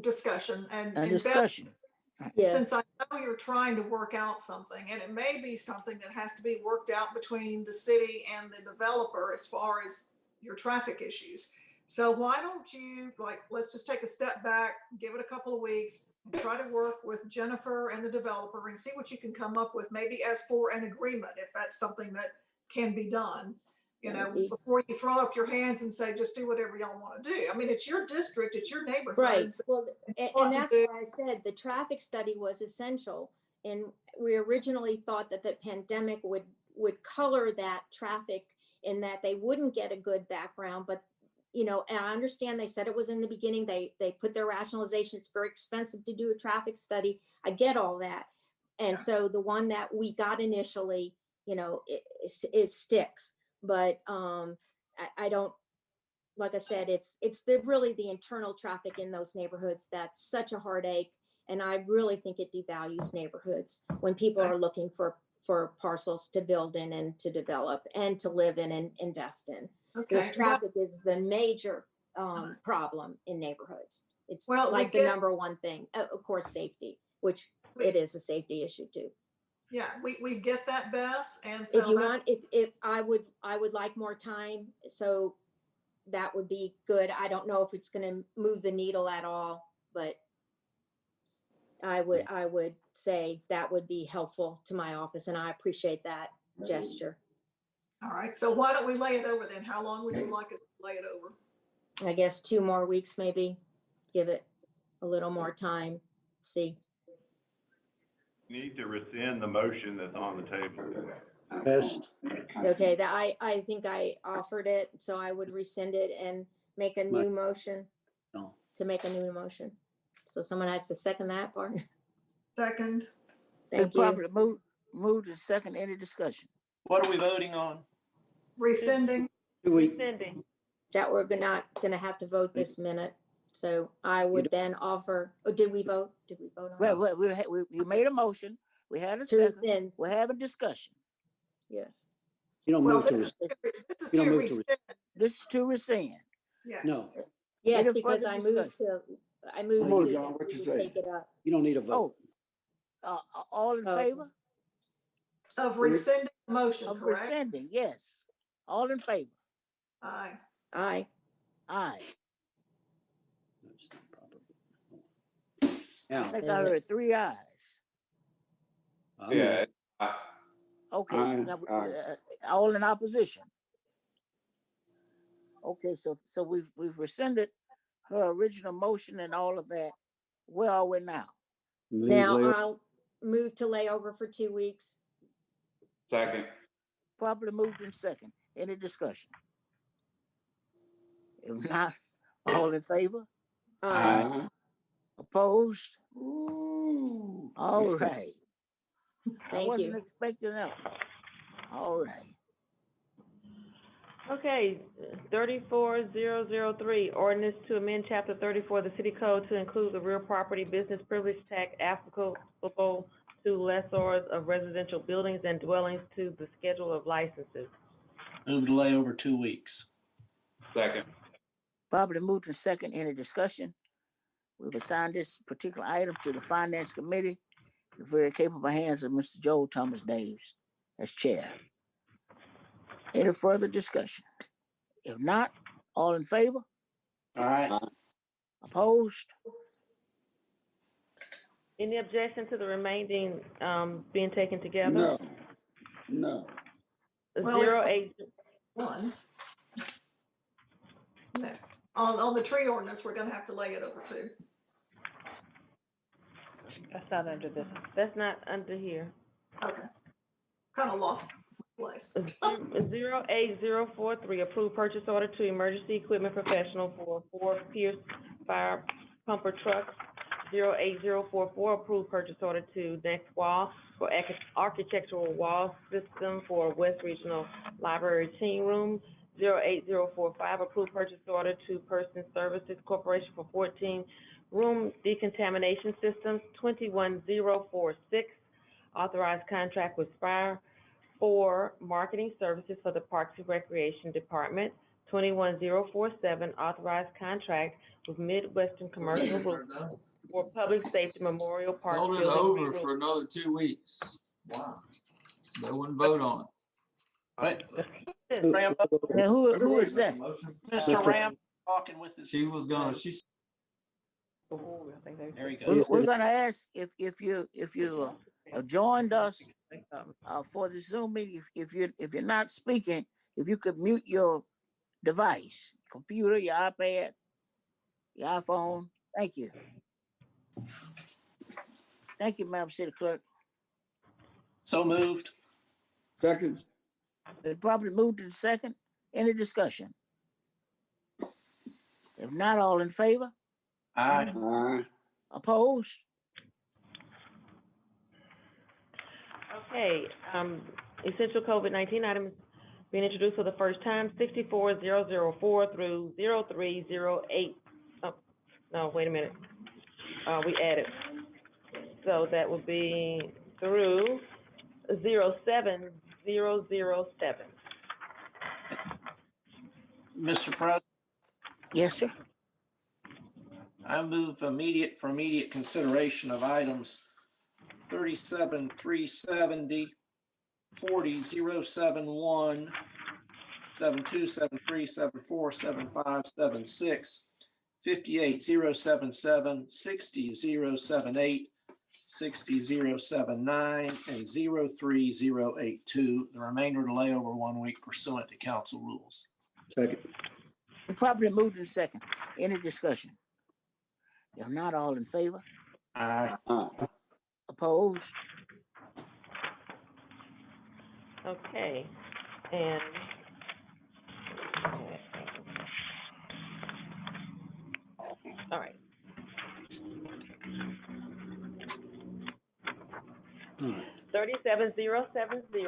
discussion And Beth, discussion. since I know you're trying to work out something, and it may be something that has to be worked out between the city and the developer as far as your traffic issues. So why don't you, let's just take a step back, give it a couple of weeks, and try to work with Jennifer and the developer and see what you can come up with, maybe as for an agreement, if that's something that can be done. Before you throw up your hands and say, just do whatever y'all want to do. I mean, it's your district, it's your neighborhood. Right. So Well, and that's why I said the traffic study was essential. And we originally thought that the pandemic would color that traffic in that they wouldn't get a good background. But, and I understand they said it was in the beginning, they put their rationalization, it's very expensive to do a traffic study. I get all that. And so the one that we got initially, it sticks. But I don't, like I said, it's really the internal traffic in those neighborhoods that's such a heartache. And I really think it devalues neighborhoods when people are looking for parcels to build in and to develop and to live in and invest in. Because traffic is the major problem in neighborhoods. It's the number one thing. Of course, safety, which it is a safety issue too. Yeah, we get that, Bess, and If so you that's, want, if I would like more time, so that would be good. I don't know if it's gonna move the needle at all, but I would say that would be helpful to my office, and I appreciate that gesture. all right. So why don't we lay it over then? How long would you like us to lay it over? I guess 2 more weeks, maybe, give it a little more time, see. You need to rescind the motion that's on the table. Best. Okay, that I think I offered it, so I would rescind it and make a new motion. No. To make a new motion. So someone has to second that part. Second. Thank Been you. properly moved and second. Any discussion? What are we voting on? Rescinding. Rescinding. That we're not gonna have to vote this minute. So I would then offer, oh, did we vote? Did we vote on it? Well, we made a motion. We had a To second. rescind. We're having discussion. Yes. You don't Well, move to this is you don't to move to rescind. This is to rescind. Yes. No, Yes, Any because further I moved discussion? Come on, to John, what you to say? take it up. you don't need a vote. All in Okay. favor Of rescinding the motion, of correct? rescinding? Yes. All in favor? Aye. Aye. Aye. Now, I think I heard 3 ayes. Yeah. Okay. Aye, Now, aye. all in opposition. Okay, so we've rescinded her original motion and all of that. Where are we now? Now I'll move to lay over for 2 weeks. Second. Properly moved in second. Any discussion? If not, all in favor? Aye. Opposed? Ooh. All right. I Thank wasn't you. expecting that one. All right. Okay, 34003, ordinance to amend chapter 34 of the city code to include the real property business privilege tax applicable to lessors of residential buildings and dwellings to the schedule of licenses. Move to lay over 2 weeks. Second. Properly moved in second. Any discussion? We've assigned this particular item to the Finance Committee, the very capable hands of Mr. Joel Thomas Daves as chair. Any further discussion? If not, all in favor? All right. Opposed? Any objection to the remaining, being taken together? No, no. Well, 08. No. On the tree ordinance, we're gonna have to lay it over too. That's not under this. That's not under here. Okay. Kind of lost place. 08043, approved purchase order to Emergency Equipment Professional for 4 Pierce Fire Pumper Trucks. 08044, approved purchase order to Next Wall for architectural wall system for West Regional Library Teen Room. 08045, approved purchase order to Person Services Corporation for 14 room decontamination systems. 21046, authorized contract with Spire for marketing services for the Parks and Recreation Department. 21047, authorized contract with Midwestern Commercial Group for Public Safety Memorial Park. Hold it Building over Reroof. for another 2 weeks. Wow. They wouldn't vote on it. Wait, Now, who is that? Mr. Ram talking with us. She was gonna, There he goes. We're gonna ask if you joined us for the Zoom meeting, if you're not speaking, if you could mute your device, computer, your iPad, your iPhone. Thank you. Thank you, Madam City Clerk. So moved. Second. It probably moved in second. Any discussion? If not, all in favor? Aye. Aye. Opposed? Okay, essential COVID-19 items being introduced for the first time, 64004 through 0308. Oh, no, wait a minute. We added. So that would be through 07007. Mr. President, Yes, sir. I move for immediate consideration of items 37,370, 40,071, 72, 73, 74, 75, 76, 58,077, 60,078, 60,079, and 03082. The remainder to lay over 1 week pursuant to council rules. Second. Properly moved in second. Any discussion? If not, all in favor? Aye. Opposed? Okay, and all right. All right. 37070,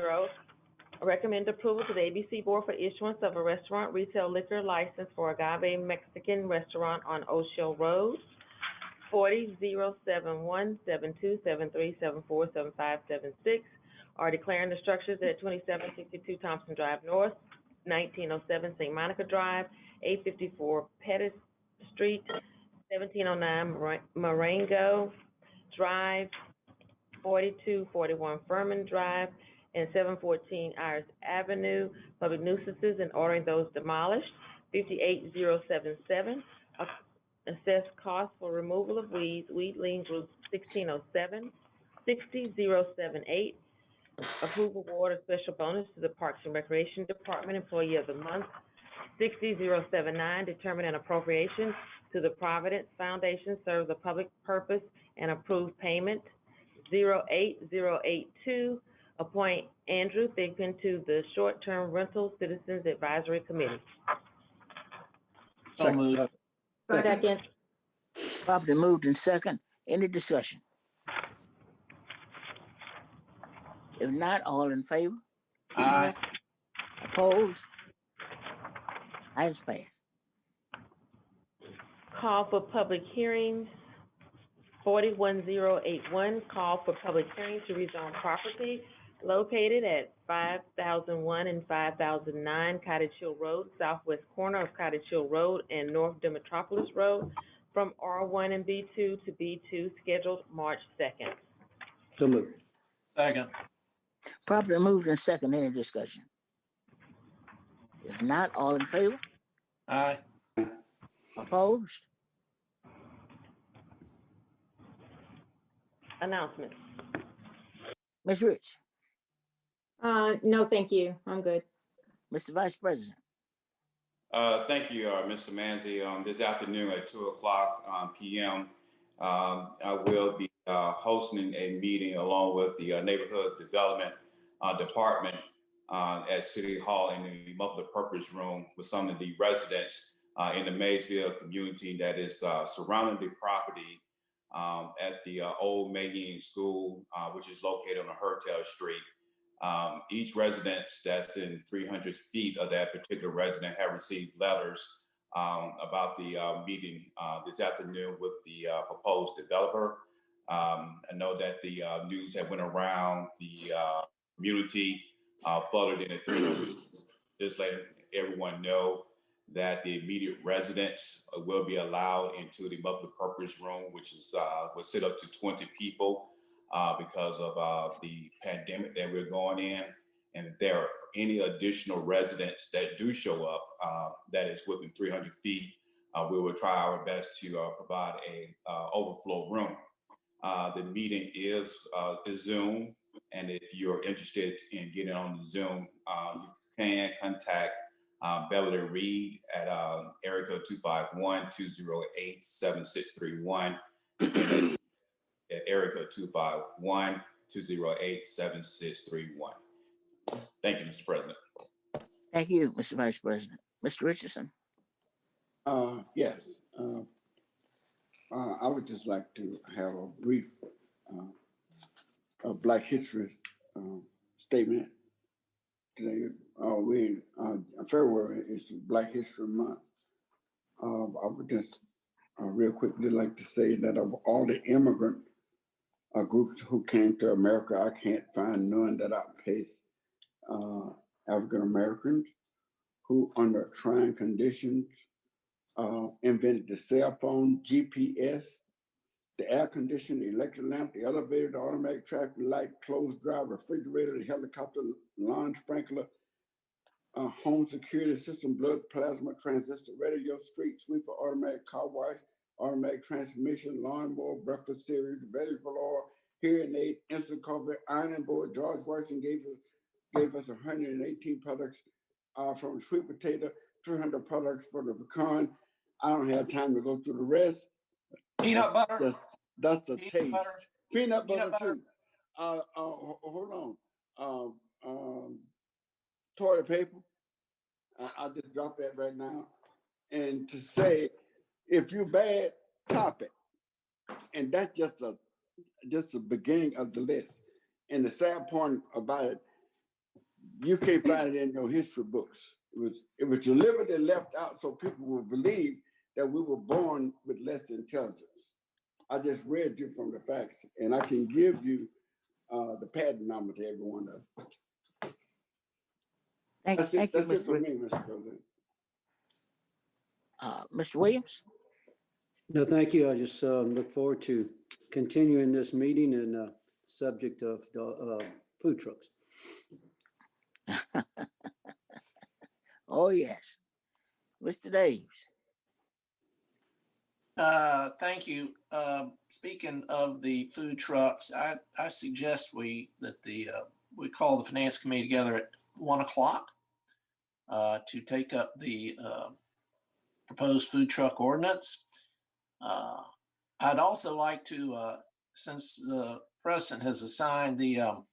recommend approval to the ABC Board for issuance of a restaurant retail liquor license for Agave Mexican Restaurant on O'Shell Road. 40-071, 72, 73, 74, 75, 76 are declaring the structures at 2762 Thompson Drive North, 1907 St. Monica Drive, 854 Pettis Street, 1709 Marengo Drive, 4241 Furman Drive, and 714 Iris Avenue, public nuisances, and ordering those demolished. 58077, assess cost for removal of weeds, weed lien group 1607. 60078, approve award of special bonus to the Parks and Recreation Department Employee of the Month. 60079, determine an appropriation to the Providence Foundation, serve the public purpose, and approve payment. 08082, appoint Andrew Thigpen to the Short-Term Rental Citizens Advisory Committee. So moved. Second. Properly moved in second. Any discussion? If not, all in favor? Aye. Opposed? Items passed. Call for public hearings. 41081, call for public hearing to rezone property located at 5001 and 5009 Cottage Hill Road, southwest corner of Cottage Hill Road and North Demetropolis Road, from R1 and B2 to B2, scheduled March 2nd. So moved. Second. Properly moved in second. Any discussion? If not, all in favor? Aye. Opposed? Announcements. Ms. Rich? No, thank you. I'm good. Mr. Vice President? Thank you, Mr. Manzi. This afternoon at 2:00 p.m., I will be hosting a meeting along with the Neighborhood Development Department at City Hall in the multi-purpose room with some of the residents in the Maysville community that is surrounding the property at the old Magee School, which is located on Hertel Street. Each residence that's in 300 feet of that particular resident have received letters about the meeting this afternoon with the proposed developer. I know that the news that went around the community flooded in the 300. Just letting everyone know that the immediate residents will be allowed into the multi-purpose room, which is will sit up to 20 people because of the pandemic that we're going in. And if there are any additional residents that do show up that is within 300 feet, we will try our best to provide a overflow room. The meeting is Zoom, and if you're interested in getting on the Zoom, you can contact Beverly Reed at area code 251-208-7631, and at area code 251-208-7631. Thank you, Mr. President. Thank you, Mr. Vice President. Mr. Richardson? Yes. I would just like to have a brief Black History statement today. February is Black History Month. I would just real quickly like to say that of all the immigrant groups who came to America, I can't find none that outpace African Americans who, under trying conditions, invented the cell phone, GPS, the air conditioner, the electric lamp, the elevator, the automatic traffic light, closed drive, refrigerator, the helicopter, lawn sprinkler, home security system, blood plasma, transistor, radio, street sweeper, automatic car wash, automatic transmission, lawnmower, breakfast cereal, vegetable oil, hearing aid, instant coffee, ironing board. George Washington gave us 118 products from sweet potato, 300 products for the pecan. I don't have time to go through the rest. Peanut butter. That's a Peanut taste. butter. Peanut Peanut butter too. Hold on. Toilet paper. I'll just drop that right now. And to say, if you're bad, top it. And that's just the beginning of the list. And the sad part about it, you can't find it in your history books. It was deliberately left out so people will believe that we were born with less intelligence. I just read you from the facts, and I can give you the patent number to every one of them. That's it for me, Mr. President. Mr. Williams? No, thank you. I just look forward to continuing this meeting and subject of food trucks. Oh, yes. Mr. Daves? Thank you. Speaking of the food trucks, I suggest we call the finance committee together at 1 o'clock to take up the proposed food truck ordinance. I'd also like to, since the president has assigned the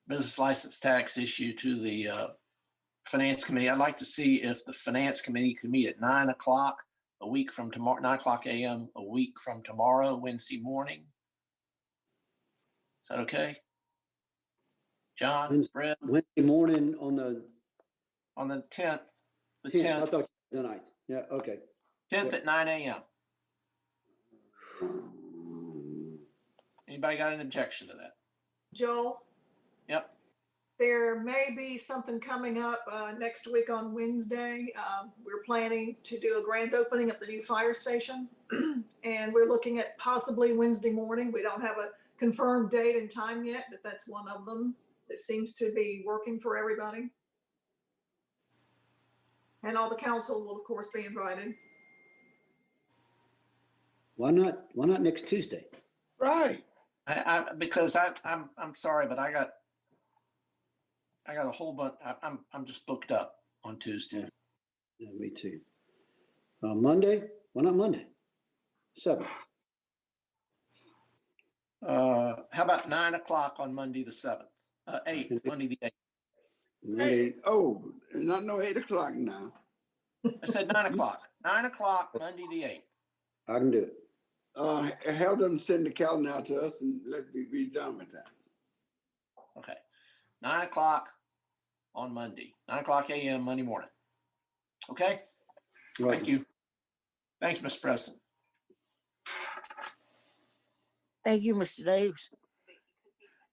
business license tax issue to the finance committee, I'd like to see if the finance committee could meet at 9 o'clock a week from tomorrow, 9 o'clock a.m. a week from tomorrow, Wednesday morning. Is that okay? John, Fred? Wednesday morning on the 10th. The 10th. 10th. I thought the 9th. Yeah, okay. 10th Yep. at 9 a.m. Anybody got an objection to that? Joel? Yep. There may be something coming up next week on Wednesday. We're planning to do a grand opening of the new fire station. And we're looking at possibly Wednesday morning. We don't have a confirmed date and time yet, but that's one of them that seems to be working for everybody. And all the council will, of course, be invited. Why not next Tuesday? Right. Because I'm sorry, but I got a whole bunch. I'm just booked up on Tuesday. Yeah, me too. Monday? Why not Monday? 7th. How about 9 o'clock on Monday the 7th? 8th, Monday the 8th. Hey, not no 8 o'clock now. I said 9 o'clock. 9 o'clock, Monday the 8th. I can do it. Have them send the calendar out to us and let me be done with that. Okay. 9 o'clock on Monday. 9 o'clock a.m. Monday morning. Okay? Right. Thank you. Thank you, Mr. President. Thank you, Mr. Davis.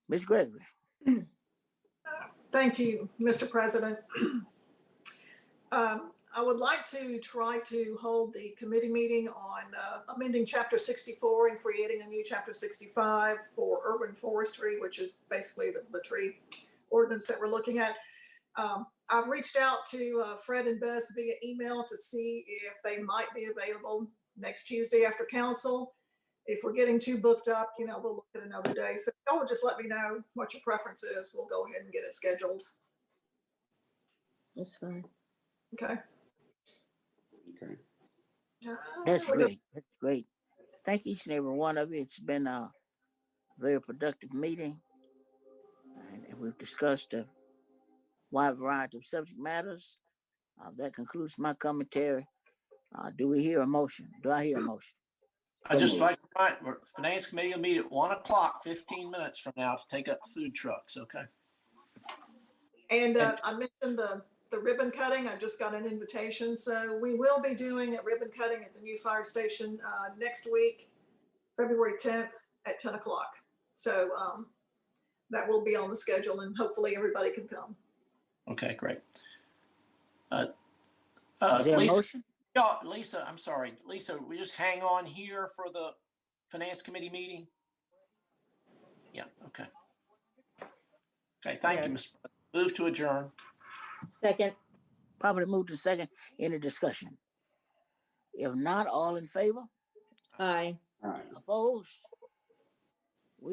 Ms. Gregory? Thank you, Mr. President. I would like to try to hold the committee meeting on amending Chapter 64 and creating a new Chapter 65 for urban forestry, which is basically the tree ordinance that we're looking at. I've reached out to Fred and Bess via email to see if they might be available next Tuesday after council. If we're getting too booked up, we'll look at another day. So y'all just let me know what your preference is. We'll go ahead and get it scheduled. That's fine. Okay. Okay. That's great. That's great. Thank each and every one of you. It's been a very productive meeting. And we've discussed a wide variety of subject matters. That concludes my commentary. Do I hear a motion? I just like to remind, the Finance Committee will meet at 1 o'clock, 15 minutes from now to take up food trucks, okay? And I mentioned the ribbon cutting. I just got an invitation. So we will be doing a ribbon cutting at the new fire station next week, February 10th at 10 o'clock. So that will be on the schedule and hopefully everybody can come. Okay, great. Is there a Lisa, motion? Yeah, Lisa, I'm sorry. Lisa, we just hang on here for the Finance Committee meeting? Yeah, okay. Okay, thank you, Yeah. Mr. President. Move to adjourn. Second. Probably moved to second. Any discussion? If not, all in favor? Aye. All right. Opposed?